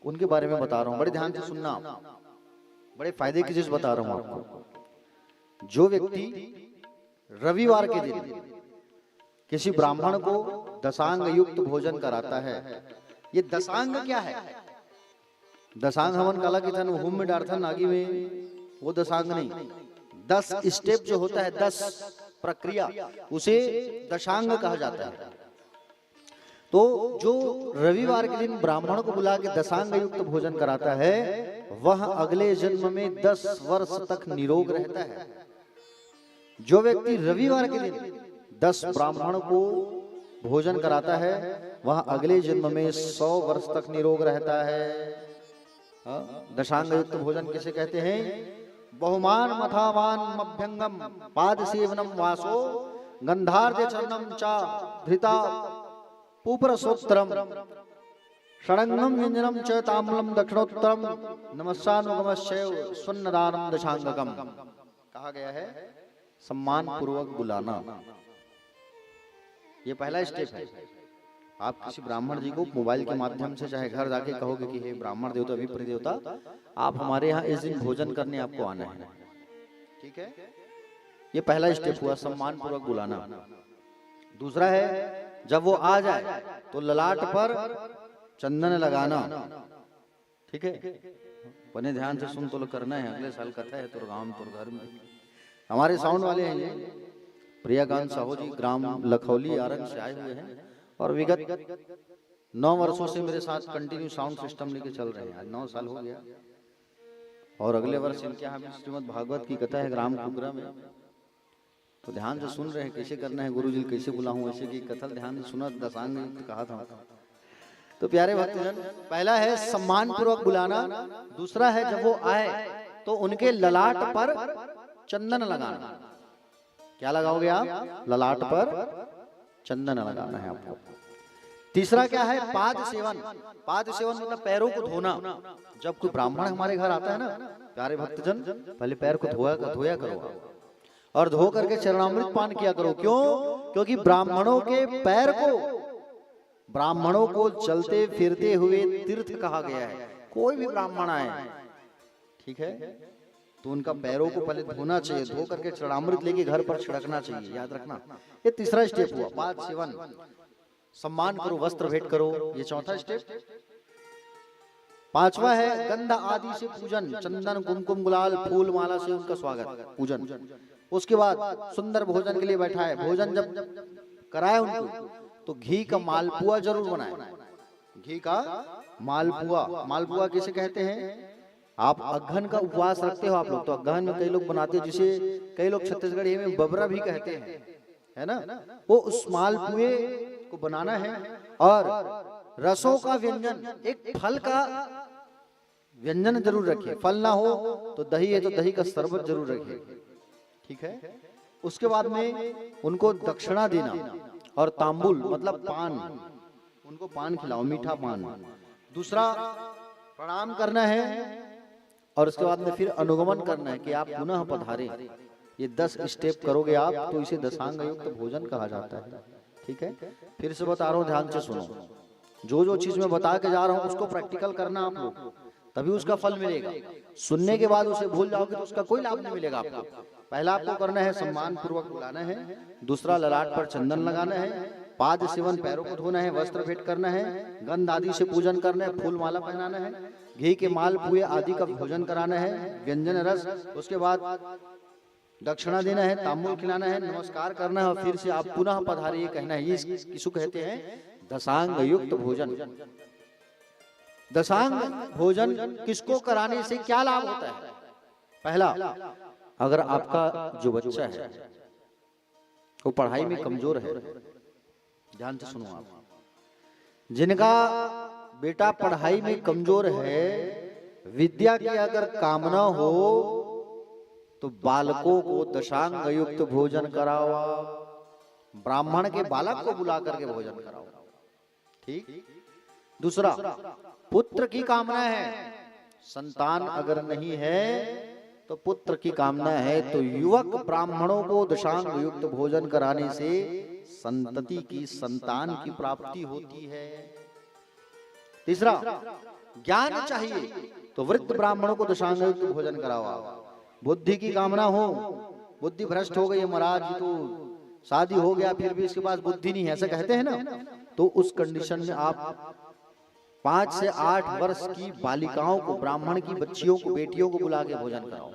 उनके बारे में बता रहा हूं। बड़े ध्यान से सुनना, बड़े फायदे की चीज बता रहा हूं आपको। जो व्यक्ति रविवार के दिन किसी ब्राह्मण को दशांग युक्त भोजन कराता है, ये दशांग क्या है? दशांग हवन काला की थन होम में डार्थन आगे में, वो दशांग नहीं। 10 स्टेप जो होता है, 10 प्रक्रिया, उसे दशांग कहा जाता है। तो जो रविवार के दिन ब्राह्मण को बुला के दशांग युक्त भोजन कराता है वह अगले जन्म में 10 वर्ष तक निरोग रहता है। जो व्यक्ति रविवार के दिन 10 ब्राह्मण को भोजन कराता है वह अगले जन्म में 100 वर्ष तक निरोग रहता है। दशांग युक्त भोजन किसे कहते हैं? बहुमान मथावान मभ्यंगम पाद सेवनम वासो गंधार्य चरणम चा धृता पुपरसोत्तरम षडंगम व्यंजनम च ताम्बूलम दक्षिणोत्तरम नमस्सानुगमश्चैव स्वन्नदानम दशांगकम। कहा गया है सम्मान पूर्वक बुलाना, ये पहला स्टेप है। आप किसी ब्राह्मण जी को मोबाइल के माध्यम से चाहे घर जाके कहोगे कि हे ब्राह्मण देवता विप्र देवता आप हमारे यहाँ इस दिन भोजन करने आपको आना है, ठीक है? ये पहला स्टेप हुआ, सम्मान पूर्वक बुलाना। दूसरा है जब वो आ जाए तो ललाट पर चंदन लगाना, ठीक है? बने ध्यान से सुन तो करना है, अगले साल कथा है तो गांव तो घर में। हमारे साउंड वाले हैं ये प्रियाकांत साहू जी, ग्राम लखौली आरंग से आए हुए हैं और विगत 9 वर्षों से मेरे साथ कंटिन्यू साउंड सिस्टम लेके चल रहे हैं। आज 9 साल हो गया और अगले वर्ष इनके यहाँ श्रीमद् भागवत की कथा है ग्राम कुगरा में। तो ध्यान से सुन रहे हैं कैसे करना है, गुरु जी कैसे बुलाऊं, ऐसे की कथा ध्यान से सुना। दशांग युक्त कहा था। तो प्यारे भक्तजन, पहला है सम्मान पूर्वक बुलाना। दूसरा है जब वो आए तो उनके ललाट पर चंदन लगाना। क्या लगाओगे आप? ललाट पर चंदन लगाना है आपको। तीसरा क्या है? पाद सेवन। पाद सेवन मतलब पैरों को धोना। जब कोई ब्राह्मण हमारे घर आता है ना प्यारे भक्तजन, पहले पैर को धोया करो और धो करके चरणामृत पान किया करो। क्यों? क्योंकि ब्राह्मणों के पैर को ब्राह्मणों को चलते फिरते हुए तीर्थ कहा गया है। कोई भी ब्राह्मण आए, ठीक है, तो उनका पैरों को पहले धोना चाहिए, धो करके चरणामृत लेके घर पर छिड़कना चाहिए, याद रखना। ये तीसरा स्टेप हुआ। पाद सेवन, सम्मान करो, वस्त्र भेंट करो, ये चौथा स्टेप। पांचवा है गंध आदि से पूजन, चंदन कुमकुम गुलाल फूल माला से उनका स्वागत पूजन। उसके बाद सुंदर भोजन के लिए बैठा है, भोजन जब कराए उनको तो घी का मालपुआ जरूर बनाए। घी का मालपुआ, मालपुआ किसे कहते हैं? आप अगहन का उपवास रखते हो आप लोग, तो अगहन में कई लोग बनाते हैं, जिसे कई लोग छत्तीसगढ़ी में बबरा भी कहते हैं, है ना। वो उस मालपुए को बनाना है और रसों का व्यंजन, एक फल का व्यंजन जरूर रखिए। फल ना हो तो दही है तो दही का शरबत जरूर रखिए, ठीक है। उसके बाद में उनको दक्षिणा देना और तांबुल मतलब पान, उनको पान खिलाओ, मीठा पान। दूसरा प्रणाम करना है और उसके बाद में फिर अनुगमन करना है कि आप पुनः पधारे। ये 10 स्टेप करोगे आप तो इसे दशांग युक्त भोजन कहा जाता है, ठीक है। फिर से बता रहा हूँ, ध्यान से सुनो। जो जो चीज मैं बता के जा रहा हूँ उसको प्रैक्टिकल करना आप लोग, तभी उसका फल मिलेगा। सुनने के बाद उसे भूल जाओगे तो उसका कोई लाभ नहीं मिलेगा आपको। पहला आपको करना है सम्मान पूर्वक बुलाना है, दूसरा ललाट पर चंदन लगाना है, पाद सेवन पैरों को धोना है, वस्त्र भेंट करना है, गंध आदि से पूजन करना है, फूल माला पहनाना है, घी के माल पुए आदि का भोजन कराना है, व्यंजन रस, उसके बाद दक्षिणा देना है, तांबुल खिलाना है, नमस्कार करना है और फिर से आप पुनः पधारिए कहना है। ये किसको कहते हैं? दशांग युक्त भोजन। दशांग भोजन किसको कराने से क्या लाभ होता है? पहला, अगर आपका जो बच्चा है वो पढ़ाई में कमजोर है, ध्यान से सुनो आप, जिनका बेटा पढ़ाई में कमजोर है, विद्या की अगर कामना हो तो बालकों को दशांग युक्त भोजन कराओ। ब्राह्मण के बालक को बुला करके भोजन कराओ, ठीक। दूसरा, पुत्र की कामना है, संतान अगर नहीं है तो पुत्र की कामना है तो युवक ब्राह्मणों को दशांग युक्त भोजन कराने से संतति की, संतान की प्राप्ति होती है। तीसरा, ज्ञान चाहिए तो वृद्ध ब्राह्मणों को दशांग युक्त भोजन कराओ। बुद्धि की कामना हो, बुद्धि भ्रष्ट हो गई महाराज जी, तो शादी हो गया फिर भी इसके पास बुद्धि नहीं है, ऐसा कहते हैं ना, तो उस कंडीशन में आप 5 से 8 वर्ष की बालिकाओं को, ब्राह्मण की बच्चियों को, बेटियों को बुला के भोजन कराओ।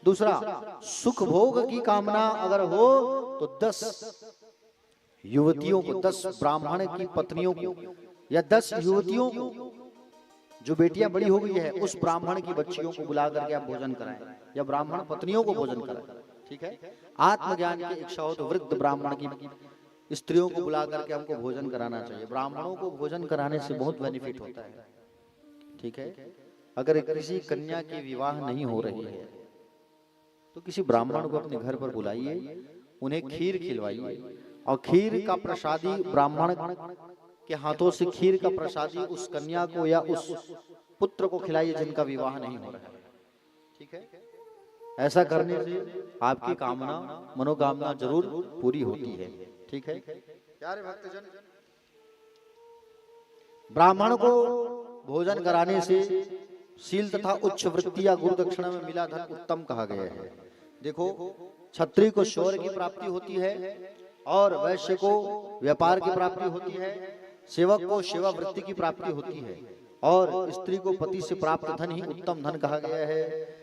दूसरा, सुख भोग की कामना अगर हो तो 10 युवतियों को, 10 ब्राह्मण की पत्नियों को या 10 युवतियों को, जो बेटियां बड़ी हो गई है उस ब्राह्मण की बच्चियों को बुला करके आप भोजन कराएं या ब्राह्मण पत्नियों को भोजन कराएं, ठीक है। आत्मज्ञान की इच्छा हो तो वृद्ध ब्राह्मण की स्त्रियों को बुला करके हमको भोजन कराना चाहिए। ब्राह्मणों को भोजन कराने से बहुत बेनिफिट होता है, ठीक है। अगर किसी कन्या की विवाह नहीं हो रही है तो किसी ब्राह्मण को अपने घर पर बुलाइए, उन्हें खीर खिलवाइए और खीर का प्रसादी ब्राह्मण के हाथों से खीर का प्रसादी उस कन्या को या उस पुत्र को खिलाइए जिनका विवाह नहीं हो रहा है, ठीक है। ऐसा करने से आपकी कामना, मनोकामना जरूर पूरी होती है, ठीक है। प्यारे भक्तजन, ब्राह्मण को भोजन कराने से शील तथा उच्च वृत्ति या गुरु दक्षिणा में मिला धन उत्तम कहा गया है। देखो, क्षत्रिय को शौर्य की प्राप्ति होती है और वैश्य को व्यापार की प्राप्ति होती है, सेवक को सेवा वृत्ति की प्राप्ति होती है और स्त्री को पति से प्राप्त धन ही उत्तम धन कहा गया है।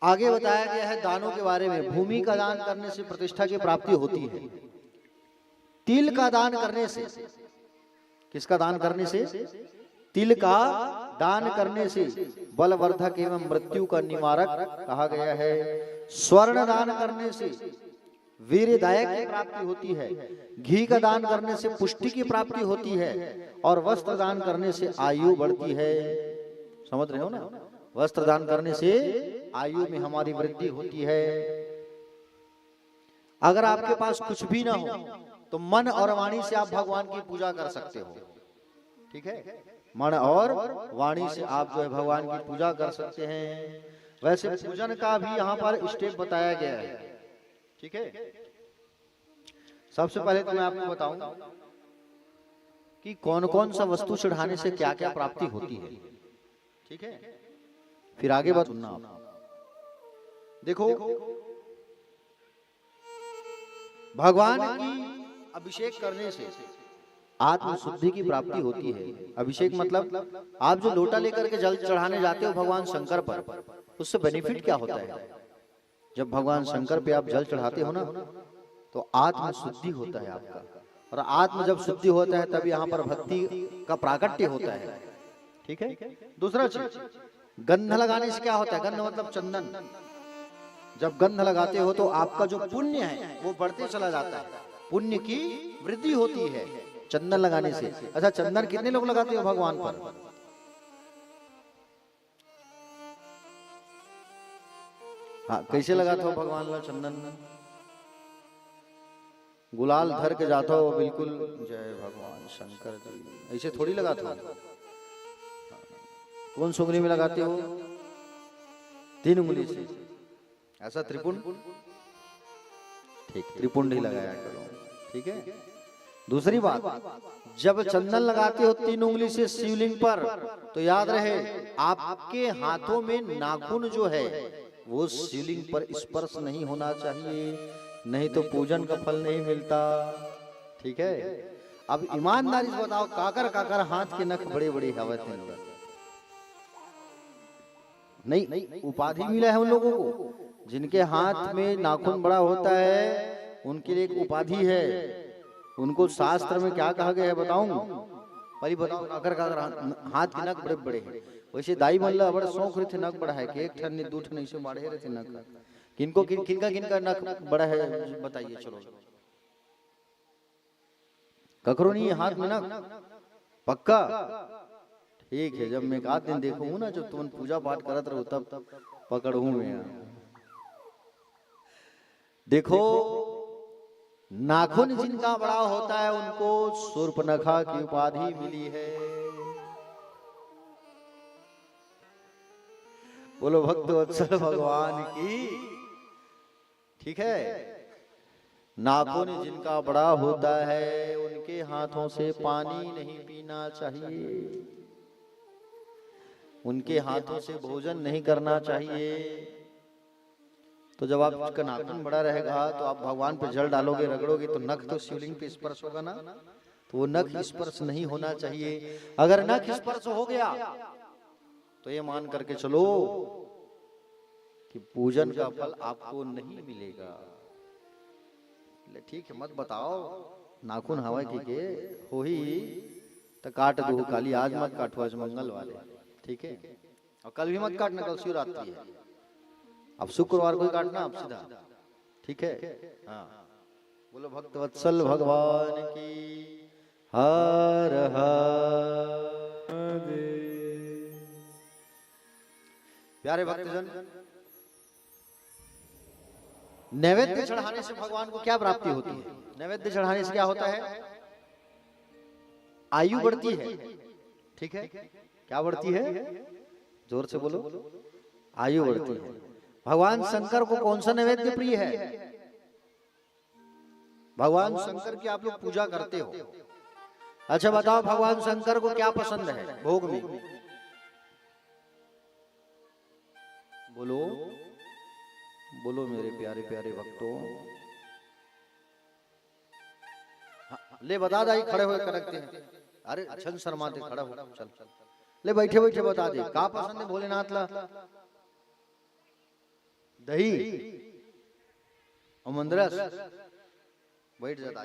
आगे बताया गया है दानों के बारे में। भूमि का दान करने से प्रतिष्ठा की प्राप्ति होती है। तिल का दान करने से, किसका दान करने से? तिल का दान करने से बलवर्धक एवं मृत्यु का निवारक कहा गया है। स्वर्ण दान करने से वीरदायक की प्राप्ति होती है। घी का दान करने से पुष्टि की प्राप्ति होती है और वस्त्र दान करने से आयु बढ़ती है। समझ रहे हो ना? वस्त्र दान करने से आयु में हमारी वृद्धि होती है। अगर आपके पास कुछ भी ना हो तो मन और वाणी से आप भगवान की पूजा कर सकते हो, ठीक है। मन और वाणी से आप जो है भगवान की पूजा कर सकते हैं। वैसे पूजन का भी यहाँ पर स्टेप बताया गया है, ठीक है। सबसे पहले तो मैं आपको बताऊं कि कौन कौन सा वस्तु चढ़ाने से क्या क्या प्राप्ति होती है। ठीक है, फिर आगे बात सुनना आप। देखो, भगवान की अभिषेक करने से आत्म शुद्धि की प्राप्ति होती है। अभिषेक मतलब आप जो लोटा लेकर के जल चढ़ाने जाते हो भगवान शंकर पर, उससे बेनिफिट क्या होता है? जब भगवान शंकर पे आप जल चढ़ाते हो ना, तो आत्म शुद्धि होता है आपका, और आत्म जब शुद्धि होता है तब यहाँ पर भक्ति का प्राकट्य होता है। ठीक है। दूसरा चीज, गंध लगाने से क्या होता है? गंध मतलब चंदन। जब गंध लगाते हो तो आपका जो पुण्य है वो बढ़ते चला जाता है, पुण्य की वृद्धि होती है चंदन लगाने से। अच्छा, चंदन कितने लोग लगाते हो भगवान पर? हाँ, कैसे लगाते हो भगवान ला चंदन? गुलाल धर के जाता हो बिल्कुल, जय भगवान शंकर जी, ऐसे थोड़ी लगाते हो। कौन सी उंगली में लगाते हो? 3 उंगली से, ऐसा त्रिपुंड। ठीक, त्रिपुंड ही लगाया करो। ठीक है। दूसरी बात, जब चंदन लगाते हो 3 उंगली से शिवलिंग पर, तो याद रहे आपके हाथों में नाखून जो है वो शिवलिंग पर स्पर्श नहीं होना चाहिए, नहीं तो पूजन का फल नहीं मिलता। ठीक है। अब ईमानदारी से बताओ, काकर काकर हाथ के नख बड़े बड़े हवा थे? नहीं, उपाधि मिला है उन लोगों को जिनके हाथ में नाखून बड़ा होता है, उनके लिए एक उपाधि है। उनको शास्त्र में क्या कहा गया है बताऊं? पहले बताओ, काकर काकर हाथ के नख बड़े बड़े हैं। वैसे दाई मल्ला बड़ा शौक रहे थे नख बड़ा है कि एक ठन ने 2 ठन ऐसे मारे रहे थे नख। किनको किनका नख बड़ा है बताइए? चलो, ककरो नहीं हाथ में नख पक्का? ठीक है, जब मैं एक आध दिन देखूंगा ना, जब तुम पूजा पाठ करत रहो तब पकड़ू मैं। देखो, नाखून जिनका बड़ा होता है उनको शूर्पणखा की उपाधि मिली है। बोलो भक्त वत्सल भगवान की। ठीक है। नाखून जिनका बड़ा होता है उनके हाथों से पानी नहीं पीना चाहिए, उनके हाथों से भोजन नहीं करना चाहिए। तो जब आपका नाखून बड़ा रहेगा तो आप भगवान पे जल डालोगे, रगड़ोगे, तो नख तो शिवलिंग पे स्पर्श होगा ना, तो वो नख स्पर्श नहीं होना चाहिए। अगर नख स्पर्श हो गया तो ये मान करके चलो कि पूजन का फल आपको नहीं मिलेगा। ठीक है, मत बताओ नाखून हवा के हो ही तो काट दो काली, आज मत काटो, आज मंगलवार है। ठीक है, और कल भी मत काटना, कल शिवरात्रि है। अब शुक्रवार को ही काटना अब सीधा। ठीक है। हाँ, बोलो भक्त वत्सल भगवान की हर हर। प्यारे भक्तजन, नैवेद्य चढ़ाने से भगवान को क्या प्राप्ति होती है? नैवेद्य चढ़ाने से क्या होता है? आयु बढ़ती है। ठीक है, क्या बढ़ती है? जोर से बोलो। आयु बढ़ती है। भगवान शंकर को कौन सा नैवेद्य प्रिय है? भगवान शंकर की आप लोग पूजा करते हो। अच्छा बताओ, भगवान शंकर को क्या पसंद है भोग में? बोलो बोलो मेरे प्यारे प्यारे भक्तों। ले बता दाई, खड़े हुए करते हैं। अरे छन शर्माते, खड़ा हो चल। ले बैठे बैठे बता दे, का पसंद है भोलेनाथ ला? दही और मंदरस। बैठ जाता।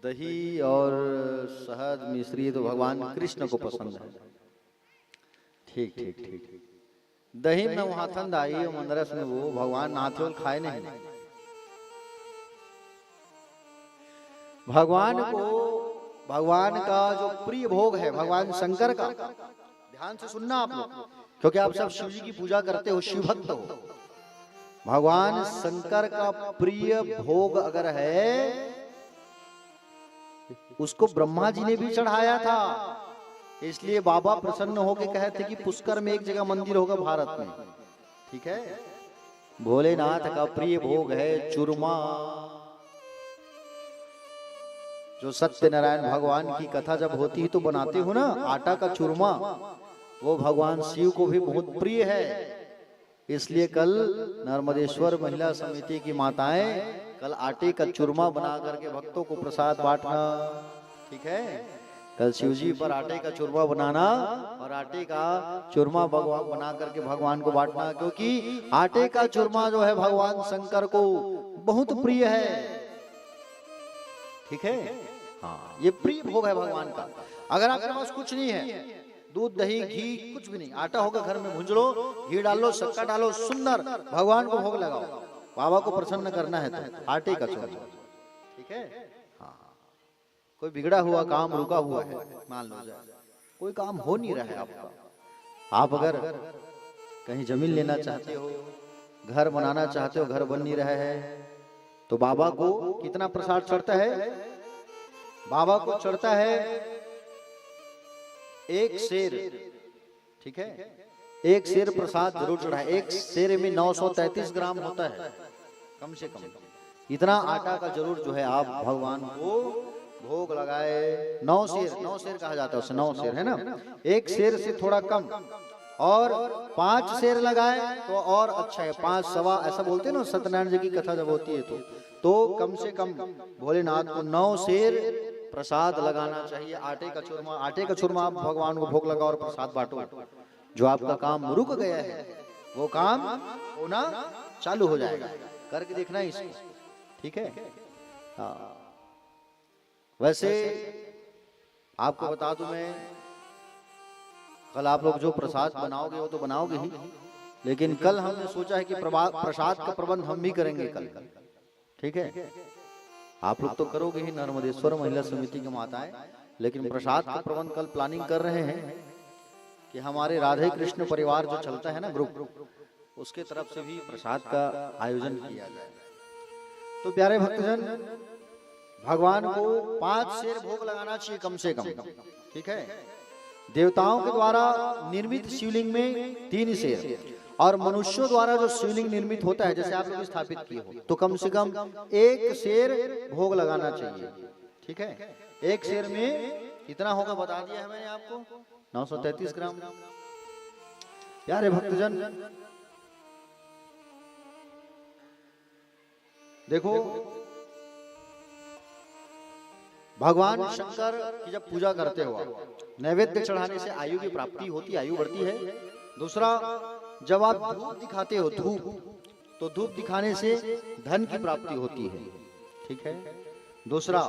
दही और शहद मिश्री तो भगवान कृष्ण को पसंद है। ठीक ठीक ठीक। दही में हाथन दाई और मंदरस में वो भगवान नाथोल खाए नहीं। भगवान को, भगवान का जो प्रिय भोग है भगवान शंकर का, ध्यान से सुनना आप लोग, क्योंकि आप सब शिव जी की पूजा करते हो, शिव भक्त हो। भगवान शंकर का प्रिय भोग अगर है, उसको ब्रह्मा जी ने भी चढ़ाया था। इसलिए बाबा प्रसन्न होकर कहे थे कि पुष्कर में एक जगह मंदिर होगा भारत में। ठीक है, भोलेनाथ का प्रिय भोग है चूरमा। जो सत्यनारायण भगवान की कथा जब होती है तो बनाते हो ना आटा का चूरमा, वो भगवान शिव को भी बहुत प्रिय है। इसलिए कल नर्मदेश्वर महिला समिति की माताएं कल आटे का चूरमा बना करके भक्तों को प्रसाद बांटना, ठीक है। कल शिवजी पर आटे का चूरमा बनाना और आटे का चूरमा भगवान बना करके भगवान को बांटना, क्योंकि आटे का चूरमा जो है भगवान शंकर को बहुत प्रिय है, ठीक है। हाँ, ये प्रिय भोग है भगवान का। अगर आपके पास कुछ नहीं है, दूध दही घी कुछ भी नहीं, आटा होगा घर में भूंज लो, घी डालो, शक्कर डालो, सुंदर भगवान को भोग लगाओ। बाबा को प्रसन्न करना है तो आटे का चूरमा, ठीक है। हाँ, कोई बिगड़ा हुआ काम रुका हुआ है, मान लो जाए कोई काम हो नहीं रहा है आपका, आप अगर कहीं जमीन लेना चाहते हो, घर बनाना चाहते हो, घर बन नहीं रहा है, तो बाबा को कितना प्रसाद चढ़ता है? बाबा को चढ़ता है एक शेर, ठीक है। एक शेर प्रसाद जरूर चढ़ा है। एक शेर में 933 ग्राम होता है कम से कम। इतना आटा का जरूर जो है आप भगवान को भोग लगाए। 9 शेर कहा जाता है उसे, 9 शेर है ना। एक शेर से थोड़ा कम और 5 शेर लगाए तो और अच्छा है। 5 सवा ऐसा बोलते हैं ना सत्यनारायण जी की कथा जब होती है तो कम से कम भोलेनाथ को 9 शेर प्रसाद लगाना चाहिए। आटे का चूरमा आप भगवान को भोग लगाओ और प्रसाद बांटो। जो आपका काम रुक गया है वो काम होना चालू हो जाएगा। करके देखना इसको, ठीक है। हाँ, वैसे आपको बता दूं मैं, कल आप लोग जो प्रसाद बनाओगे वो तो बनाओगे ही, लेकिन कल हमने सोचा है कि प्रसाद का प्रबंध हम भी करेंगे कल, ठीक है। आप लोग तो करोगे ही, नर्मदेश्वर महिला समिति की माताएं, लेकिन प्रसाद का प्रबंध कल प्लानिंग कर रहे हैं कि हमारे राधे कृष्ण परिवार जो चलता है ना ग्रुप, उसके तरफ से भी प्रसाद का आयोजन किया जाए। तो प्यारे भक्तजन, भगवान को 5 शेर भोग लगाना चाहिए कम से कम, ठीक है। देवताओं के द्वारा निर्मित शिवलिंग में 3 शेर और मनुष्यों द्वारा जो शिवलिंग निर्मित होता है, जैसे आप लोग स्थापित किए हो, तो कम से कम 1 शेर भोग लगाना चाहिए, ठीक है। 1 शेर में कितना होगा बता दिया है मैंने आपको, 933 ग्राम। प्यारे भक्तजन देखो, भगवान शंकर की जब पूजा करते हो आप, नैवेद्य चढ़ाने से आयु की प्राप्ति होती है, आयु बढ़ती है। दूसरा, जब आप धूप दिखाते हो, तो धूप दिखाने से धन की प्राप्ति होती है, ठीक है। दूसरा,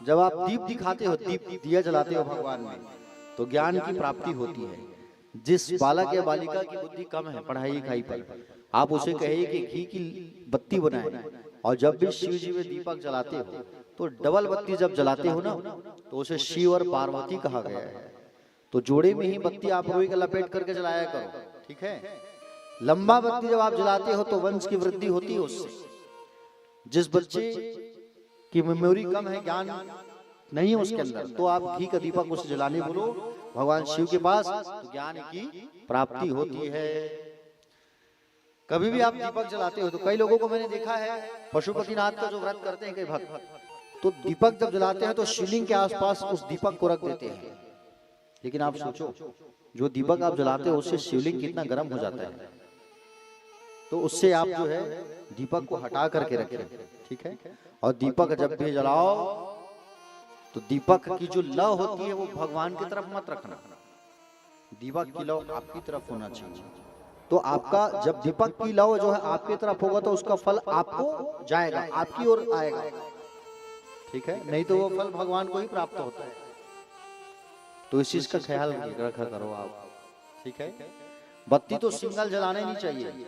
जब आप दीप दिखाते हो, दिया जलाते हो भगवान में, तो ज्ञान की प्राप्ति होती है। जिस बालक या बालिका की बुद्धि कम है पढ़ाई लिखाई पर, आप उसे कहिए कि घी की बत्ती बनाए, और जब भी शिव जी में दीपक जलाते हो तो डबल बत्ती जब जलाते हो ना, तो उसे शिव और पार्वती कहा गया है। तो जोड़े में ही बत्ती आप रोई का लपेट करके जलाया करो, ठीक है। लंबा बत्ती जब आप जलाते हो तो वंश की वृद्धि होती है उससे। जिस बच्चे की मेमोरी कम है, ज्ञान नहीं है उसके अंदर, तो आप घी का दीपक उसे जलाने बोलो भगवान शिव के पास, तो ज्ञान की प्राप्ति होती है। कभी भी आप दीपक जलाते हो तो कई लोगों को मैंने देखा है, पशुपतिनाथ का जो व्रत करते हैं कई भक्त, तो दीपक जब जलाते हैं तो शिवलिंग के आसपास उस दीपक को रख देते हैं। लेकिन आप सोचो, जो दीपक आप जलाते हो उससे शिवलिंग कितना गर्म हो जाता है। तो उससे आप जो है दीपक को हटा करके रखें, ठीक है। और दीपक जब भी जलाओ तो दीपक की जो लौ होती है वो भगवान की तरफ मत रखना, दीपक की लौ आपकी तरफ होना चाहिए। तो आपका जब दीपक की लौ जो है आपकी तरफ होगा तो उसका फल आपको जाएगा, आपकी ओर आएगा, ठीक है। नहीं तो वो फल भगवान को ही प्राप्त होता है। तो इस चीज का ख्याल रखा करो आप, ठीक है। बत्ती तो सिंगल जलाना ही नहीं चाहिए,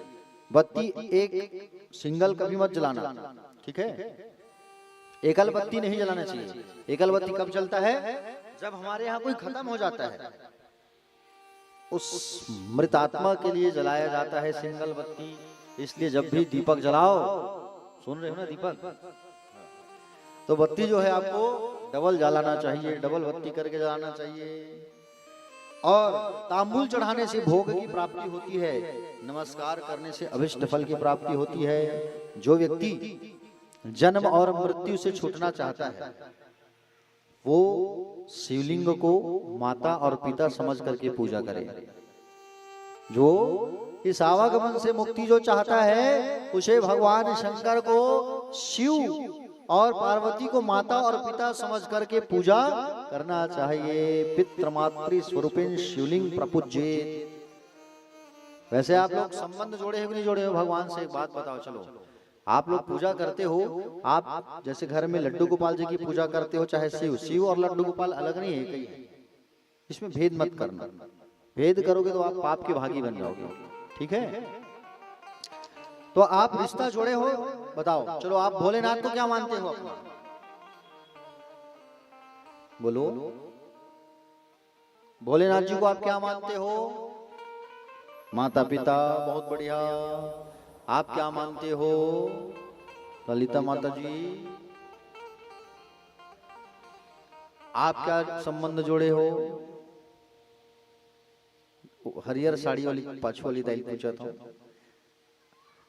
बत्ती एक सिंगल कभी मत जलाना, ठीक है। एकल बत्ती नहीं जलाना चाहिए। एकल बत्ती कब जलता है? जब हमारे यहाँ कोई खत्म हो जाता है, उस मृत आत्मा के लिए जलाया जाता है सिंगल बत्ती। इसलिए जब भी दीपक जलाओ, सुन रहे हो ना दीपक, तो बत्ती जो है आपको डबल जलाना चाहिए, डबल बत्ती करके जलाना चाहिए। और तांबूल चढ़ाने से भोग की प्राप्ति होती है, नमस्कार करने से अभिष्ट फल की प्राप्ति होती है। जो व्यक्ति जन्म और मृत्यु से छूटना चाहता है वो शिवलिंग को माता और पिता समझ करके पूजा करे। जो इस आवागमन से मुक्ति जो चाहता है उसे भगवान शंकर को शिव और पार्वती को माता और पिता समझ करके पूजा करना चाहिए। पितृमातृ स्वरूपिण शिवलिंग प्रपूज्येत। वैसे आप लोग संबंध जोड़े हो कि नहीं जोड़े हो भगवान से? एक बात बताओ। चलो, आप लोग पूजा करते हो, आप जैसे घर में लड्डू गोपाल जी की पूजा करते हो, चाहे शिव और लड्डू गोपाल अलग नहीं है, कहीं इसमें भेद मत करना। भेद करोगे तो आप पाप के भागी बन जाओगे। ठीक है, तो आप रिश्ता जोड़े हो, बताओ। चलो, आप भोलेनाथ को क्या मानते हो अपना? बोलो, भोलेनाथ जी को आप क्या मानते हो? माता पिता, बहुत बढ़िया। आप क्या मानते हो? ललिता माता जी। आप क्या संबंध जोड़े हो? हरियर साड़ी वाली पाछू वाली दाई पूछा था,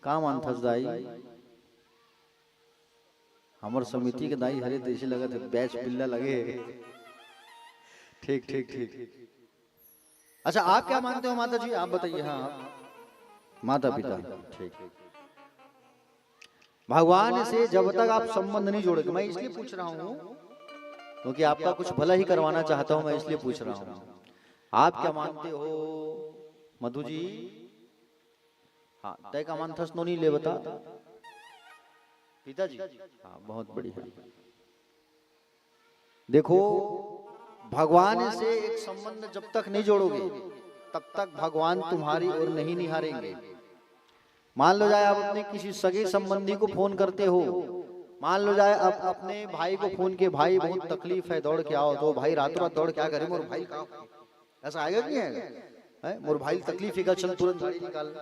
का मानथस दाई? हमर समिति के दाई हरे देशी लगे थे, बैच पिल्ला लगे। ठीक ठीक ठीक। अच्छा, आप क्या मानते हो माता जी? आप बताइए। हाँ, माता पिता। ठीक। भगवान से जब तक आप संबंध नहीं जोड़ोगे, मैं इसलिए पूछ रहा हूँ क्योंकि आपका कुछ भला ही करवाना चाहता हूं, मैं इसलिए पूछ रहा हूँ। आप क्या मानते हो मधु जी? हाँ, तय का मानथस नो नहीं ले बता पिताजी। हाँ, बहुत बढ़िया। देखो, भगवान से एक संबंध जब तक नहीं जोड़ोगे तब तक भगवान तुम्हारी ओर नहीं निहारेंगे। मान लो जाए आप अपने किसी सगे संबंधी को फोन करते हो, मान लो जाए आप अपने भाई को फोन किए, भाई बहुत तकलीफ है, दौड़ के आओ, तो भाई रातों रात दौड़ क्या करे, मोर भाई का ऐसा आएगा कि नहीं आएगा? मोर भाई तकलीफ है, चल तुरंत गाड़ी निकाल।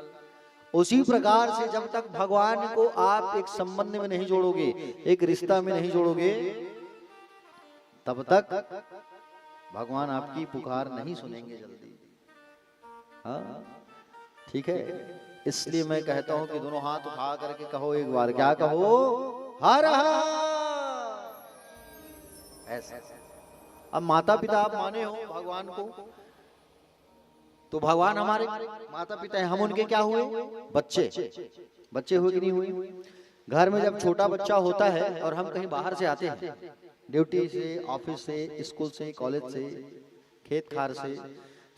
उसी प्रकार से जब तक भगवान को आप एक संबंध में नहीं जोड़ोगे, एक रिश्ता में नहीं जोड़ोगे, तब तक भगवान आपकी पुकार नहीं सुनेंगे जल्दी। हाँ, ठीक है। इसलिए मैं कहता हूं कि दोनों हाथ उठा करके कहो एक बार, क्या कहो? हर हर। ऐसा। अब माता पिता आप माने हो भगवान को, तो भगवान हमारे माता पिता हैं, हम उनके क्या हुए? बच्चे। बच्चे हुए कि नहीं हुए? घर में जब छोटा बच्चा होता है और हम कहीं बाहर से आते हैं, ड्यूटी से, ऑफिस से, स्कूल से, कॉलेज से, खेत खार से,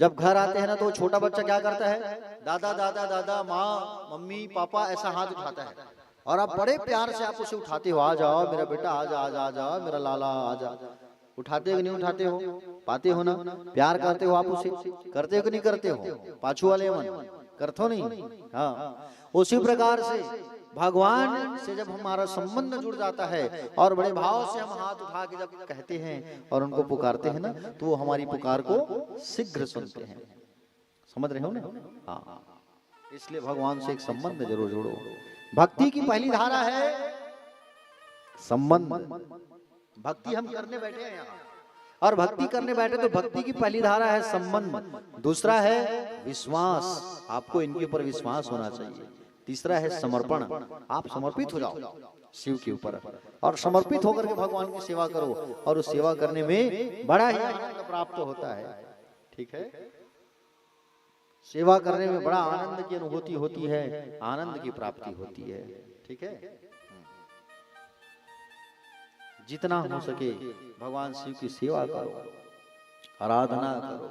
जब घर आते हैं ना तो छोटा बच्चा क्या करता है? दादा दादा दादा, माँ, मम्मी, पापा, ऐसा हाथ उठाता है और आप बड़े प्यार से आप उसे उठाते हो, आ जाओ मेरा बेटा, आ जा आ जा आ जा, मेरा लाला आ जा। उठाते हो कि नहीं उठाते हो? पाते हो ना? प्यार करते हो आप उसे? करते हो कि नहीं करते हो? पाछू वाले मन करते हो नहीं? हाँ, उसी प्रकार से भगवान से जब हमारा संबंध जुड़ जाता है और बड़े भाव से हम हाथ उठा के जब कहते हैं और उनको पुकारते हैं ना, तो वो हमारी पुकार को शीघ्र सुनते हैं। समझ रहे हो ना? हाँ, इसलिए भगवान से एक संबंध जरूर जोड़ो। भक्ति की पहली धारा है संबंध। भक्ति हम करने बैठे हैं यहाँ, और भक्ति करने बैठे तो भक्ति की पहली धारा है संबंध। दूसरा है विश्वास, आपको इनके ऊपर विश्वास होना चाहिए। तीसरा है समर्पण, आप समर्पित हो जाओ शिव के ऊपर और समर्पित होकर के भगवान की सेवा करो, और उस सेवा करने में बड़ा ही आनंद प्राप्त होता है। ठीक है, सेवा करने में बड़ा आनंद की अनुभूति होती है, आनंद की प्राप्ति होती है। ठीक है, जितना हो सके भगवान शिव की सेवा करो, आराधना करो,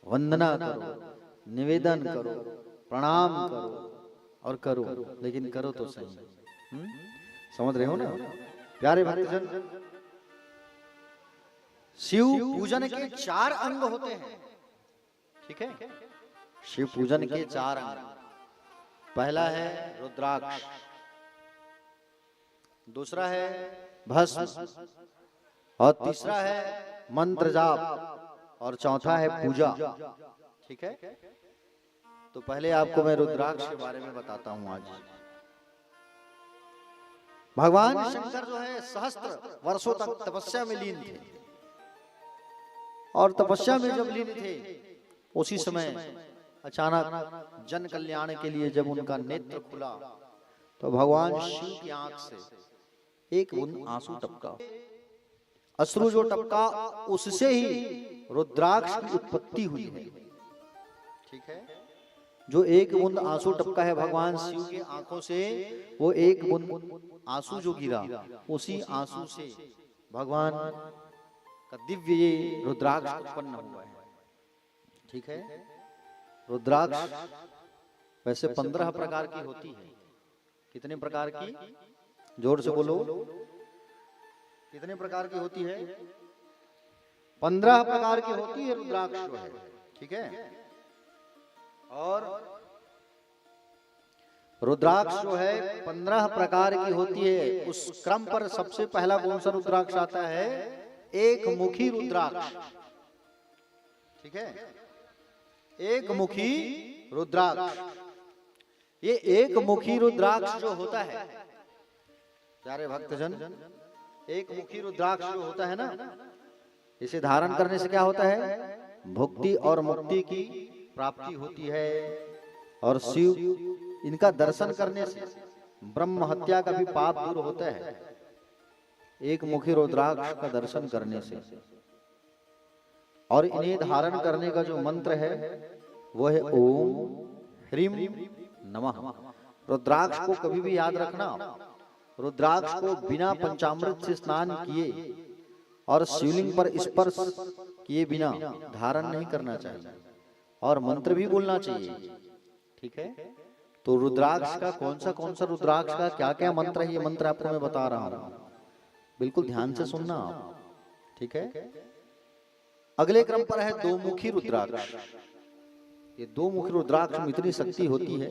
वंदना करो, निवेदन करो, प्रणाम करो और करो, लेकिन करो तो सही। समझ रहे हो ना प्यारे भक्तजन? शिव पूजन के 4 अंग होते हैं। ठीक है, शिव पूजन के 4 अंग। पहला है रुद्राक्ष, दूसरा है भस्म, और तीसरा है मंत्र जाप, और चौथा है पूजा। ठीक है, तो पहले आपको मैं रुद्राक्ष के बारे में बताता हूं। आज भगवान शंकर जो है सहस्त्र वर्षों तक तपस्या में लीन थे, और तपस्या में जब लीन थे उसी समय अचानक जन कल्याण के लिए जब उनका नेत्र खुला तो भगवान शिव की आंख से एक बूंद आंसू टपका। अश्रु जो टपका उससे ही रुद्राक्ष की उत्पत्ति हुई है। ठीक है, जो एक बूंद आंसू टपका है भगवान शिव की आंखों से, वो एक बूंद आंसू जो गिरा उसी आंसू से भगवान का दिव्य ये रुद्राक्ष उत्पन्न हुआ है। ठीक है, रुद्राक्ष वैसे 15 प्रकार की होती है। कितने प्रकार की? जोर से बोलो, कितने प्रकार की होती है? 15 प्रकार की होती है रुद्राक्ष जो है। ठीक है, और रुद्राक्ष जो है 15 प्रकार की होती है। उस क्रम पर सबसे पहला कौन सा रुद्राक्ष आता है? एक मुखी रुद्राक्ष। ठीक है, एक मुखी रुद्राक्ष। ये एक मुखी रुद्राक्ष जो होता है प्यारे भक्तजन, एक मुखी रुद्राक्ष जो होता है ना, इसे धारण करने से क्या होता है? भुक्ति और मुक्ति की प्राप्ति होती है। और शिव इनका दर्शन करने से ब्रह्म हत्या का भी पाप दूर होता है। एक मुखी रुद्राक्ष का दर्शन करने से। और इन्हें धारण करने का जो मंत्र है वो है ओम ह्रीम नमः। रुद्राक्ष को कभी भी याद रखना, रुद्राक्ष को बिना पंचामृत से स्नान किए और शिवलिंग पर स्पर्श किए बिना धारण नहीं करना चाहिए, और मंत्र भी बोलना चाहिए। ठीक है, तो रुद्राक्ष का कौन सा रुद्राक्ष का क्या क्या मंत्र है, ये मंत्र आपको मैं बता रहा हूं, बिल्कुल ध्यान से सुनना आप। ठीक है, अगले क्रम पर है दो मुखी रुद्राक्ष। ये दो मुखी रुद्राक्ष में इतनी शक्ति होती है,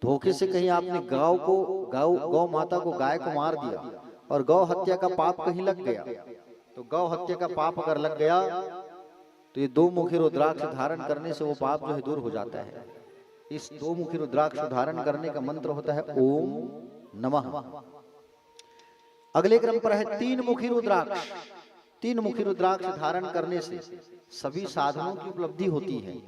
धोखे से कहीं आपने गौ माता को, गाय को मार दिया और गौ हत्या का पाप कहीं लग गया, तो गौ हत्या का पाप अगर लग गया तो ये दो मुखी रुद्राक्ष धारण करने से वो पाप जो है दूर हो जाता है। इस दो मुखी रुद्राक्ष धारण करने का मंत्र होता है ओम नमः। अगले क्रम पर है तीन मुखी रुद्राक्ष। तीन मुखी रुद्राक्ष धारण करने से सभी साधनों की उपलब्धि होती है।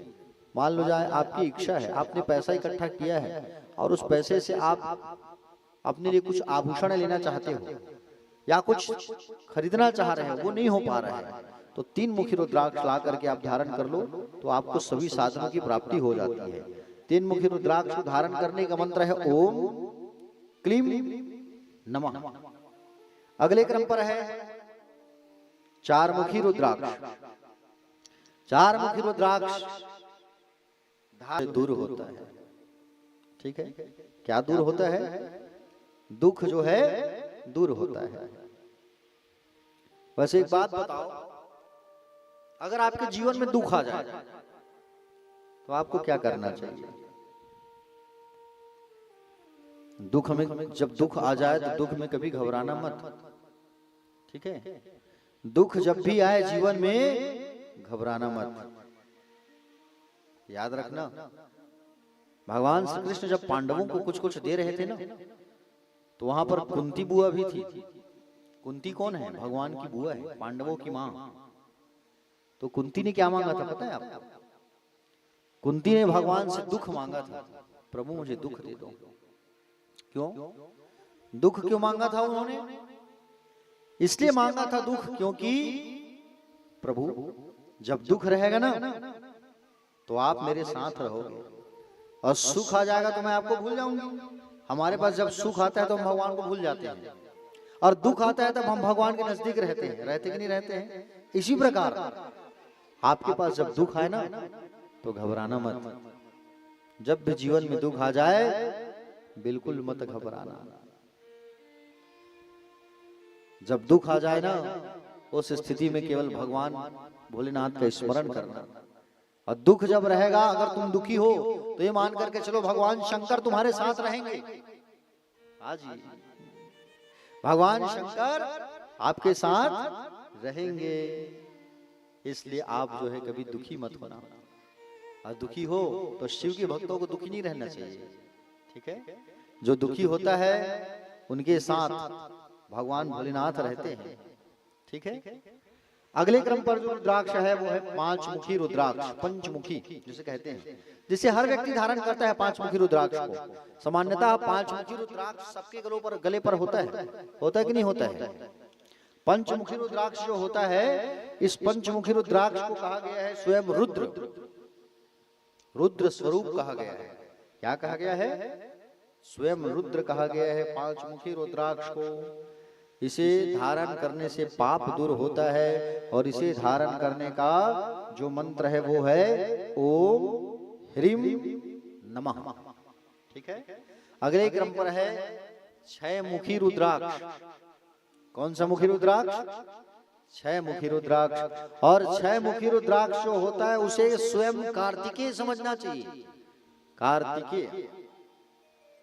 मान लो जाए आपकी इच्छा है, आपने पैसा इकट्ठा किया है और उस पैसे से आप अपने लिए कुछ आभूषण लेना चाहते हो या कुछ खरीदना चाह रहे हो, वो नहीं हो पा रहा है, तो तीन मुखी रुद्राक्ष ला करके आप धारण कर लो तो आपको सभी साधनों की प्राप्ति हो जाती है। तीन मुखी रुद्राक्ष धारण करने का मंत्र है ओम क्लीम नमः। अगले क्रम पर है चार मुखी रुद्राक्ष। चार मुखी रुद्राक्ष धारण दूर होता है। ठीक है, क्या दूर होता है? दुख जो है दूर होता है। वैसे एक बात बताओ, अगर आपके जीवन में दुख आ जाए तो आपको क्या करना चाहिए? दुख में, जब दुख आ जाए तो दुख में कभी घबराना मत। ठीक है, दुख जब भी आए जीवन में घबराना मत, याद रखना। भगवान श्री कृष्ण जब पांडवों को कुछ कुछ दे रहे थे ना, तो वहां पर कुंती बुआ भी थी। कुंती कौन है? भगवान की बुआ है, पांडवों की मां। तो कुंती ने क्या मांगा था पता है आपको? कुंती ने भगवान से दुख मांगा था, प्रभु मुझे दुख दे दो। क्यों दुख क्यों मांगा था उन्होंने? इसलिए मांगा था दुख क्योंकि प्रभु जब दुख रहेगा ना तो आप मेरे साथ रहोगे, और सुख आ जाएगा तो मैं आपको भूल जाऊंगी। हमारे पास जब सुख आता है तो हम भगवान को भूल जाते हैं, और दुख आता है तब हम भगवान के नजदीक रहते हैं। रहते कि नहीं रहते हैं? इसी प्रकार आपके पास जब दुख आए ना तो घबराना मत। जब भी जीवन में दुख आ जाए बिल्कुल मत घबराना। जब दुख आ जाए ना उस स्थिति में केवल भगवान भोलेनाथ का स्मरण करना। और दुख जब रहेगा, अगर तुम दुखी हो तो ये मान करके चलो भगवान शंकर तुम्हारे साथ रहेंगे। हाँ जी, भगवान शंकर आपके साथ रहेंगे। इसलिए आप जो है कभी दुखी मत होना, और दुखी हो तो शिव के भक्तों को दुखी नहीं रहना चाहिए। ठीक है, जो दुखी होता है उनके साथ भगवान भोलेनाथ रहते हैं। ठीक है, अगले क्रम पर जो रुद्राक्ष है वो है पांचमुखी रुद्राक्ष, पंचमुखी जिसे कहते हैं, जिसे हर व्यक्ति धारण करता है पांचमुखी रुद्राक्ष को। सामान्यतः पांचमुखी रुद्राक्ष सबके गले पर होता है कि नहीं होता है? पंचमुखी रुद्राक्ष जो होता है, इस पंचमुखी रुद्राक्ष को कहा गया है स्वयं रुद्र, रुद्र स्वरूप कहा गया है। क्या कहा गया है? स्वयं रुद्र कहा गया है पांचमुखी रुद्राक्ष को। इसे धारण करने से पाप दूर होता है और इसे धारण करने का जो मंत्र है वो है ओम ह्रीम नमः। ठीक है। अगले क्रम पर है छह मुखी रुद्राक्ष। कौन सा मुखी रुद्राक्ष? छह मुखी रुद्राक्ष। और छह मुखी रुद्राक्ष जो होता है उसे स्वयं कार्तिकेय समझना चाहिए, कार्तिकेय।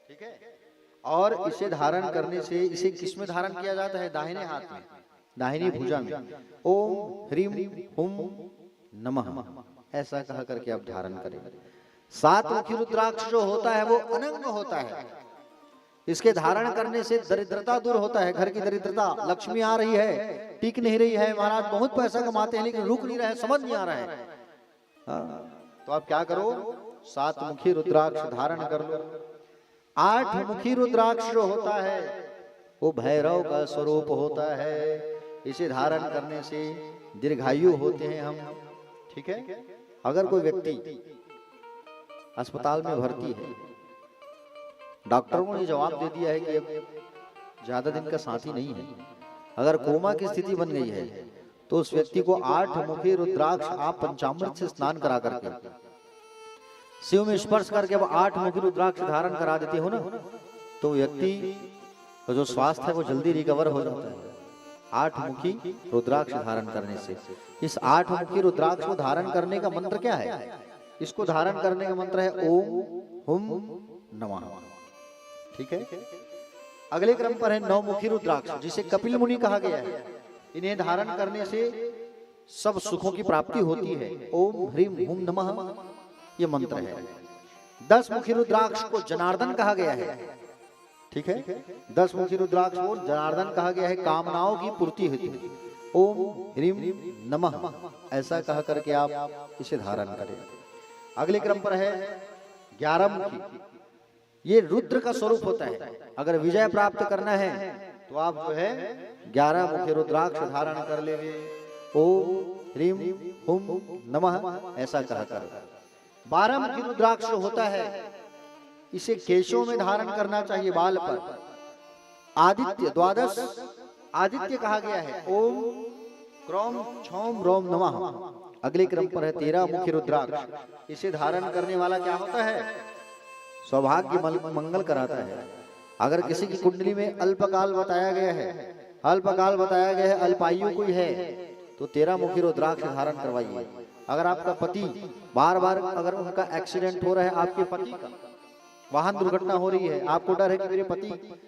ठीक है। और इसे धारण करने से, इसे किसमें धारण किया जाता है? दाहिने हाथ में, दाहिनी भुजा में। ओम ह्रीम हुम नमः ऐसा कहा करके आप धारण करें। सात मुखी रुद्राक्ष जो होता है वो अनंग होता है। इसके धारण करने से दरिद्रता दूर होता है, घर की दरिद्रता। लक्ष्मी आ रही है, टिक नहीं रही है, महाराज बहुत पैसा कमाते हैं लेकिन रुक नहीं रहे, समझ नहीं आ रहा है। तो आप क्या करो? सात मुखी रुद्राक्ष धारण कर लो। आठ मुखी रुद्राक्ष जो होता है वो भैरव का स्वरूप होता है। इसे धारण करने से दीर्घायु होते हैं हम। ठीक है। अगर कोई व्यक्ति अस्पताल में भर्ती है, डॉक्टरों ने जवाब दे दिया है कि अब ज्यादा दिन का साथी नहीं है, अगर कोमा की स्थिति बन गई है, तो उस व्यक्ति को 8 मुखी रुद्राक्ष आप पंचामृत से स्नान करा करके, शिव में स्पर्श करके अब 8 मुखी रुद्राक्ष धारण करा देते हो ना, तो व्यक्ति का जो स्वास्थ्य है वो जल्दी रिकवर हो जाता है 8 मुखी रुद्राक्ष धारण करने से। इस 8 मुखी रुद्राक्ष को धारण करने का मंत्र क्या है? इसको धारण करने का मंत्र है ओम हुम नमः। ठीक है। अगले क्रम पर है 9 मुखी रुद्राक्ष, जिसे कपिल मुनि कहा गया है। इन्हें धारण करने से सब सुखों की प्राप्ति होती है। ओम ह्रीम हुम नमः ये मंत्र है। 10 मुखी रुद्राक्ष को जनार्दन कहा गया है। ठीक है। 10 मुखी रुद्राक्ष को जनार्दन कहा गया है, कामनाओं की पूर्ति हेतु। ओम ह्रीम नमः ऐसा कहा करके आप इसे धारण करें। अगले क्रम पर है 11 मुखी। ये रुद्र का स्वरूप होता है। अगर विजय प्राप्त करना है तो आप जो है 11 मुखी रुद्राक्ष धारण कर ले। ओम ह्रीम हुम नमः ऐसा कहा कर। 12 मुखी रुद्राक्ष होता है, इसे केशों में धारण करना चाहिए, बाल पर। आदित्य 12 आदित्य कहा गया है। ओम क्रोम छौम रोम नमः। अगले क्रम पर है 13 मुखी रुद्राक्ष। इसे धारण करने वाला क्या होता है? सौभाग्य मंगल कराता है। अगर किसी की कुंडली में अल्पकाल बताया गया है, अल्पकाल बताया गया है, अल्पायु कोई है, तो 13 मुखी रुद्राक्ष धारण करवाइए। अगर आपका पति बार बार अगर उनका एक्सीडेंट हो रहा है, आपके पति का वाहन दुर्घटना हो रही है, आपको डर है कि मेरे पति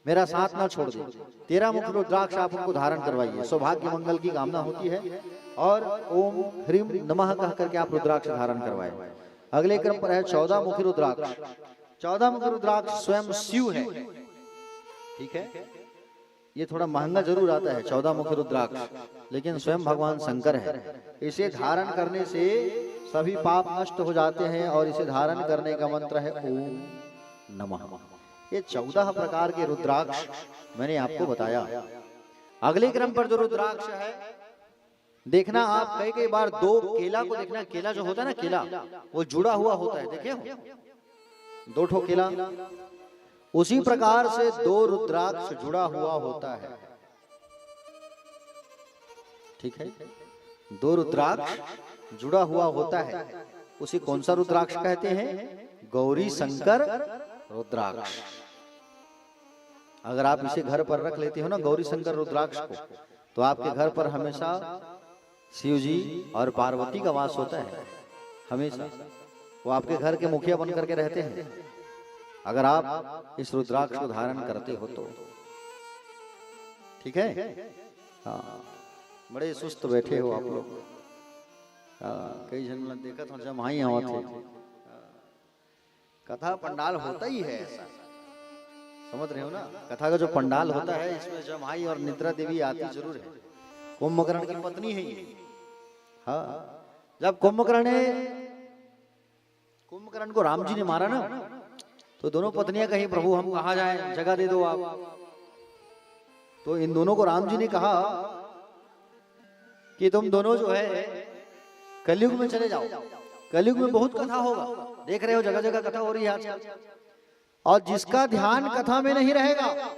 मेरा साथ ना छोड़ दे, 13 मुखी रुद्राक्ष आप उनको धारण करवाइए। सौभाग्य मंगल की कामना होती है। और ओम ह्रीम नमः कह करके आप रुद्राक्ष धारण करवाएं। अगले क्रम पर है 14 मुखी रुद्राक्ष। 14 मुखी रुद्राक्ष स्वयं शिव है। ठीक है। ये थोड़ा महंगा जरूर आता है 14 मुखी रुद्राक्ष, लेकिन स्वयं भगवान शंकर है। इसे धारण करने से सभी पाप नष्ट हो जाते हैं और इसे धारण करने का मंत्र है ओम नमः। ये 14 प्रकार के रुद्राक्ष मैंने आपको बताया। अगले क्रम पर जो रुद्राक्ष है, देखना आप कई बार 2 केला को देखना। केला जो होता है ना, केला वो जुड़ा हुआ होता है, देखे हो 2 ठो केला, उसी प्रकार से 2 रुद्राक्ष जुड़ा हुआ होता है। ठीक है। 2 रुद्राक्ष जुड़ा हुआ होता है, उसे कौन सा रुद्राक्ष कहते हैं? गौरी शंकर रुद्राक्ष। अगर आप इसे घर पर रख लेते हो ना, गौरी शंकर रुद्राक्ष को, तो आपके घर पर हमेशा शिव जी और पार्वती का वास होता है। हमेशा वो आपके घर के मुखिया बन करके रहते हैं, अगर आप इस रुद्राक्ष को धारण करते हो तो। ठीक है। हाँ, बड़े सुस्त बैठे हो आप लोग। कई जन देखा था जमाई आवा थे। कथा पंडाल होता ही है ऐसा, समझ रहे हो ना? कथा का जो पंडाल होता है इसमें जमाई और निद्रा देवी आती जरूर है। कुंभकर्ण की पत्नी है ये। हाँ, जब कुंभकर्ण को राम जी ने मारा ना, तो दोनों पत्नियां कहीं प्रभु हम कहाँ जाएं, जगह दे दो आप। तो इन दोनों को राम जी ने कहा कि तुम दोनों जो है कलयुग में चले जाओ, कलयुग में बहुत कथा होगा, देख रहे हो जगह जगह कथा हो रही है आजकल, और जिसका ध्यान कथा में नहीं रहेगा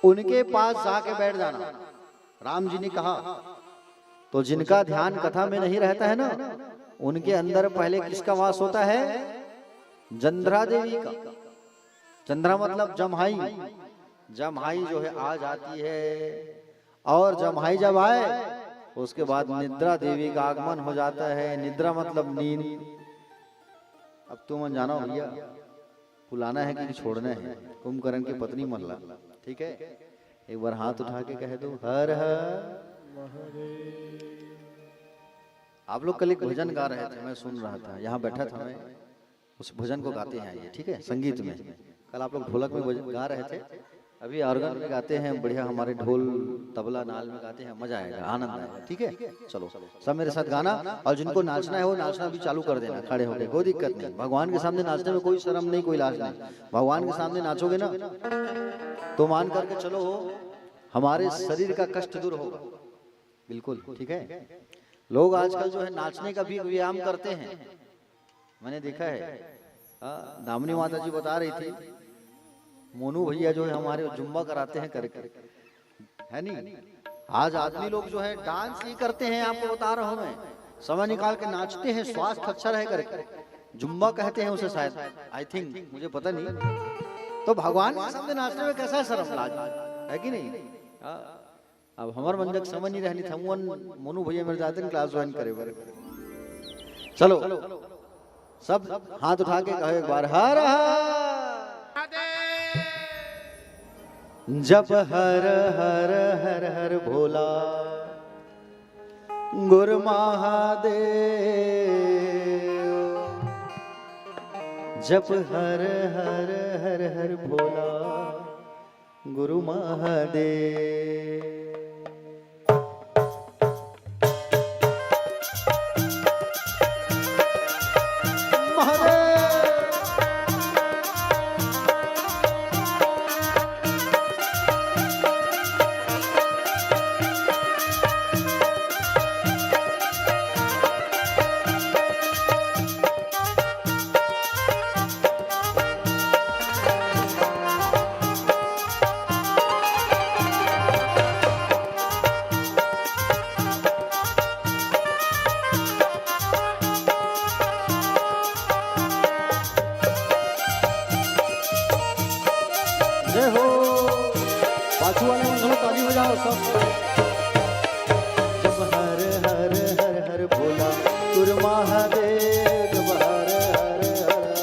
उनके पास जाके बैठ जाना। राम जी ने कहा तो जिनका ध्यान कथा में नहीं रहता है ना, उनके अंदर पहले किसका वास होता है? चंद्रा देवी का। चंद्रा मतलब जमहाई। जमहाई जो है आ जाती है, और जमहाई जब आए उसके बाद निद्रा देवी का आगमन हो जाता है। निद्रा मतलब नींद। अब तुम जानो भैया, बुलाना है कि छोड़ना है कुंभकर्ण की पत्नी मल्ला, ठीक है? एक बार हाथ उठा के कह दो हर हर। आप लोग कल एक भजन गा रहे थे, मैं सुन रहा था, यहाँ बैठा था मैं, उस भजन को गाते हैं ये, ठीक है? संगीत में कल आप लोग ढोलक में गा रहे थे, अभी ऑर्गन में गाते हैं, बढ़िया हमारे ढोल तबला नाल में गाते हैं, मजा आएगा, आनंद आएगा, ठीक है? चलो सब मेरे साथ गाना, और जिनको नाचना है वो नाचना भी चालू कर देना खड़े होकर, कोई दिक्कत नहीं। भगवान के सामने नाचने में कोई शर्म नहीं, कोई लाज नहीं। भगवान के सामने नाचोगे ना तो मान करके चलो हमारे शरीर का कष्ट दूर होगा, बिल्कुल, ठीक है? लोग आजकल जो है नाचने का भी व्यायाम करते हैं, मैंने देखा है। दामिनी माता जी बता रही थी, मोनू भैया जो है हमारे जुम्बा कराते हैं करके, है नहीं? आज आदमी लोग जो है डांस ही करते हैं, आपको बता रहा हूं मैं, समय निकाल के नाचते हैं, स्वास्थ्य अच्छा रहे करके, जुम्बा कहते हैं उसे शायद, आई थिंक, मुझे पता नहीं। तो भगवान के सामने नाचने में कैसा शर्म लाज है कि नहीं? अब हमार मंजक समझ नहीं रहनी था, मोनू भैया मेरे जाते हैं क्लास ज्वाइन करे बारे। चलो सब हाथ उठा के कहो एक बार हर हर। जब हर हर हर हर भोला गुरु महादेव, जब हर हर हर हर भोला गुरु महादेव। जय हो, पाछू वाले मंगलों ताली बजाओ सब। जब हर हर हर हर भोला गुरु महादेव, जब हर हर हर हर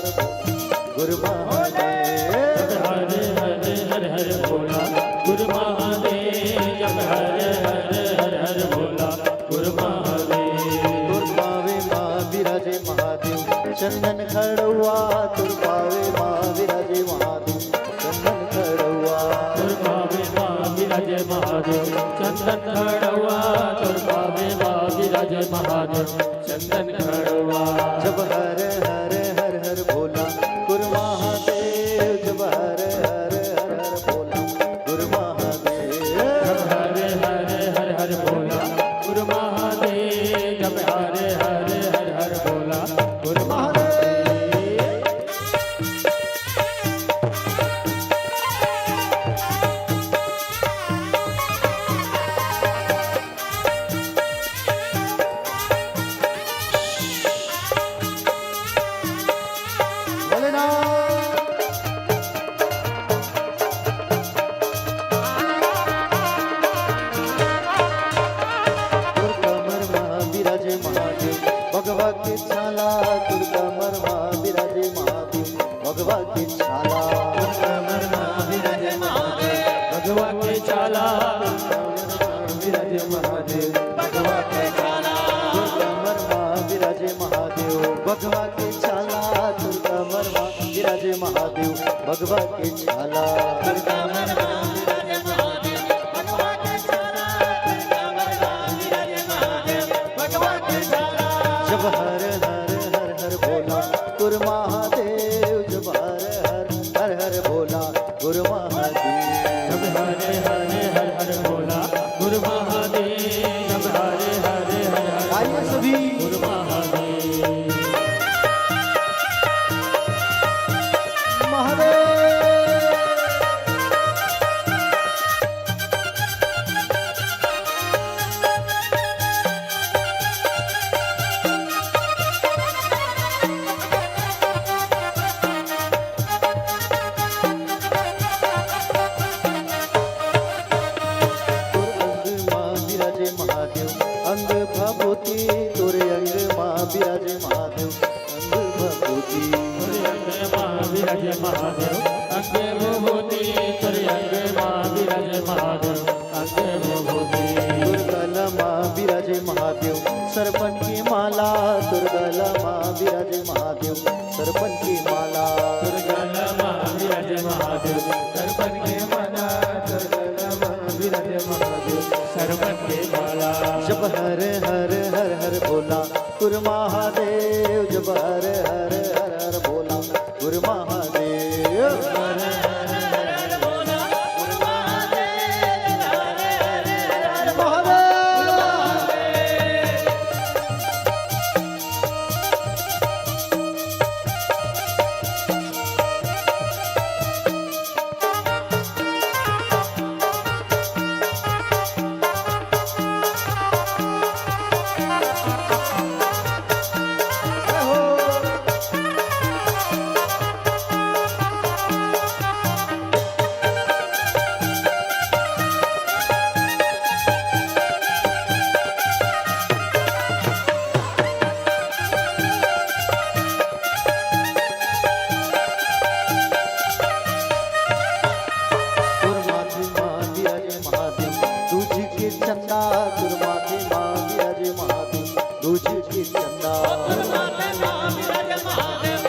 गुरु महादेव,
हर हर हर हर भोला गुरु महादेव, जब हर हर हर हर भोला गुरु महादेव।
तुरपावे माँ विराजे महादेव, चंदन खड़ुआ, तुरपावे माँ विराजे महादेव, चंदन खड़ुआ,
तुरपावे माँ विराजे महादेव, चंदन खड़ुआ, तुरपावे माँ विराजे महादेव, चंदन खड़ुआ।
जब हर हर हर हर भोला गुरु महादेव, जब हर हर हर हर भोला गुरु महादेव,
जब हर हर हर हर भोला गुरु महादेव, जब हर हर हर हर भोला गुरु महादेव।
भगवा के छाला तुर्कमर माँ विराजे महादेव, भगवा के छाला तुर्कमर माँ विराजे महादेव,
भगवा के चाला
विराजे महादेव, भगवा के छाला तुर्कमर माँ विराजे महादेव, भगवा के छाला तुर्कमर माँ विराजे महादेव, भगवा के छाला तुर्कमर माँ विराजे महादेव, भगवा के छाला विराजे महादेव अंग भभूति
विराजे महादेव अंगे विभूति अंगे विराजे महादेव अंगे विभूति
दुर्गला माँ विराजे महादेव सरपन की माला दुर्गला माँ विराजे महादेव सरपन की माला
दुर्गला माँ विराजे महादेव सरपन की माला दुर्गला माँ विराजे महादेव सरपन की माला
जब हर हर हर हर बोला गुरु महादेव जब हर हर हर हर बोला गुरु महादेव चंदा दुर्माथे माँ विराजे महादेव दूज के चंदा
दुर्माथे माँ विराजे महादेव दूज के चंदा दुर्माथे माँ विराजे महादेव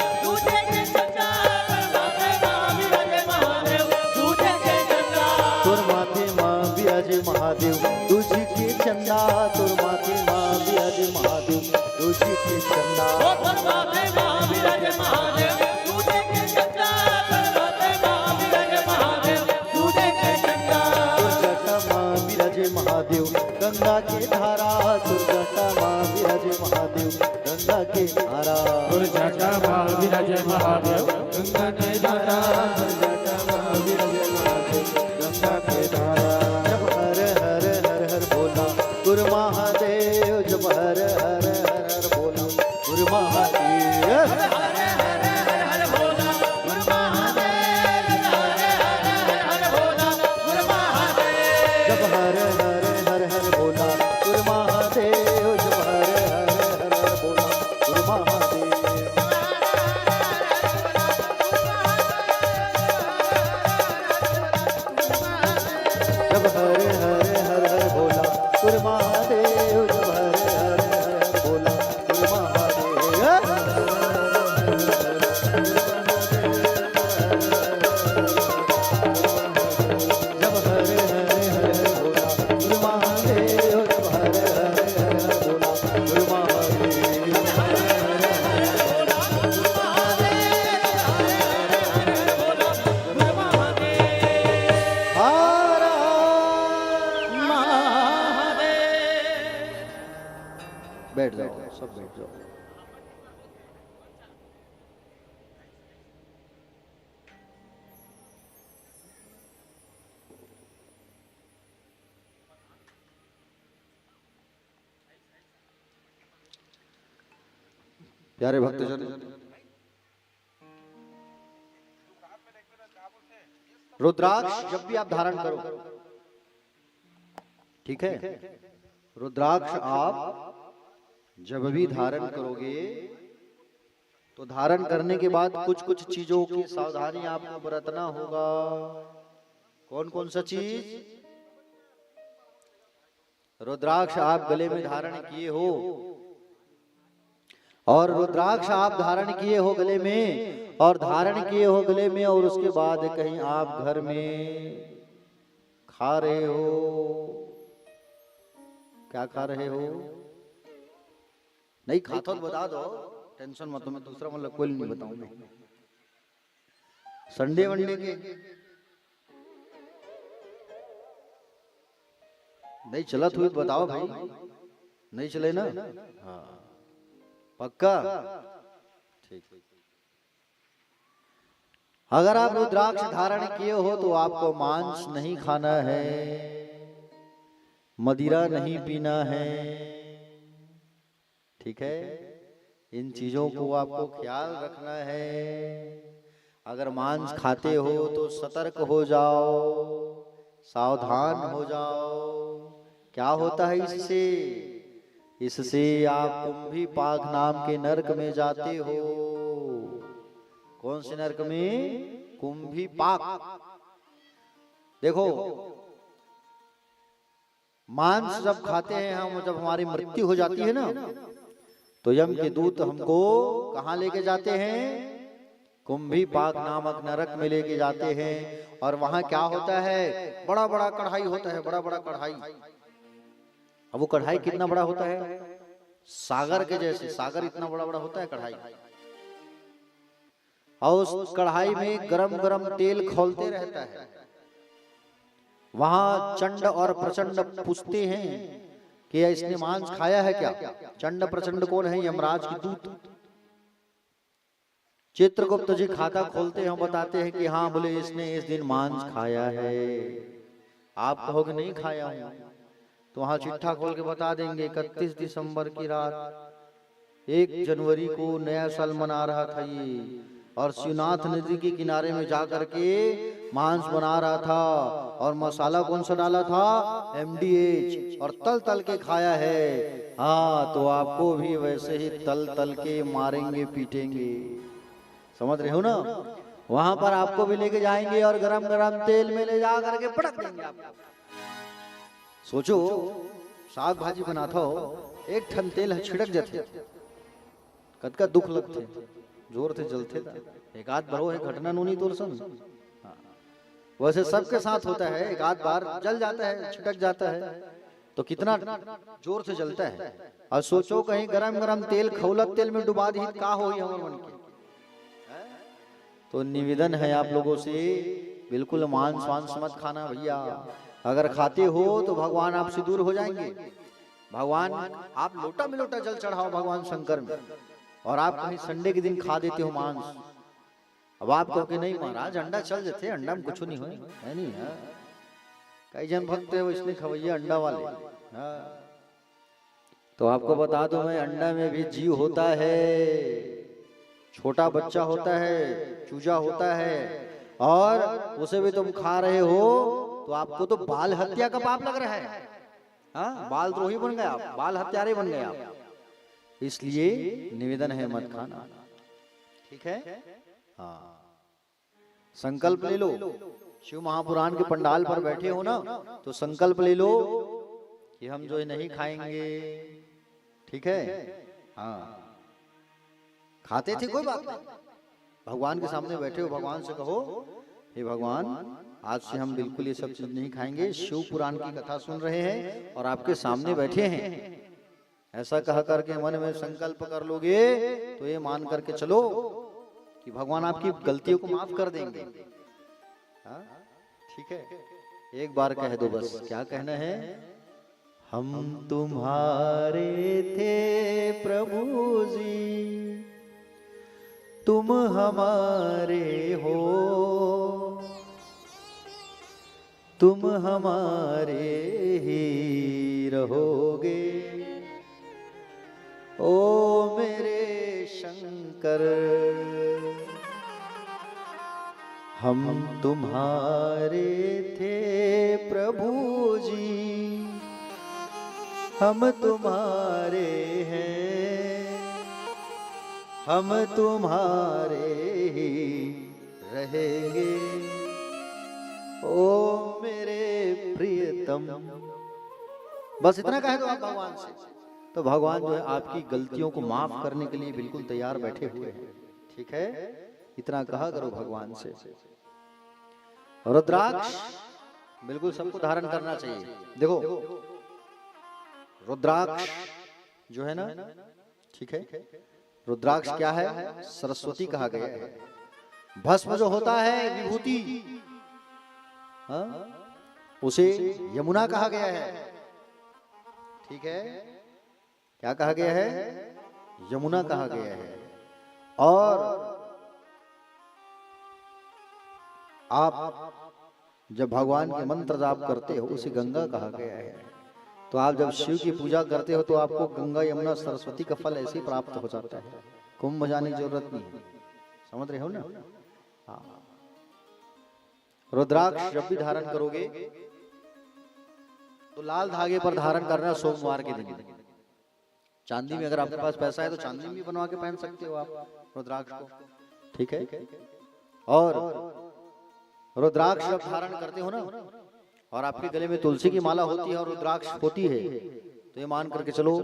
दूज के चंदा
दुर्माथे माँ विराजे महादेव दूज के चंदा दुर्माथे माँ विराजे महादेव दूज के चंदा
दुर्माथे माँ विराजे महादेव दूज के चंदा दुर्माथे माँ विराजे महादेव दूज के चंदा
दुर्जटा माँ विराजे महादेव गंगा के धारा दुर्जटा माँ विराजे महादेव गंगा के धारा
दुर्जटा माँ विराजे महादेव गंगा के धारा दुर्जटा माँ विराजे महादेव गंगा के धारा
जब हर हर हर हर बोला गुरु महादेव जब हर हर हर हर बोला गुरु महादेव जब हर हर हर हर बोला गुरु महादेव जब हर हर हर हर बोला गुरु महादेव जब हर हर हर हर बोला गुरु महादेव जब हर हर हर हर बोला गुरु महादेव जब हर हर हर हर बोला गुरु महादेव जब हर हर हर हर बोला गुरु महादेव हर बैठ जाओ सब बैठ जाओ प्यारे भक्तजन रुद्राक्ष जब भी आप धारण करो ठीक है रुद्राक्ष आप जब भी धारण करोगे तो धारण करने के बाद कुछ कुछ चीजों की सावधानी आपको बरतना होगा। कौन कौन सा चीज? रुद्राक्ष आप गले में धारण किए हो और रुद्राक्ष आप धारण किए हो गले में और धारण किए हो गले में और उसके बाद कहीं आप घर में खा रहे हो। क्या खा रहे हो? नहीं खाता तो बता दो, टेंशन मत लो, मैं दूसरा मतलब कोई नहीं बताऊंगा। संडे वनडे के नहीं चला तो बताओ भाई, नहीं चले ना? हाँ पक्का ठीक। अगर आप रुद्राक्ष धारण किए हो तो आपको मांस नहीं खाना है, मदिरा नहीं पीना है, ठीक है? इन चीजों को आपको ख्याल रखना है। अगर मांस खाते हो तो सतर्क हो जाओ, सावधान हो जाओ। क्या होता है इससे? इससे आप कुंभी पाक नाम के नरक में जाते हो। कौन से नरक में? कुंभी पाक। देखो, मांस जब खाते हैं हम, जब हमारी मृत्यु हो जाती है ना, तो यम के दूत हमको कहाँ लेके जाते हैं? कुंभी पाक नामक नरक में लेके जाते हैं। और वहां क्या होता है? बड़ा बड़ा कढ़ाई होता है, बड़ा बड़ा कढ़ाई। अब वो कढ़ाई कितना बड़ा होता है? सागर के जैसे, सागर इतना बड़ा बड़ा होता है कढ़ाई। और उस कढ़ाई में गरम गरम तेल खौलते रहता है। वहां चंड और प्रचंड पूछते हैं कि इसने मांस खाया है क्या? चंड प्रचंड कौन है? यमराज के दूत। चित्रगुप्त जी खाता खोलते हैं, बताते हैं कि हाँ, बोले इसने इस दिन मांस खाया है। आप कहोगे नहीं खाया हूं, तो वहां चिट्ठा खोल के बता देंगे 31 दिसंबर की रात, 1 जनवरी को नया साल मना रहा था ये, और शिवनाथ नदी के किनारे में जाकर के मांस बना रहा था। और मसाला कौन सा डाला था? MDH। और तल तल के खाया है। हाँ, तो आपको भी वैसे ही तल तल के मारेंगे, पीटेंगे। समझ रहे हो ना? वहां पर आपको भी लेके जाएंगे और गरम गरम तेल में ले जा करके पटक देंगे आपको। सोचो, साग भाजी बनाता हो, एक ठन तेल छिड़क जाते, कद का दुख लगते, जोर से जलते था। एक आध बरो है घटना नूनी तोर सन। वैसे सबके साथ होता है, एक आध बार जल जाता है, छिटक जाता है, तो कितना जोर से जलता है। और सोचो कहीं गरम गरम तेल खौलत तेल में डुबा दी, का हो हमर मन के। तो निवेदन है आप लोगों से, बिल्कुल मांस वांस मत खाना भैया। अगर खाते हो तो भगवान आपसे दूर हो जाएंगे। भगवान, आप लोटा में लोटा जल चढ़ाओ भगवान शंकर में, और आप कहीं संडे के दिन खा देते हो मांस। अब आप कहो कि नहीं महाराज, अंडा चल जाते, अंडा में कुछ नहीं है नहीं है। कई जन भक्त है वो इसलिए खवैया अंडा वाले। तो आपको बता दो मैं, अंडा में भी जीव होता है, छोटा बच्चा होता है, चूजा होता है, और उसे भी तुम खा रहे हो, तो आपको तो बाल हत्या का पाप लग रहा है। हाँ, बाल द्रोही बन गए आप, बाल हत्यारे बन गए आप। इसलिए निवेदन है मत खाना, ठीक है? हाँ, संकल्प ले लो। शिव महापुराण के पंडाल पर बैठे हो ना, तो संकल्प ले लो कि हम जो है नहीं खाएंगे, ठीक है? हाँ, खाते थे कोई बात नहीं, भगवान के सामने बैठे हो, भगवान से कहो हे भगवान, आज से हम बिल्कुल ये सब चीज नहीं खाएंगे, शिव पुराण की कथा सुन रहे हैं और आपके सामने बैठे हैं। ऐसा कह करके मन में संकल्प कर लोगे तो ये मान करके चलो कि भगवान आपकी गलतियों को माफ कर देंगे। हाँ, ठीक है? एक बार कह दो बस, क्या कहना है? हम तुम्हारे थे प्रभु जी, तुम हमारे हो, तुम हमारे ही रहोगे, ओ मेरे शंकर। हम तुम्हारे थे प्रभु जी, हम तुम्हारे हैं, हम तुम्हारे ही रहेंगे, ओ मेरे प्रियतम। बस इतना कह दो आप भगवान से, तो भगवान जो है आपकी गलतियों को माफ करने के लिए बिल्कुल तैयार बैठे हुए हैं, ठीक है? इतना कहा करो भगवान से। रुद्राक्ष बिल्कुल सबको धारण करना चाहिए। देखो, रुद्राक्ष जो है ना, ठीक है, रुद्राक्ष क्या है? सरस्वती कहा गया है। भस्म जो होता है विभूति, हाँ, उसे यमुना कहा गया है, ठीक है? क्या कहा गया है? यमुना कहा गया है। और आप जब भगवान के मंत्र जाप करते हो उसे गंगा कहा गया है। तो आप जब शिव की पूजा करते हो तो आपको गंगा यमुना सरस्वती का फल ऐसे ही प्राप्त हो जाता है, कुंभ जाने की जरूरत नहीं है। समझ रहे हो ना? हाँ, रुद्राक्ष जब भी धारण करोगे तो लाल धागे पर धारण करना सोमवार के दिन। चांदी में अगर आपके पास पैसा है तो चांदी में भी बनवा के पहन सकते हो आप रुद्राक्ष को, ठीक है। और रुद्राक्ष जब धारण करते हो ना और आपके गले में तुलसी की माला होती है और रुद्राक्ष होती है, तो ये मान करके चलो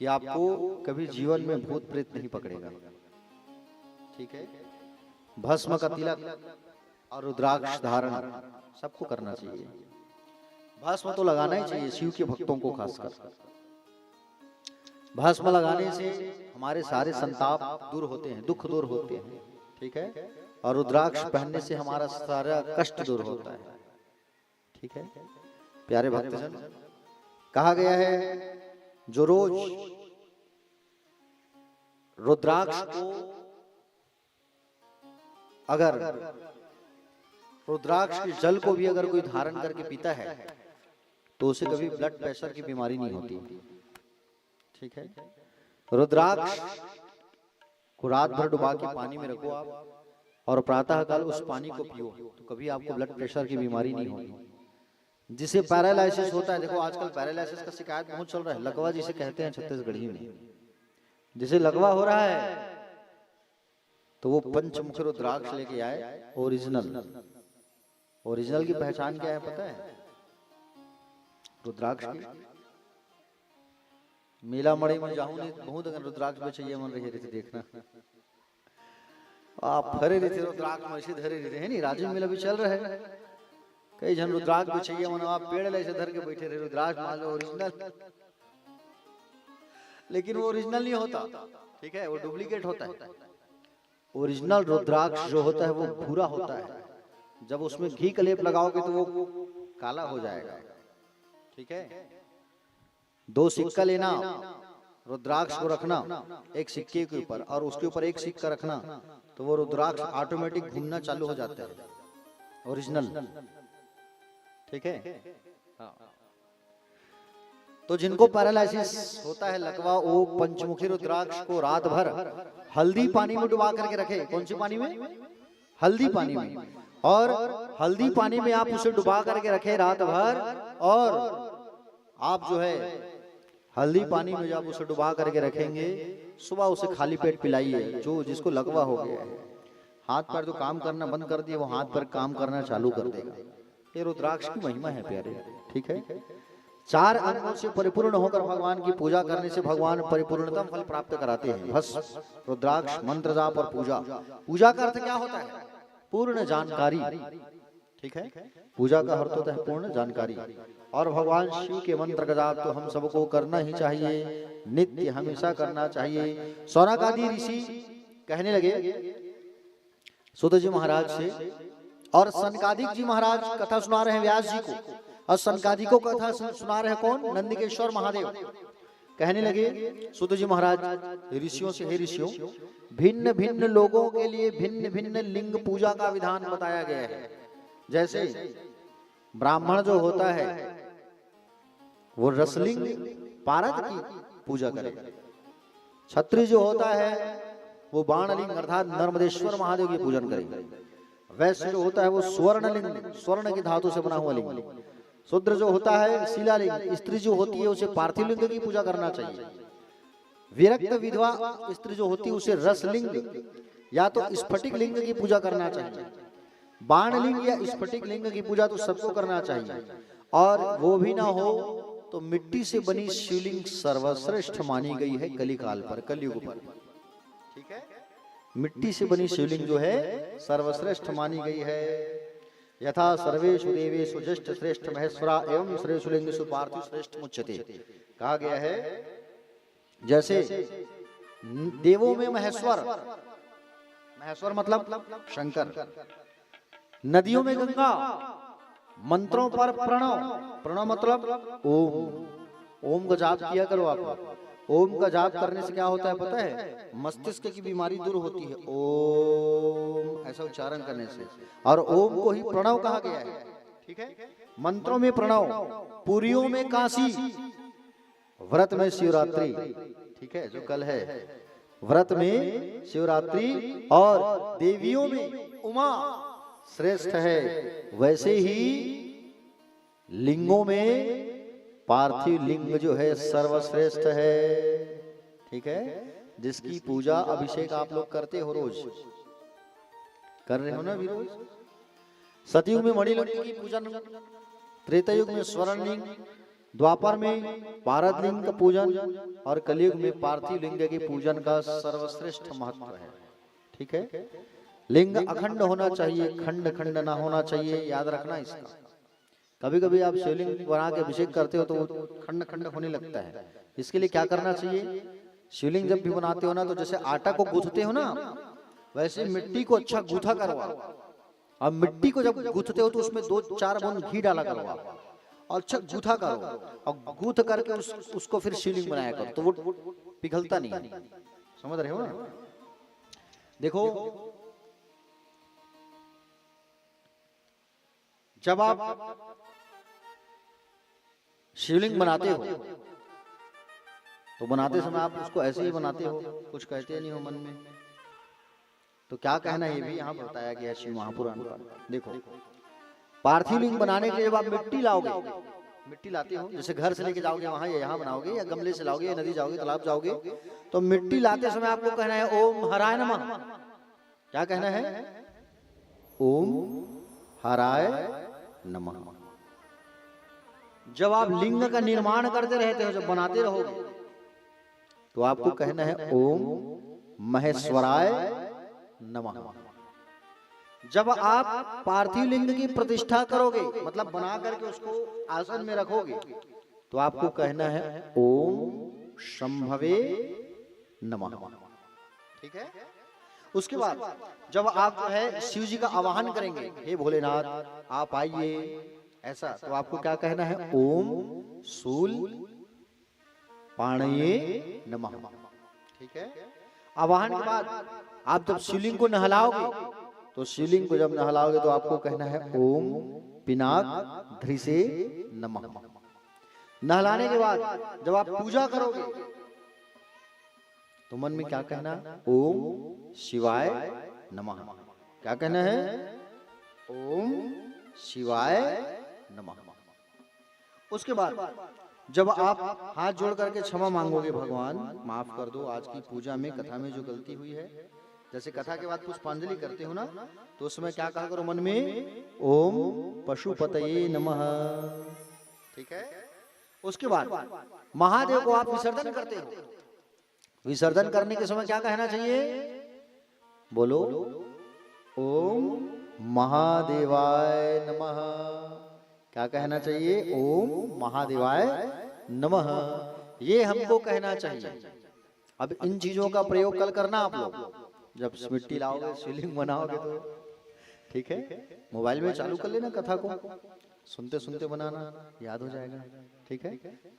कि आपको कभी जीवन में भूत प्रेत नहीं पकड़ेगा, ठीक है। भस्म का तिलक और रुद्राक्ष धारण सबको करना चाहिए। भस्म तो लगाना ही चाहिए शिव के भक्तों को, खासकर भस्म लगाने से हमारे सारे संताप दूर होते हैं, दुख दूर होते हैं, ठीक है। और रुद्राक्ष पहनने से हमारा सारा कष्ट दूर होता है, ठीक है। प्यारे भक्तजन, कहा गया है जो रोज रुद्राक्ष को अगर रुद्राक्ष के जल को भी अगर कोई धारण करके पीता है तो उसे कभी ब्लड प्रेशर की बीमारी नहीं होती, ठीक है। रुद्राक्ष को रात भर डुबा के पानी में रखो आप और प्रातः काल उस पानी को पियो तो कभी आपको ब्लड प्रेशर की बीमारी नहीं होगी। जिसे पैरालिसिस होता है, देखो आजकल पैरालिसिस का शिकायत बहुत चल रहा है, लकवा जिसे कहते हैं छत्तीसगढ़ी में, जिसे लकवा हो रहा है तो वो पंचमुखी रुद्राक्ष लेके आए। ओरिजिनल की पहचान क्या है पता है? रुद्राक्ष की। मेला मड़े में जाऊं नहीं बहुत अगर रुद्राक्ष में चाहिए मन रही रहती, देखना आप फरे रहते रुद्राक्ष में ऐसे धरे रहते हैं, नहीं राजीव मेला भी चल रहा है, कई जन रुद्राक्ष में चाहिए मन आप पेड़ ऐसे धर के बैठे रहे, रुद्राक्ष मान लो ओरिजिनल, लेकिन वो ओरिजिनल नहीं होता, ठीक है, वो डुप्लीकेट होता है। ओरिजिनल रुद्राक्ष जो होता है वो भूरा होता है, जब उसमें घी का लेप लगाओगे तो वो काला हो जाएगा, ठीक है। 2 सिक्का लेना, रुद्राक्ष को रखना एक सिक्के के ऊपर और उसके ऊपर एक सिक्का रखना, तो वो रुद्राक्ष ऑटोमेटिक घूमना चालू हो जाता है, ओरिजिनल, ठीक है। तो जिनको पैरालिसिस होता है, लकवा, वो पंचमुखी रुद्राक्ष को रात भर हल्दी पानी में डुबा करके रखे। कौन सी पानी में? हल्दी पानी में। और हल्दी पानी में आप उसे डुबा करके रखे रात भर, और आप जो है हल्दी पानी में जब उसे डुबा करके रखेंगे, सुबह उसे खाली पेट पिलाइए। जो जिसको लकवा हो गया है, हाथ पैर तो काम करना बंद कर दिए, वो हाथ पैर काम करना चालू कर देगा। ये रुद्राक्ष की महिमा है प्यारे, ठीक है। 4 अंगों से परिपूर्ण होकर भगवान की पूजा करने से भगवान परिपूर्णतम फल प्राप्त कराते हैं। भस्म, रुद्राक्ष, मंत्र जाप और पूजा। पूजा का अर्थ क्या होता है? पूर्ण जानकारी, ठीक है। पूजा का अर्थ होता है पूर्ण जानकारी। और भगवान शिव के मंत्र का जाप तो हम सबको करना ही चाहिए, नित्य हमेशा करना चाहिए। सौनकादि ऋषि कहने लगे सुत जी महाराज से, और सनकादिक जी महाराज कथा सुना रहे हैं व्यास जी को, और सनकादिक को कथा सुना रहे कौन? नंदिकेश्वर महादेव। कहने लगे सुत जी महाराज ऋषियों से, हे ऋषियों, भिन्न भिन्न लोगों के लिए भिन्न भिन्न लिंग पूजा का विधान बताया गया है। जैसे ब्राह्मण जो होता है वो रसलिंग पारद की पूजा करे, क्षत्रिय जो होता है वो बाणलिंग अर्थात नर्मदेश्वर महादेव की पूजन करे, वैश्य जो होता है वो स्वर्णलिंग, स्वर्ण की धातु से बना हुआ लिंग, शूद्र जो होता है शिलालिंग, स्त्री जो होती है उसे पार्थिव लिंग की पूजा करना चाहिए, विरक्त विधवा स्त्री जो होती है उसे रसलिंग या तो स्फटिक लिंग की पूजा करना चाहिए। बाणलिंग या स्फटिक लिंग की पूजा तो सबको करना चाहिए, और वो भी ना हो तो मिट्टी से बनी शिवलिंग सर्वश्रेष्ठ मानी गई है कलिकाल पर, कलयुग पर, ठीक है। मिट्टी से बनी शिवलिंग जो है सर्वश्रेष्ठ मानी गई है। यथा सर्वेषु देवेषु ज्येष्ठ श्रेष्ठ महेश्वरा एवं श्रेष्ठ लिंगेषु पार्थिव श्रेष्ठ मुच्यते। कहा गया है जैसे देवों में महेश्वर, महेश्वर मतलब शंकर, नदियों में गंगा, मंत्रों पर प्रणव, प्रणव मतलब ओम, ओम का जाप किया करो आप। ओम का जाप करने से क्या होता है पता है? मस्तिष्क की बीमारी दूर होती है, ओम ऐसा उच्चारण करने से, और ओम को ही प्रणव कहा गया है, ठीक है। मंत्रों में प्रणव, पुरियों में काशी, व्रत में शिवरात्रि, ठीक है, जो कल है, व्रत में शिवरात्रि, और देवियों में उमा श्रेष्ठ है। वैसे ही लिंगों में पार्थिव लिंग जो है सर्वश्रेष्ठ है, ठीक है, जिसकी पूजा अभिषेक आप लोग करते हो, रोज कर रहे हो ना अभी रोज। सतयुग में मणिलिंग की पूजन, त्रेता युग में स्वर्ण लिंग, द्वापर में पारद लिंग का पूजन और कलयुग में पार्थिव लिंग के पूजन का सर्वश्रेष्ठ महत्व है, ठीक है। लिंग अखंड होना चाहिए, खंड खंड ना होना चाहिए, याद रखना इसका। कभी कभी आप शिवलिंग बना के अभिषेक करते हो तो वो खंड खंड होने लगता है। इसके लिए क्या करना चाहिए, शिवलिंग जब भी बनाते हो ना, तो जैसे आटा को गूंथते हो ना, वैसे मिट्टी को अच्छा गूथा करवाओ। अब मिट्टी को जब गूंथते हो तो उसमें 2-4 बूंद घी डाला करवाओ और अच्छा गूथा करो, और गूथ करके उसको फिर शिवलिंग बनाया करो, तो वो पिघलता नहीं है। समझ रहे हो ना। देखो, जब आप शिवलिंग बनाते हो तो बनाते समय आप उसको ऐसे ही बनाते हो, कुछ कहते नहीं हो मन में, तो क्या कहना है ये भी यहाँ बताया गया है शिव महापुराण पर। देखो, पार्थिव लिंग बनाने के लिए जब आप मिट्टी लाओगे, मिट्टी लाते हो, जैसे घर से लेके जाओगे वहां या यहाँ बनाओगे, या गमले से लाओगे, या नदी जाओगे, तालाब जाओगे, तो मिट्टी लाते समय आपको कहना है ओम हराय नमः। क्या कहना है, ओम हराय नमः। जब आप लिंग का निर्माण करते रहते हो, जब बनाते रहोगे, तो आपको कहना है ओम महेश्वराय नमः। जब आप पार्थिव लिंग की प्रतिष्ठा करोगे, मतलब बना करके उसको आसन में रखोगे, तो आपको कहना है ओम शंभवे नमः, ठीक है। उसके बाद जब आप जो है शिव जी का आवाहन करेंगे, हे भोलेनाथ आप आइए, ऐसा, तो आपको क्या कहना है, ओम शूल पाणये नमः, ठीक है। आवाहन के बाद आप जब शिवलिंग को नहलाओगे, तो शिवलिंग को जब नहलाओगे तो आपको कहना है ओम पिनाक धृसे नमः। नहलाने के बाद जब आप पूजा करोगे, तो मन में क्या कहना, ओम शिवाय नमः। क्या कहना है, ओम शिवाय नमः। उसके बाद जब आप हाथ जोड़ करके क्षमा मांगोगे, भगवान माफ कर दो, आज की पूजा में कथा में जो गलती हुई है, जैसे कथा के बाद पुष्पांजलि करते हो ना, तो उसमें क्या कहा करो मन में, ओम पशुपतये नमः, ठीक है। उसके बाद महादेव को आप विसर्जन करते हो, विसर्जन करने के समय क्या कहना चाहिए, बोलो ओम महादेवाय नमः। क्या कहना चाहिए, ओम महादेवाय नमः, ये हमको कहना चाहिए। अब इन चीजों का प्रयोग कल करना आप लोग, जब मिट्टी लाओगे, शिवलिंग बनाओगे, तो ठीक है। मोबाइल में चालू कर लेना कथा को, सुनते सुनते बनाना, याद हो जाएगा, ठीक है।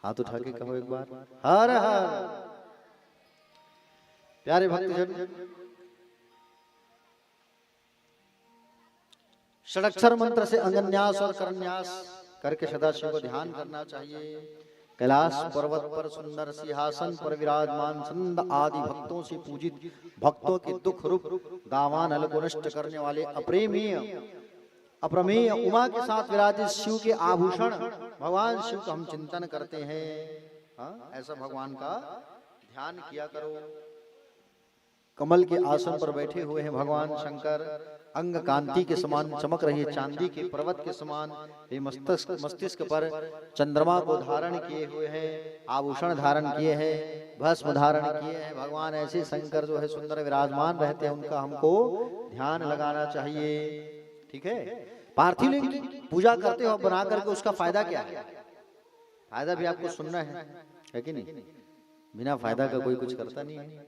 हाथ उठा के कहो एक बार, हर हर। प्यारे भक्तजन, षडाक्षर मंत्र से अंगन्यास और करन्यास करके सदाशिव को ध्यान करना चाहिए। कैलाश पर्वत पर सुंदर सिंहासन पर विराजमान संत आदि भक्तों से पूजित, भक्तों के दुख रूप दावानल को नष्ट करने वाले अप्रेमीय अप्रमेय उमा के साथ विराजित शिव के आभूषण भगवान शिव का हम चिंतन करते हैं। हाँ, ऐसा भगवान का ध्यान किया करो। कमल के आसन पर बैठे हुए हैं भगवान शंकर, अंग कांति के समान चमक रही है, चांदी के पर्वत के समान। ये मस्तिष्क पर चंद्रमा को धारण किए हुए हैं, आभूषण धारण किए हैं, भस्म धारण किए हैं। भगवान ऐसे शंकर जो है सुंदर विराजमान रहते हैं, उनका हमको ध्यान लगाना चाहिए, ठीक है। पार्थिव लिंग की पूजा करते हो बना करके, उसका फायदा क्या है? फायदा भी आपको सुनना है कि नहीं? बिना फायदा का कोई कुछ करता नहीं है।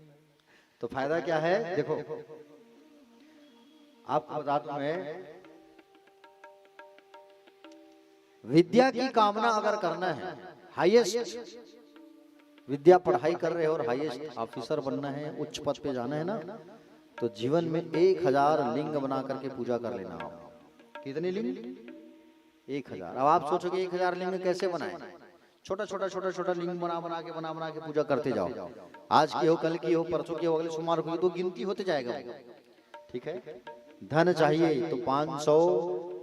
तो फायदा क्या है? देखो आपको बता दूं मैं, विद्या की कामना अगर करना है, हाईएस्ट विद्या पढ़ाई कर रहे हो और हाईएस्ट ऑफिसर बनना है, उच्च पद पे जाना है ना, तो जीवन में 1000 लिंग बना करके पूजा कर लेना हो। कितने लिंग? 1000। अब आप सोचोगे 1000 लिंग कैसे बनाए? छोटा छोटा लिंग बना के पूजा करते जाओ। आज की हो, कल की हो, परसों की हो, अगले सोमवार को, तो गिनती होते जाएगा, ठीक है। धन चाहिए तो 500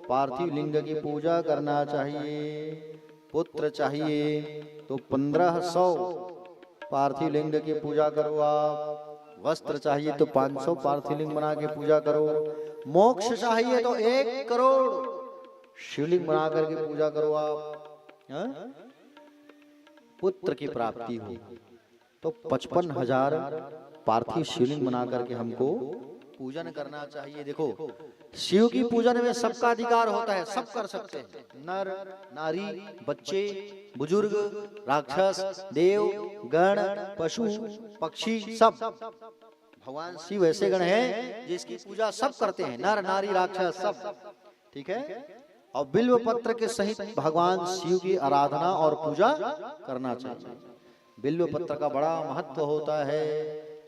पार्थिव लिंग की पूजा करना चाहिए, पुत्र चाहिए तो 1500 पार्थिव लिंग की पूजा करो आप। वस्त्र चाहिए तो 500 पार्थिव लिंग बना के पूजा करो। मोक्ष चाहिए तो 1 करोड़ शिवलिंग बना करके पूजा करो आप। पुत्र की प्राप्ति हो तो 55,000 पार्थिव शिवलिंग बना करके हमको पूजन करना चाहिए। देखो, शिव की पूजन में सबका अधिकार होता है, सब कर सकते हैं, नर नारी, बच्चे, बुजुर्ग, राक्षस, देव, गण, पशु, पक्षी, सब। भगवान शिव ऐसे गण हैं जिसकी पूजा सब करते हैं, नर नारी राक्षस सब। ठीक है। और बिल्व पत्र के सहित भगवान शिव की आराधना और पूजा करना चाहिए। बिल्व पत्र का बड़ा महत्व होता है।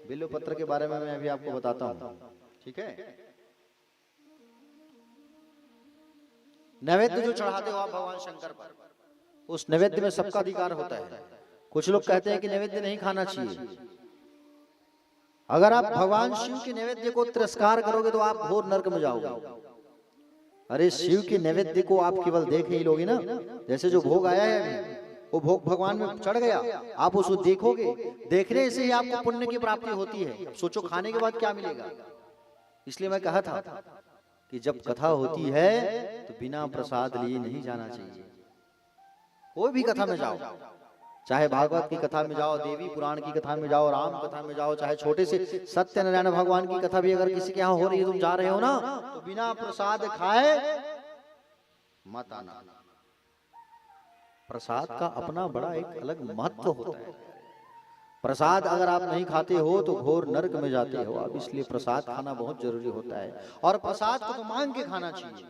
बिल्व पत्र के बारे में मैं अभी आपको बताता हूं। ठीक है। नैवेद्य जो चढ़ाते हो आप भगवान शंकर पर, उस नैवेद्य में सबका अधिकार होता है। कुछ लोग कहते हैं कि नैवेद्य नहीं खाना चाहिए। अगर आप भगवान शिव के नैवेद्य को तिरस्कार करोगे तो आप घोर नरक में जाओगे। अरे शिव के नैवेद्य को आप केवल देख ही लोगे ना, जैसे जो भोग आया है अभी, वो भोग भगवान में चढ़ गया, आप उसको देखोगे, देखने से ही आपको पुण्य की प्राप्ति होती है। सोचो खाने के बाद क्या मिलेगा। इसलिए मैं कहा था कि जब कथा होती है तो बिना प्रसाद लिए नहीं जाना चाहिए। कोई भी कथा में जाओ, चाहे भागवत की कथा में जाओ, देवी पुराण की कथा में जाओ, राम कथा में जाओ, चाहे छोटे से सत्यनारायण भगवान की कथा भी अगर किसी के यहाँ हो रही है, तुम जा रहे हो ना, तो बिना प्रसाद खाए मत आना। प्रसाद का अपना बड़ा एक अलग महत्व होता है। प्रसाद अगर आप नहीं खाते हो तो घोर नरक में जाते हो आप। इसलिए प्रसाद खाना बहुत जरूरी होता है, और प्रसाद को तो मांग के खाना चाहिए।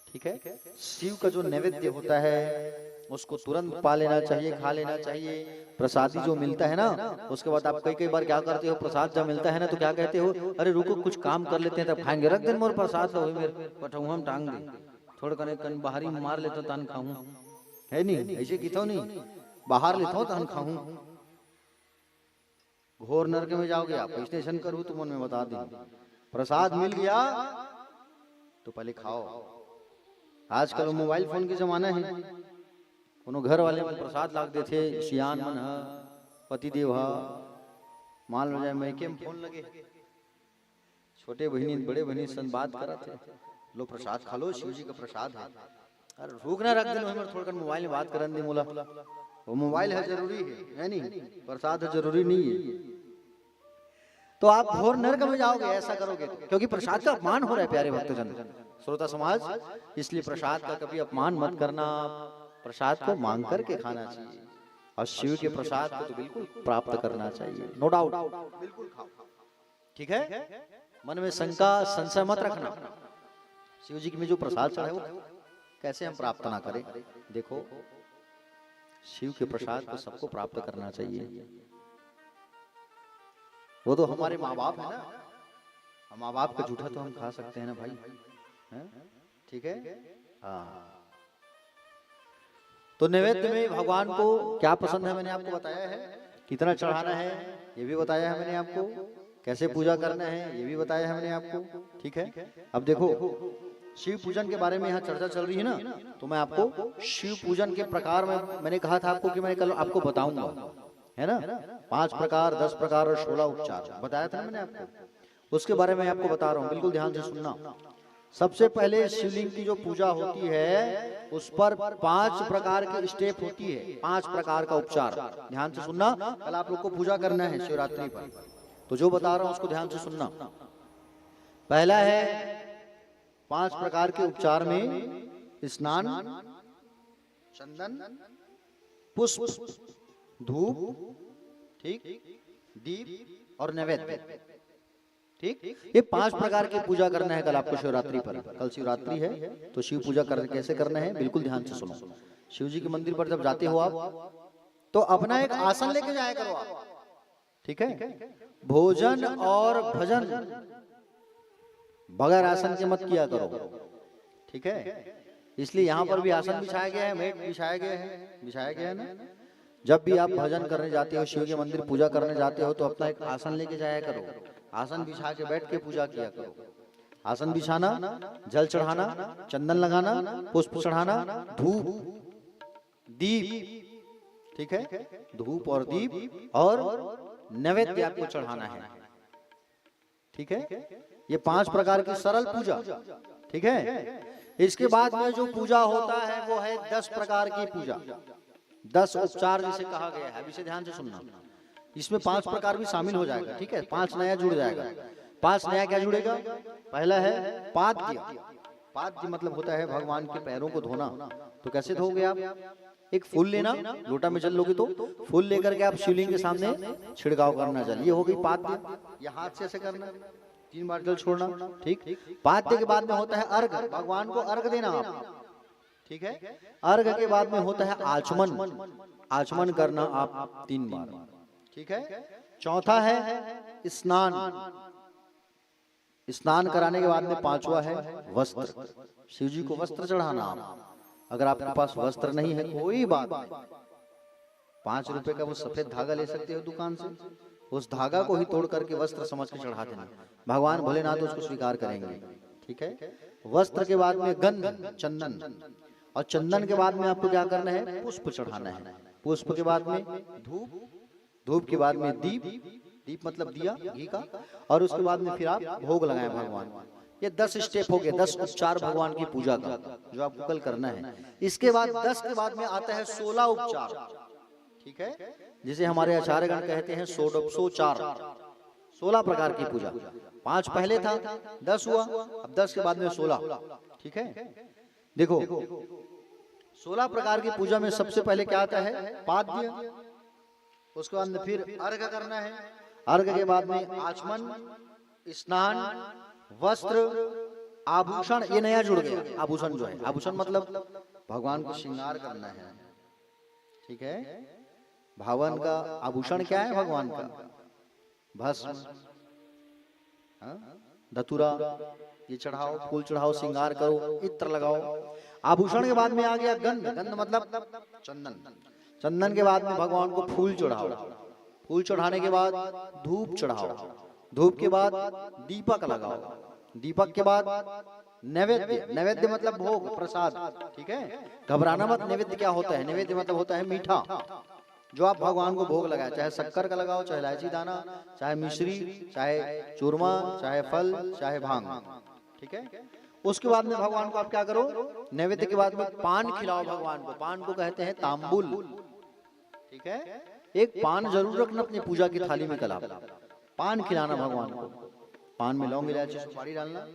ठीक है। शिव का जो नैवेद्य होता है उसको तुरंत पा लेना चाहिए, खा लेना चाहिए। प्रसादी जो मिलता है ना, उसके बाद आप कई बार क्या करते हो, प्रसाद जब मिलता है ना तो क्या कहते हो, अरे रुको कुछ काम कर लेते हैं तब खाएंगे, रख दिन मोर प्रसाद तो मेरे पठऊ हम टांग दे, थोड़ा कने बाहरी मार लेता तान खाऊं, है नहीं ऐसे की नहीं, बाहर लेता तान खाऊं। घोर नरक में जाओगे आप। स्टेशन करूँ तो मन में बता दी, प्रसाद मिल गया तो पहले खाओ। आजकल मोबाइल फोन के जमाना है, कोनो घर वाले में प्रसाद लाग दे थे, सियान मन है, पति देव है, मान लो जाए मैके में फोन लगे, छोटे बहनी बड़े बहनी सन बात करा थे, लो प्रसाद खा लो, शिव जी का प्रसाद है। अरे रुक ना, रख दिन थोड़ा मोबाइल में बात करन दे मोला, वो मोबाइल है जरूरी है नहीं, प्रसाद है जरूरी नहीं है। तो आप घोर नरक में जाओगे ऐसा करोगे तो, क्योंकि प्रसाद का अपमान हो रहा है प्यारे भक्तजन, श्रोता समाज। इसलिए प्रसाद का कभी अपमान मत करना, प्रसाद को मांग करके खाना चाहिए, और शिव के प्रसाद को तो बिल्कुल प्राप्त करना चाहिए, नो डाउट, बिल्कुल खाओ। ठीक है। मन में शंका संशय मत रखना। शिव जी में जो प्रसाद चढ़ा है वो कैसे हम प्राप्त ना करें। देखो, शिव के प्रसाद को सबको प्राप्त करना चाहिए। वो तो हमारे माँ बाप है ना, माँ बाप का जूठा तो हम खा सकते हैं ना भाई, ठीक है। हाँ, तो नैवेद्य में भगवान को क्या पसंद है मैंने आपको बताया है, कितना चढ़ाना है ये भी बताया है मैंने आपको, कैसे पूजा करना है ये भी बताया है मैंने आपको। ठीक है। अब देखो, शिव पूजन के बारे में यहाँ चर्चा चल रही है ना, तो मैं आपको शिव पूजन के प्रकार में मैंने कहा था आपको कि मैं कल आपको बताऊंगा, है ना, 5 प्रकार, 10 प्रकार और 16 उपचार बताया था मैंने आपको, उसके बारे में आपको बता रहा हूँ, बिल्कुल ध्यान से सुनना। सबसे पहले शिवलिंग की जो पूजा होती है उस पर 5 प्रकार की स्टेप होती है, 5 प्रकार का उपचार। ध्यान से सुनना, कल आप लोग को पूजा करना है शिवरात्रि पर, तो जो बता रहा हूं उसको ध्यान से सुनना। पहला है 5 प्रकार के उपचार में स्नान, चंदन, पुष्प, धूप, ठीक, दीप और नैवेद्य। ठीक, ये 5 प्रकार की पूजा करना है कल आपको शिवरात्रि पर। कल शिवरात्रि है तो शिव पूजा कैसे करना है बिल्कुल ध्यान से सुनो। शिव जी के मंदिर पर जब जाते हो आप तो अपना एक आसन लेके जाया करो आप, ठीक है। भोजन और भजन बगैर आसन के मत किया करो, ठीक है। इसलिए यहाँ पर भी आसन बिछाया गया है, मेट बिछाया गया है ना। जब भी आप भजन करने जाते हो, शिव के मंदिर पूजा करने जाते हो, तो अपना एक आसन लेके जाया करो, आसन बिछा के बैठ के पूजा किया करो। आसन बिछाना, जल चढ़ाना, चंदन लगाना, पुष्प चढ़ाना, धूप, दीप, ठीक है, धूप और दीप और नैवेद्य आपको चढ़ाना है, ठीक है। ये 5 प्रकार की सरल पूजा, ठीक है। इसके बाद में जो पूजा होता है वो है 10 प्रकार की पूजा, 10 उपचार जिसे कहा गया है। अब इसे ध्यान से सुनना, इसमें 5 प्रकार भी शामिल हो जाएगा, ठीक है। 5 नया जुड़ जाएगा। 5 नया क्या जुड़ेगा? पहला है पाद्य। पाद्य मतलब होता है भगवान के पैरों को धोना। तो कैसे धोगे आप? एक फूल लेना, लोटा में जल लोगे तो फूल लेकर के आप शिवलिंग के सामने छिड़काव करना जल, ये हो गई पाद्य। ये हाथ से ऐसे करना, 3 बार जल छोड़ना, ठीक। पाद्य के बाद में होता है अर्घ, भगवान को अर्घ देना आप, ठीक है। अर्घ के बाद में होता है आचमन, आचमन करना आप 3 बार, ठीक है। चौथा है स्नान, स्नान कराने के बाद में 5वां है वस्त्र, शिव जी को वस्त्र चढ़ाना आप। अगर आपके पास वस्त्र नहीं है कोई बात नहीं, 5 रुपए का वो सफेद धागा ले सकते हो दुकान से, उस धागा को ही तोड़ करके वस्त्र समझ के चढ़ा देना, भगवान भोलेनाथ उसको स्वीकार करेंगे, ठीक है। वस्त्र के बाद में गंध, चंदन, और चंदन के बाद में आपको क्या करना है? पुष्प चढ़ाना है। पुष्प के बाद में धूप, धूप के बाद में दीप, दीप मतलब दिया घी का, और उसके बाद में फिर आप भोग लगाएं भगवान। ये 10 स्टेप हो गए, 10 उपचार भगवान की पूजा का जो आपको कल करना है। इसके बाद 10 के बाद में आता है 16 उपचार, ठीक है, जिसे हमारे आचार्यगण कहते हैं षोडशोपचार, 16 प्रकार की पूजा। 5 पहले था, 10 हुआ, अब 10 के बाद में 16, ठीक है। देखो 16 प्रकार की पूजा में सबसे पहले क्या आता है? पाद्य। उसके बाद में फिर अर्घ करना है, अर्घ के बाद में आचमन, स्नान, वस्त्र, आभूषण, ये नया जुड़ गया। आभूषण जो है, आभूषण मतलब भगवान को श्रृंगार करना है, ठीक है। भगवान का आभूषण क्या है? भगवान का भस्म, धतूरा, ये चढ़ाओ, फूल चढ़ाओ, श्रृंगार करो, इत्र लगाओ। आभूषण के बाद में आ गया गंध, गंध मतलब चंदन। चंदन के बाद में भगवान को फूल चढ़ाओ, फूल चढ़ाने के बाद धूप चढ़ाओ, धूप के बाद दीपक लगाओ, दीपक के बाद नैवेद्य, नैवेद्य मतलब भोग, प्रसाद, ठीक है। घबराना मत, नैवेद्य क्या होता है? नैवेद्य मतलब होता है मीठा, जो आप भगवान को भोग लगाए, चाहे शक्कर का लगाओ, चाहे इलायची दाना, चाहे मिश्री, चाहे चूरमा, चाहे फल, चाहे भांग, ठीक है। उसके बाद में भगवान को आप क्या करो? नैवेद्य के बाद में पान खिलाओ भगवान को, पान को कहते हैं तांबुल, ठीक है। एक पान जरूर रखना अपनी पूजा की थाली में, कल आप पान खिलाना भगवान को, पान में लौंग, इलायची, सुपारी डालना।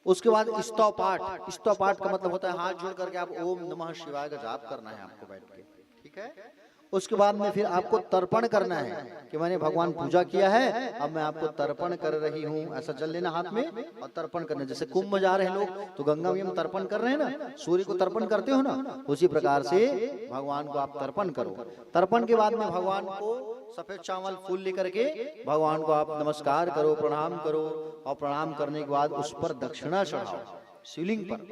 उसके बाद स्तव पाठ, स्तव पाठ का मतलब होता है हाथ जोड़ करके आप ओम नमः शिवाय का जाप करना है आपको बैठ के, ठीक है। उसके बाद में फिर आपको तर्पण करना है कि मैंने भगवान पूजा किया है, अब मैं आपको तर्पण कर रही हूँ, ऐसा जल लेना हाथ में और तर्पण करना। जैसे कुंभ में जा रहे हैं लोग तो गंगा में हम तर्पण कर रहे हैं ना, सूर्य को तर्पण करते हो ना, उसी प्रकार से भगवान को आप तर्पण करो। तर्पण के बाद में भगवान को सफेद चावल फूल लेकर के भगवान को आप नमस्कार करो, प्रणाम करो, और प्रणाम करने के बाद उस पर दक्षिणा चढ़ाओ। शिवलिंग पर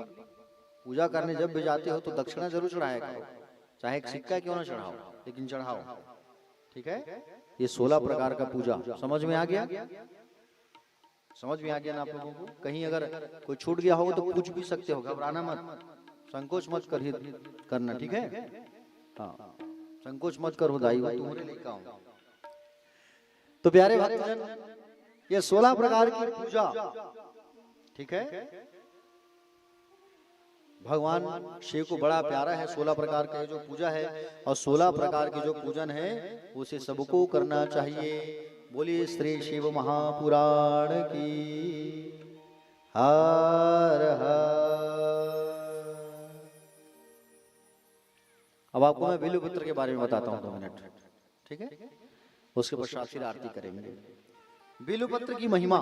पूजा करने जब भी जाते हो तो दक्षिणा जरूर चढ़ाया करो, चाहे एक सिक्का क्यों ना चढ़ाओ, लेकिन चढ़ाओ, ठीक है। ये 16 प्रकार का पूजा समझ में आ गया? समझ में आ गया ना आप लोगों को? कहीं अगर कोई छूट गया हो तो पूछ भी सकते हो, घबराना मत, संकोच मत करना, ठीक है। हाँ, संकोच मत करो, दाई तुम्हारे लिए काम। तो प्यारे भक्तजन, ये 16 प्रकार की पूजा, ठीक है, भगवान शिव को बड़ा प्यारा है। 16 प्रकार का जो पूजा है, और 16 प्रकार की जो पूजन है उसे सबको करना चाहिए। बोलिए श्री शिव महापुराण की हर हर। अब आपको मैं बिल्वपत्र के बारे में बताता हूँ 2 मिनट, ठीक है। उसके पश्चात फिर आरती करेंगे। बिल्वपत्र की महिमा।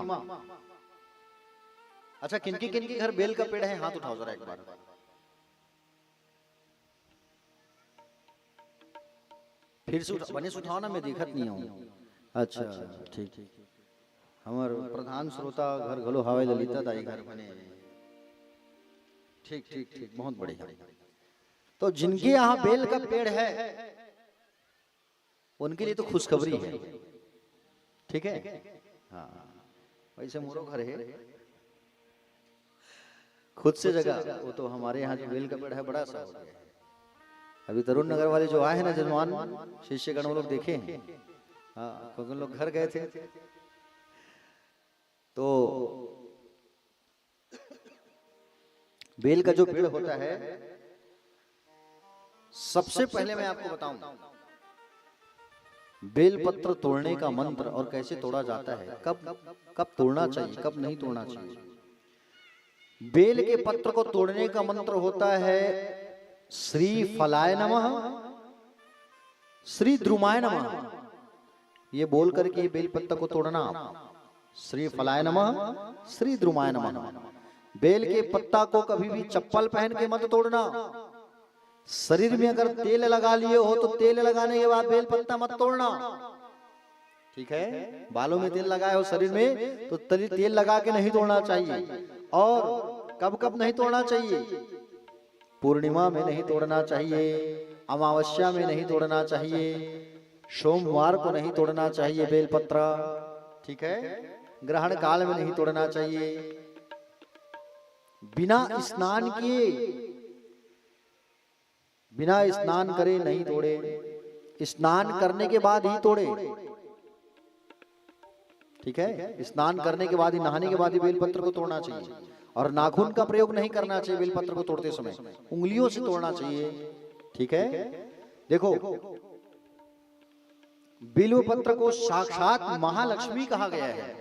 अच्छा, किनके किनके घर बेल का पेड़ है? हाथ उठाओ जरा एक बार। फिर से बने से उठाओ ना, मैं देखत नहीं हूँ। अच्छा, ठीक ठीक। हमार प्रधान श्रोता घर घलो हवाई ललिता दाई घर बने, ठीक ठीक ठीक, बहुत बढ़िया। तो जिनके यहाँ बेल का पेड़ है उनके लिए तो खुशखबरी है, ठीक है। हाँ, वैसे मोरो घर है खुद से जगह, वो तो हमारे यहाँ जो बेल का पेड़ है बड़ा सा हो गया है, अभी तरुण नगर वाले जो आए हैं ना जजमान शिष्यगण, वो लोग देखे हैं। हाँ, क्योंकि उन लोग घर गए थे। तो बेल का जो पेड़ होता है, सबसे पहले मैं आपको बताऊं बेल पत्र तोड़ने का मंत्र और कैसे तोड़ा जाता है, कब तोड़ना चाहिए, कब नहीं तोड़ना चाहिए। बेल के पत्र को तोड़ने का मंत्र होता है श्री फलाय नमः, श्री द्रुमाय नमः। ये बोल करके बेल पत्र को तोड़ना, श्री फलाय नमः, श्री द्रुमाय नमः। बेल के पत्ता को कभी भी चप्पल पहन के मत तोड़ना। शरीर में अगर तेल लगा लिए हो तो तेल लगाने के बाद बेल पत्ता मत तोड़ना, ठीक है। बालों में तेल लगाए हो शरीर में तो तेल लगा के नहीं तोड़ना चाहिए। और कब कब नहीं तोड़ना चाहिए, पूर्णिमा में नहीं तोड़ना चाहिए, अमावस्या में नहीं तोड़ना चाहिए, सोमवार को नहीं तोड़ना चाहिए बेल पत्र, ठीक है। ग्रहण काल में नहीं तोड़ना चाहिए, बिना स्नान किए, बिना स्नान करे नहीं तोड़े, स्नान करने के बाद ही तोड़े, ठीक है। स्नान करने के बाद ही, नहाने के बाद ही बेलपत्र को तोड़ना चाहिए। और नाखून का प्रयोग नहीं करना चाहिए बेलपत्र को तोड़ते समय, उंगलियों से तोड़ना चाहिए, ठीक है। देखो, बिल्व पत्र को साक्षात महालक्ष्मी कहा गया है।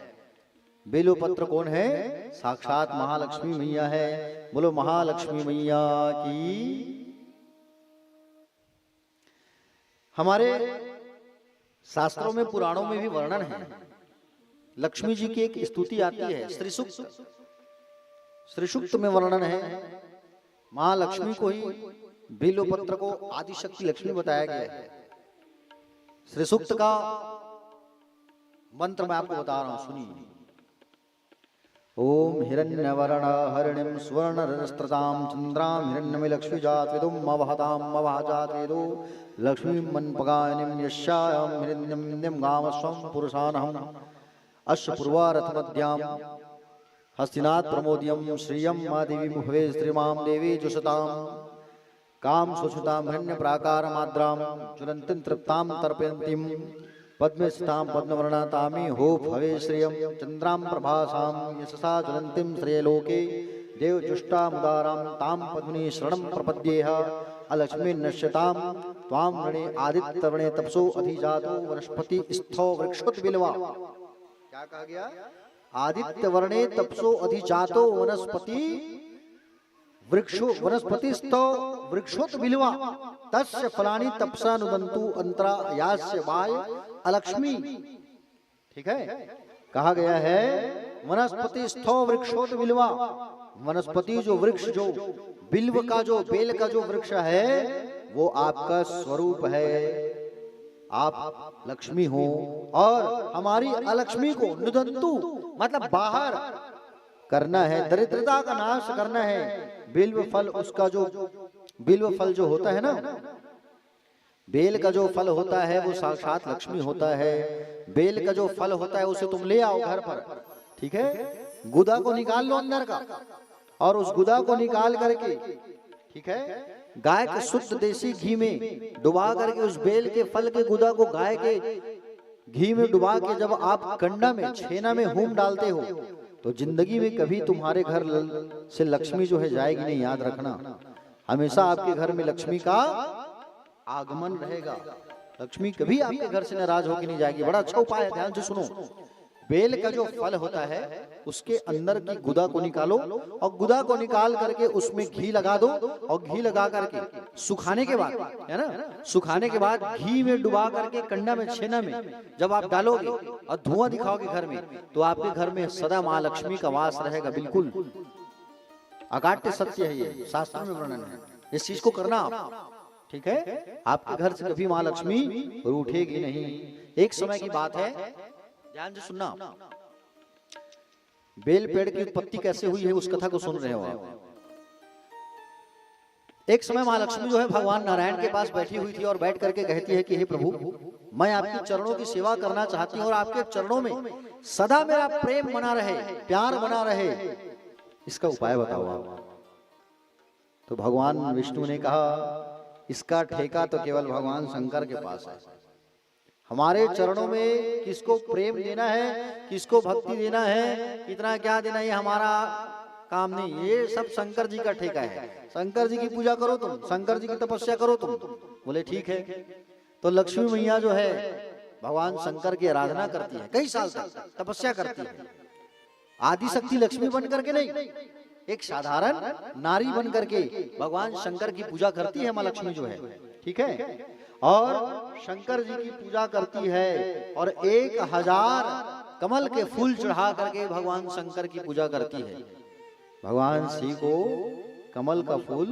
बिल्व पत्र कौन है? साक्षात महालक्ष्मी मैया है। बोलो महालक्ष्मी मैया की। हमारे शास्त्रों में, पुराणों में भी वर्णन है, लक्ष्मी जी की एक स्तुति आती है, श्री सूक्त। श्री सूक्त में वर्णन है, महालक्ष्मी को ही बिल्व पत्र को आदि शक्ति लक्ष्मी बताया गया है। श्री सूक्त का मंत्र मैं आपको बता रहा हूं, सुनिए। ओम हिरण्यवर्ण हरिणीं स्वर्णरजस्त्रतां चंद्रां हिरण्यमयी लक्ष्मीजात विदुम् अवहतां अवहजात वेदो लक्ष्मीं मन्पगायनीं यस्यां हिरण्यं निं गामस्वं पुरुषानहम् अस्य पूर्वारथमध्यां हस्तिनाथ प्रमोदियं श्रियं मा देवी मुहवे स्त्रीमां देवी जुषतां काम सुषुतां हिरण्य प्राकार माद्रां ज्वलन्तीं तृप्तां तर्पयन्तीं पद्मस्तां पद्मवर्णातामी हो भवे श्रियं चंद्रां प्रभासां यशसा ज्वलन्तीं श्रेयलोके देवजुष्टामुदारां तां पद्मिनी शरणं प्रपद्येह अलक्ष्मी नश्यतां त्वां वृणे आदित्यवर्णे तपसो अधिजातो वनस्पति स्थो वृक्षोत बिल्वा। क्या कहा गया? आदित्यवर्णे तपसो अधिजातो वनस्पति वृक्षो वनस्पतिस्थो वृक्षोत बिल्वा तस्य फलानि तपसा नुदन्तु अंतरा यास्य वाय अलक्ष्मी। ठीक है, कहा गया है वनस्पतिस्थो वृक्षोत बिल्वा। वनस्पति जो वृक्ष, जो बिल्व का, जो बेल का जो वृक्ष है, वो आपका स्वरूप है। आप लक्ष्मी हो और हमारी अलक्ष्मी को नुदन्तु मतलब बाहर करना है, दरिद्रता का नाश करना है। बिल्व फल, उसका जो बिल्व फल जो होता है ना, बेल का जो फल होता है वो साक्षात लक्ष्मी होता है। बेल का जो फल होता है उसे तुम ले आओ घर पर, ठीक है। गुदा को निकाल लो अंदर का, और उस गुदा को निकाल करके, ठीक है, गाय के शुद्ध देसी घी में डुबा करके उस बेल के फल के गुदा को गाय के घी में डुबा के जब आप कंडा में, छेना में होम डालते हो तो जिंदगी में कभी तुम्हारे घर से लक्ष्मी जो है जाएगी नहीं। याद रखना, हमेशा आपके घर में लक्ष्मी का आगमन रहेगा। लक्ष्मी कभी आपके घर से नाराज होकर नहीं जाएगी। बड़ा अच्छा उपाय है, ध्यान से सुनो। बेल का जो फल होता है उसके अंदर की गुदा को निकालो, और गुदा को निकाल करके उसमें घी लगा दो, और घी लगा करके सुखाने के बाद, है ना, सुखाने के बाद घी में डुबा करके कंडा में, छेना में जब आप डालोगे और धुआं दिखाओगे घर में, तो आपके घर में सदा माँ लक्ष्मी का वास रहेगा। बिल्कुल अकाट्य सत्य है, ये शास्त्र में वर्णन है। इस चीज को करना आप, ठीक है। आपके घर से कभी माँ लक्ष्मी रूठेगी नहीं। एक समय की बात है, ध्यान से सुनना। बेल पेड़ की उत्पत्ति कैसे हुई है उस कथा को सुन रहे हो आप। एक समय माँ लक्ष्मी जो है भगवान नारायण के पास बैठी हुई थी और बैठ करके कहती है कि हे प्रभु, मैं आपके चरणों की सेवा करना चाहती हूँ और आपके चरणों में सदा मेरा प्रेम बना रहे, प्यार बना रहे, इसका उपाय बताओ आप। तो भगवान विष्णु ने कहा इसका ठेका तो केवल भगवान शंकर के पास है। हमारे चरणों में किसको प्रेम देना है, किसको भक्ति देना है, कितना क्या देना है, ये हमारा काम नहीं, ये सब शंकर जी का ठेका है। शंकर जी की पूजा करो तुम, शंकर जी की तपस्या करो तुम। बोले ठीक है। तो लक्ष्मी मैया जो है भगवान शंकर की आराधना करती है, कई साल तक तपस्या करती है। आदि शक्ति लक्ष्मी बन करके नहीं, एक साधारण नारी बन करके भगवान शंकर की पूजा करती है माँ लक्ष्मी जो है, ठीक है। और शंकर जी की पूजा करती है और 1000 कमल के फूल चढ़ा करके भगवान शंकर की पूजा करती है। भगवान शिव को कमल का फूल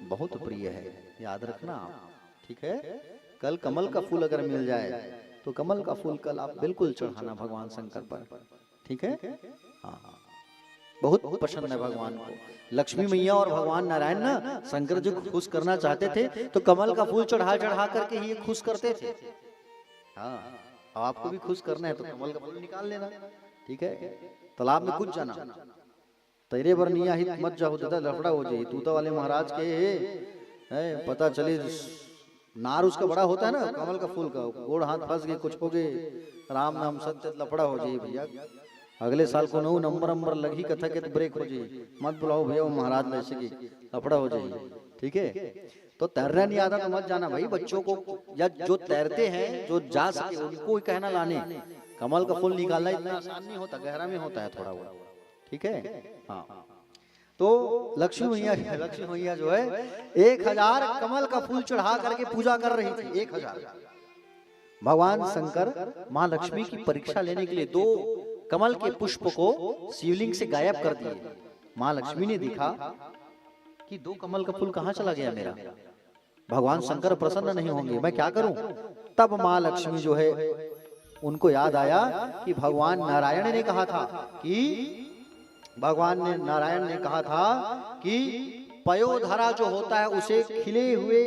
बहुत प्रिय है, याद रखना आप, ठीक है। कल कमल का फूल अगर मिल जाए तो कमल का फूल कल आप बिल्कुल चढ़ाना भगवान शंकर पर, ठीक है। हाँ, बहुत पसंद है भगवान को। लक्ष्मी मैया और भगवान नारायण ना शंकर जी को खुश करना चाहते थे तो कमल का फूल चढ़ा चढ़ा करके ही खुश करते थे। हाँ, अब आपको भी खुश करना है तो कमल का फूल निकाल लेना, ठीक है। तालाब में कूद जाना, तेरे बर निया हित मत जाओ दादा लफड़ा हो जाए। तूता वाले महाराज के है, पता चले नार उसका बड़ा होता है ना कमल का फूल का, गोड़ हाथ फंस गए, कुछ हो गए, राम नाम सत्य लफड़ा हो जाए भैया। अगले साल को नौ नंबर लगी कथा के तो ब्रेक हो जाए, मत बुलाओ भैया वो महाराज ऐसे की लफड़ा हो जाए, ठीक है। तो तैरना नहीं आता तो मत जाना भाई। बच्चों को या जो तैरते हैं जो जा सके उनको ही कहना लाने। कमल का फूल निकालना इतना आसान नहीं होता, गहरा में होता है थोड़ा बहुत, ठीक है। हाँ, तो लक्ष्मी मैया जो है 1000 कमल का फूल चढ़ा करके पूजा कर रही थी। 1000 भगवान शंकर माँ लक्ष्मी की परीक्षा लेने के लिए 2 कमल के पुष्प को शिवलिंग से गायब कर दिए। माँ लक्ष्मी ने देखा कि 2 कमल का फूल कहाँ चला गया मेरा, भगवान शंकर प्रसन्न नहीं होंगे, मैं क्या करूं। तब माँ लक्ष्मी जो है उनको याद आया कि भगवान नारायण ने कहा था कि नारायण ने कहा था कि पयोधरा जो होता है उसे खिले हुए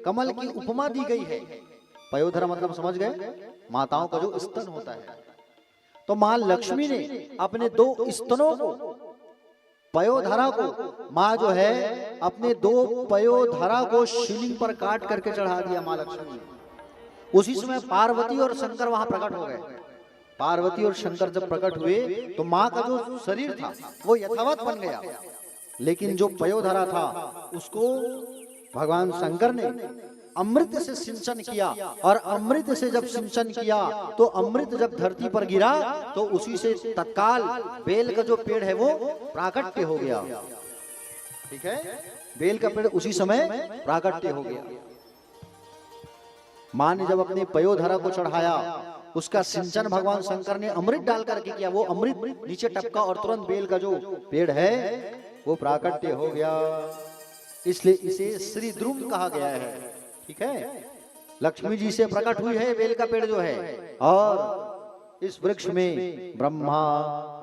कमल की उपमा दी गई है। पयोधरा मतलब समझ गए, माताओं का जो स्तन होता है। तो मां लक्ष्मी ने अपने 2 स्तनों को, पयोधरा को, मां जो है अपने 2 पयोधरा को शिवलिंग पर काट करके चढ़ा दिया मां लक्ष्मी ने। उसी समय पार्वती और शंकर वहां प्रकट हो गए। पार्वती और शंकर जब प्रकट हुए तो मां का जो शरीर था वो यथावत बन गया, लेकिन जो पयोधरा था उसको भगवान शंकर ने अमृत से सिंचन किया। और अमृत से जब सिंचन किया तो अमृत जब धरती पर गिरा तो उसी से तत्काल बेल का जो पेड़ है वो प्राकट्य हो गया, ठीक है। बेल का पेड़ उसी समय प्राकट्य हो गया। मां ने जब अपने पयोधरा को चढ़ाया, उसका सिंचन भगवान शंकर ने अमृत डाल करके किया। वो अमृत नीचे टपका और तुरंत बेल का जो पेड़ है वो प्राकट्य हो गया। इसलिए इसे श्री द्रुम कहा गया है, ठीक है। लक्ष्मी जी से प्रकट हुई है बेल का पेड़ जो है। और इस वृक्ष में ब्रह्मा,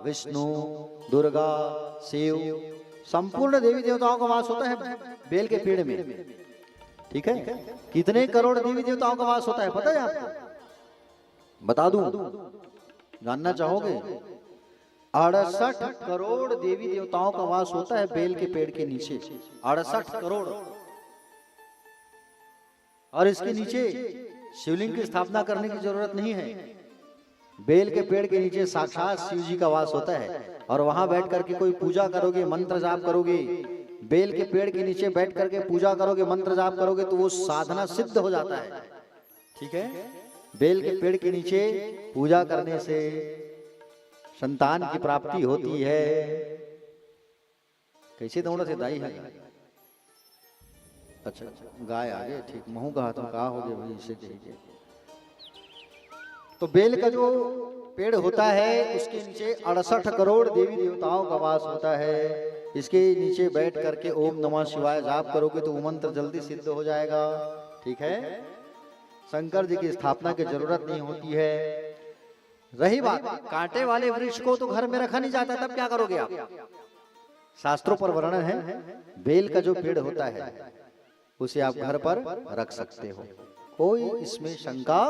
विष्णु, दुर्गा, शिव, संपूर्ण देवी देवताओं का वास होता है बेल के पेड़ में, ठीक है। कितने करोड़ देवी देवताओं का वास होता है पता है आपको? बता दूं, जानना चाहोगे? 68 करोड़ देवी देवताओं का वास होता है बेल के पेड़ के नीचे। 68 करोड़। और इसके नीचे शिवलिंग की स्थापना करने की जरूरत नहीं है। बेल के पेड़ के नीचे साक्षात शिव जी का वास होता है। और वहां बैठ करके कोई पूजा करोगे, मंत्र जाप करोगे, बेल के पेड़ के नीचे बैठ करके पूजा करोगे, मंत्र जाप करोगे तो वो साधना सिद्ध हो जाता है, ठीक है। बेल के पेड़ के नीचे पूजा करने से संतान की प्राप्ति होती है। कैसे दौड़ा थे दाई है? अच्छा, गाय आगे, ठीक। महू कहा तुम कहा हो गए भाई, इसे कहिए। तो बेल का जो पेड़ होता है उसके नीचे 68 करोड़ देवी देवताओं का वास होता है। इसके नीचे बैठ करके ओम नमः शिवाय जाप करोगे तो वो मंत्र जल्दी सिद्ध हो जाएगा, ठीक है। शंकर जी की स्थापना की जरूरत नहीं होती है। रही बात कांटे वाले वृक्ष को तो घर में रखा नहीं जाता, तब क्या करोगे आप? शास्त्रों पर वर्णन है, बेल का जो पेड़ होता है उसे आप घर पर रख सकते हो, कोई इसमें शंका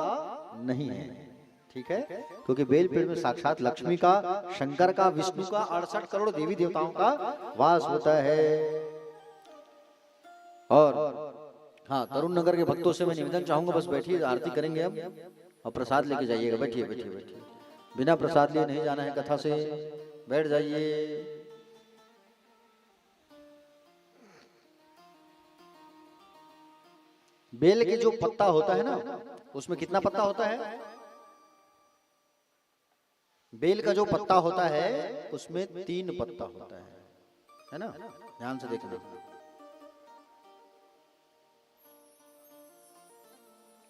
नहीं है, ठीक है। क्योंकि बेल पेड़ में साक्षात लक्ष्मी का, शंकर का, विष्णु का, 68 करोड़ देवी देवताओं का वास होता है। और हाँ, तरुण नगर के भक्तों से मैं निवेदन चाहूंगा, बस बैठिए, आरती करेंगे अब, और प्रसाद लेके जाइएगा। बैठिए बैठिए बैठिए, बिना प्रसाद लिए नहीं जाना है कथा से, बैठ जाइए। बेल के जो पत्ता होता है ना, उसमें कितना पत्ता होता है? बेल का जो पत्ता होता है उसमें 3 पत्ता होता है ना? ध्यान से देखना।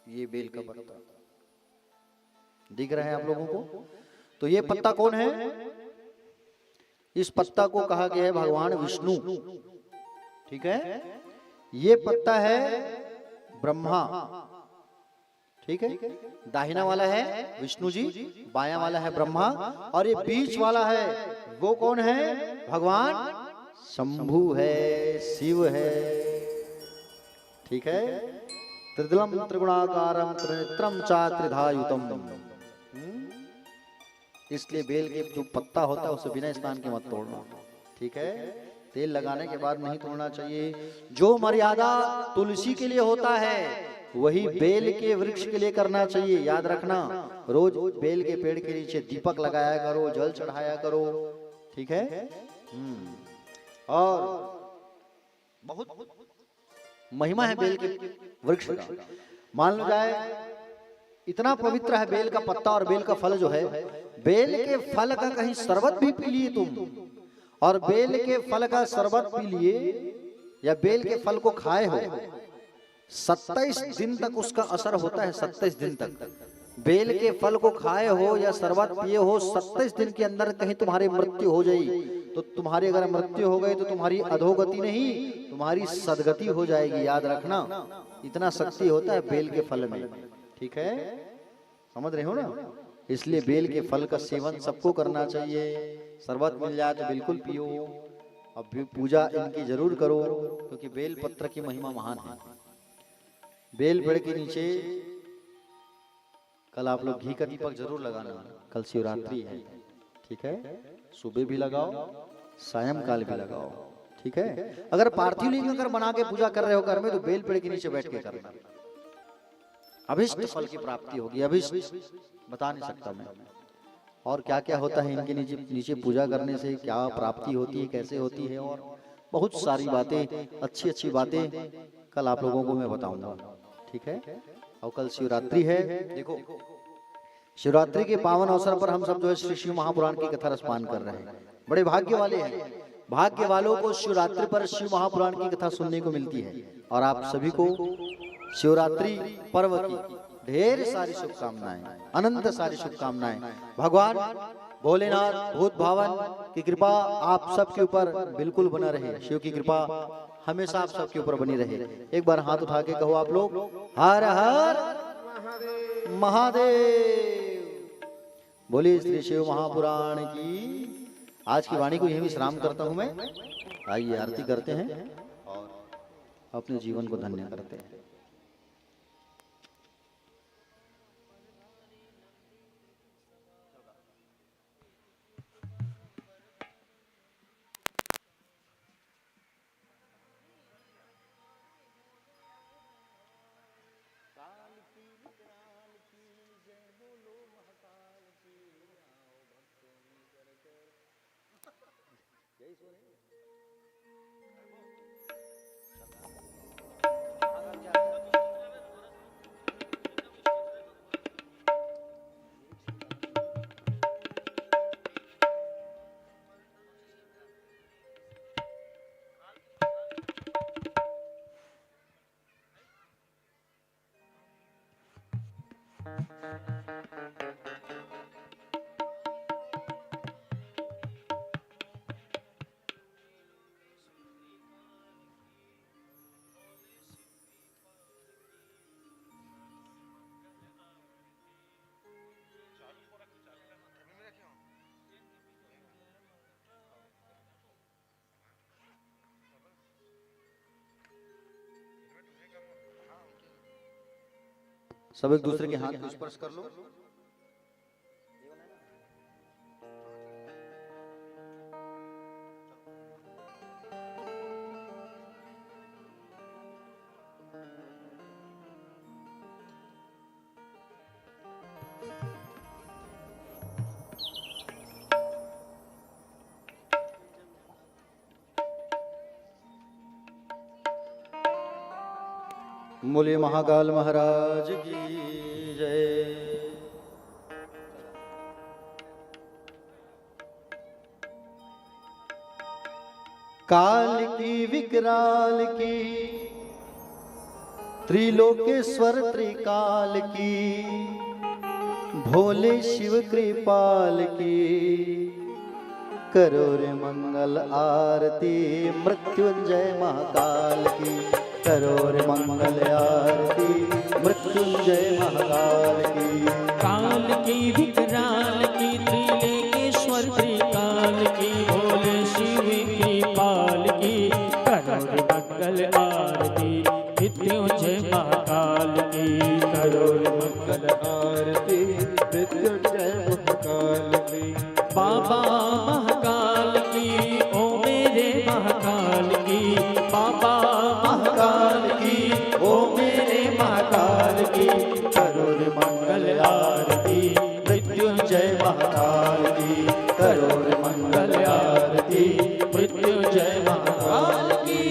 ये बेल का पत्ता दिख रहा है आप लोगों को? तो ये पत्ता कौन है? इस पत्ता को कहा गया है भगवान विष्णु, ठीक है? ये पत्ता है ब्रह्मा, ठीक है? दाहिना वाला है विष्णु जी, बायां वाला है ब्रह्मा, और ये बीच वाला है वो कौन है? भगवान शंभु है, शिव है, ठीक है? त्रिदलम त्रिगुणाकारम त्रिनेत्रम चा त्रिधायुतम। इसलिए बेल के जो पत्ता होता है उसे बिना स्नान के मत तोड़ना, ठीक है? तेल लगाने के बाद नहीं तोड़ना चाहिए। जो मर्यादा तुलसी के लिए होता है वही बेल के वृक्ष के लिए करना चाहिए, याद रखना। रोज बेल के पेड़ के नीचे दीपक लगाया करो, जल चढ़ाया करो, ठीक है? और बहुत महिमा है बेल के वृक्ष का। मान लो जाए इतना पवित्र है बेल का पत्ता और बेल का फल जो है, बेल के फल का कहीं शरबत भी पी लिए तुम, और बेल के फल का शरबत पी लिए या बेल के फल को खाए हो, 27 दिन तक उसका असर होता है। 27 दिन तक बेल के फल को खाए हो या शरबत पिए हो, 27 दिन के अंदर कहीं तुम्हारी मृत्यु हो जाएगी, तो तुम्हारी अगर मृत्यु हो गई तो तुम्हारी अधोगति नहीं, तुम्हारी सदगति हो जाएगी, याद रखना। इतना शक्ति होता है बेल के फल में, ठीक है? समझ रहे हो ना? इसलिए बेल के फल का सेवन सबको करना चाहिए। शरबत मिल जाए तो बिल्कुल पियो, अब पूजा इनकी जरूर करो, क्योंकि बेल पत्र की महिमा महान है। बेल पेड़ के नीचे कल आप लोग घी का दीपक जरूर लगाना, कल शिवरात्रि है, ठीक है? सुबह भी लगाओ, सायंकाल भी लगाओ, ठीक है? अगर पार्थिव लिंग अगर बना के पूजा कर रहे हो घर में तो बेल पेड़ के नीचे बैठ के करना, अभिष्ट फल की प्राप्ति होगी। अभिष्ट बता नहीं सकता मैं, और क्या क्या होता है इनके नीचे पूजा करने से, क्या प्राप्ति होती है, कैसे होती है, और बहुत सारी बातें, अच्छी अच्छी बातें कल आप लोगों को मैं बताऊंगा, ठीक है? और कल शिवरात्रि है। देखो, शिवरात्रि के पावन अवसर पर हम सब जो है श्री शिव महापुराण की कथा रसपान कर रहे हैं। बड़े भाग्य वाले हैं, भाग्य वालों को शिवरात्रि पर शिव महापुराण की कथा सुनने को मिलती है। और आप सभी को शिवरात्रि पर्व की ढेर सारी शुभकामनाएं, अनंत सारी शुभकामनाएं। भगवान भोलेनाथ भूत भावन की कृपा आप सबके ऊपर बिल्कुल बना रहे, शिव की कृपा हमेशा आप सबके ऊपर बनी रहे। एक बार हाथ उठा के कहो आप लोग, हर हर महादेव। बोलिए श्री शिव महापुराण की। आज की वाणी को यही विश्राम करता हूं मैं। आइए आरती करते हैं और अपने जीवन को धन्य करते हैं। सब एक दूसरे के हाथ को स्पर्श कर लो। बोलिए महाकाल महाराज की जय। काल की विकराल की त्रिलोकेश्वर त्रिकाल की भोले शिव कृपाल की करो रे मंगल आरती मृत्युंजय महाकाल की करो रे मंगल आरती मृत्युंजय महाकाल की।
काल की विकराल की त्रिलोकेश्वर त्रिकाल की भोले शिव की पाल की करो रे मंगल आरती मृत्युंजय महाकाल की करो रे मंगल
आरती मृत्युंजय महाकाल की।
बाबा महाकाल की ओ मेरे महाकाल की बाबा महाकाल की ओ मेरे महाकाल की करो रे मंगल आरती मृत्युंजय महाकाल की करो रे मंगल आरती मृत्युंजय महाकाल की।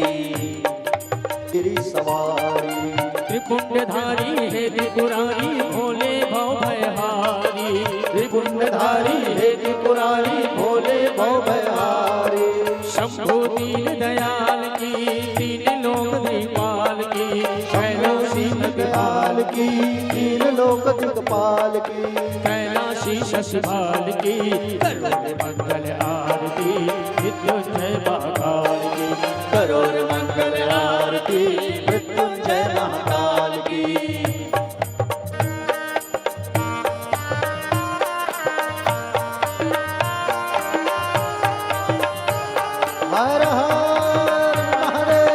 गिरी सवारी
त्रिपुंडधारी हे त्रिपुरारी भोले भव भयहारी त्रिपुंडधारी हे त्रिपुरारी भोले भव भयहारी शंभु दीन दयाल की तीन लोक दिक्पाल की कैलाशी
दिक्पाल की तीन लोक दिक्पाल की
कैलाशी शशिपाल की करो रे मंगल आरती मृत्युंजय महाकाल की करो रे मंगल आरती
मृत्युंजय महाकाल की। हर हर महादेव।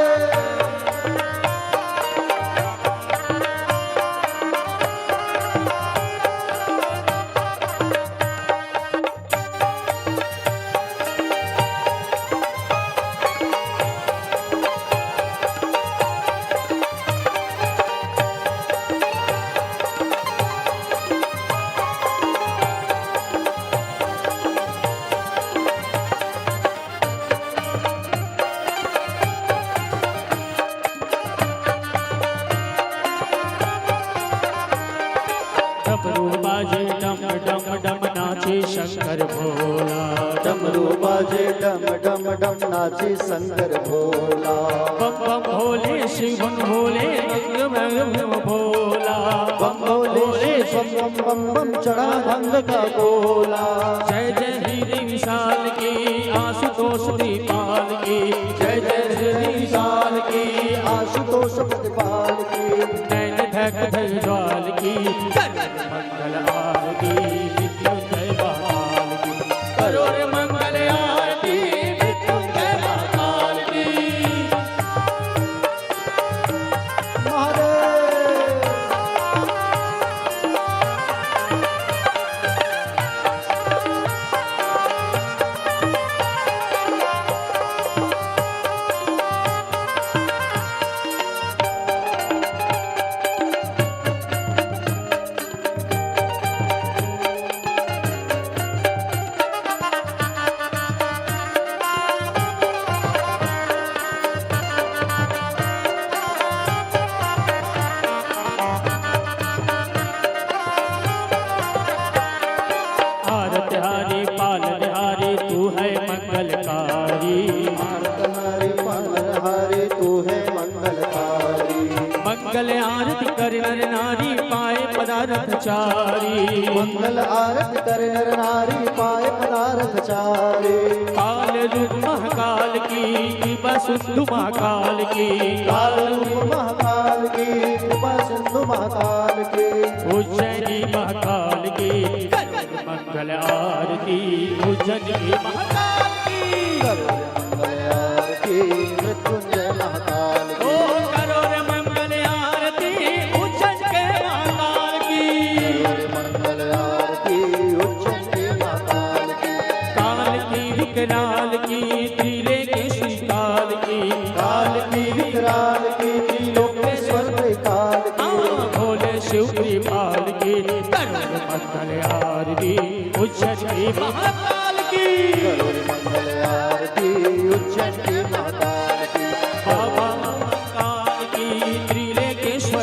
डमरू बाजे डम डम डम नाचे शंकर भोला
डमरू बाजे डम डम डम नाचे शंकर भोला
बम बम भोले शिव भोले बम बम भोला
बम भोले बम बम बम बम चढ़ा भंग का गोला।
जय जय हीरे विशाल की आशुतोष दीपाल की जय जय श्री विशाल की
आशुतोष प्रतिपाल की
नैन धक धक ज्वाल की मंगल आरती मृत्युंजय महाकाल की करो रे मंगल आरती मृत्युंजय महाकाल की।
महादेव।
आरतहारी पालनहारी तू है मंगलकारी
आरतहारी पालनहारी तू है मंगलकारी
मंगल आरती कर नर नारी पाए पदार्थ चारी
मंगल आरत कर नर नारी पाए पदार्थ चारे।
काल रूप महाकाल की कृपा सिंधु महाकाल की
काल रूप महाकाल की कृपा सिंधु महाकाल की
उज्जैनी महाकाल की मंगल आरती उज्जैनी महाकाल की
करो रे मंगल आरती मृत्युंजय महाकाल
ओ
की
करो रे मंगल आरती उज्जैन के महाकाल की
करो रे मंगल आरती उज्जैन महाकाल की।
काल की विकराल की त्रिलोकेश्वरी काल की
काल की विकराल की त्रिलोकेश्वर त्रिकाल की
भोले शिव कृपाल की करो रे मंगल आरती उज्जैन महाकाल की
करो रे मंगल आरती उज्जैन महाकाल की।
बाबा महाकाल की त्रिलोकेश्वर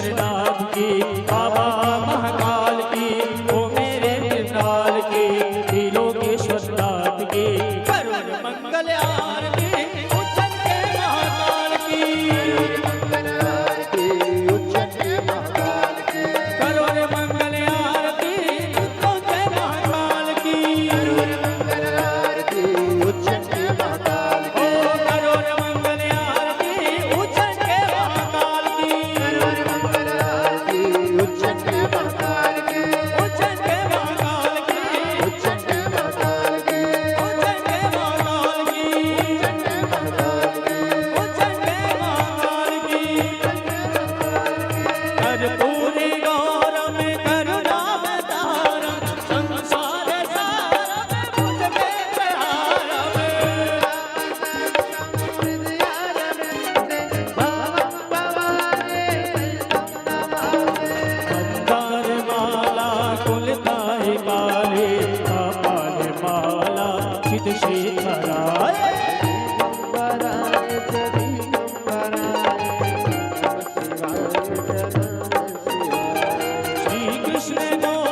કૃષ્ણનો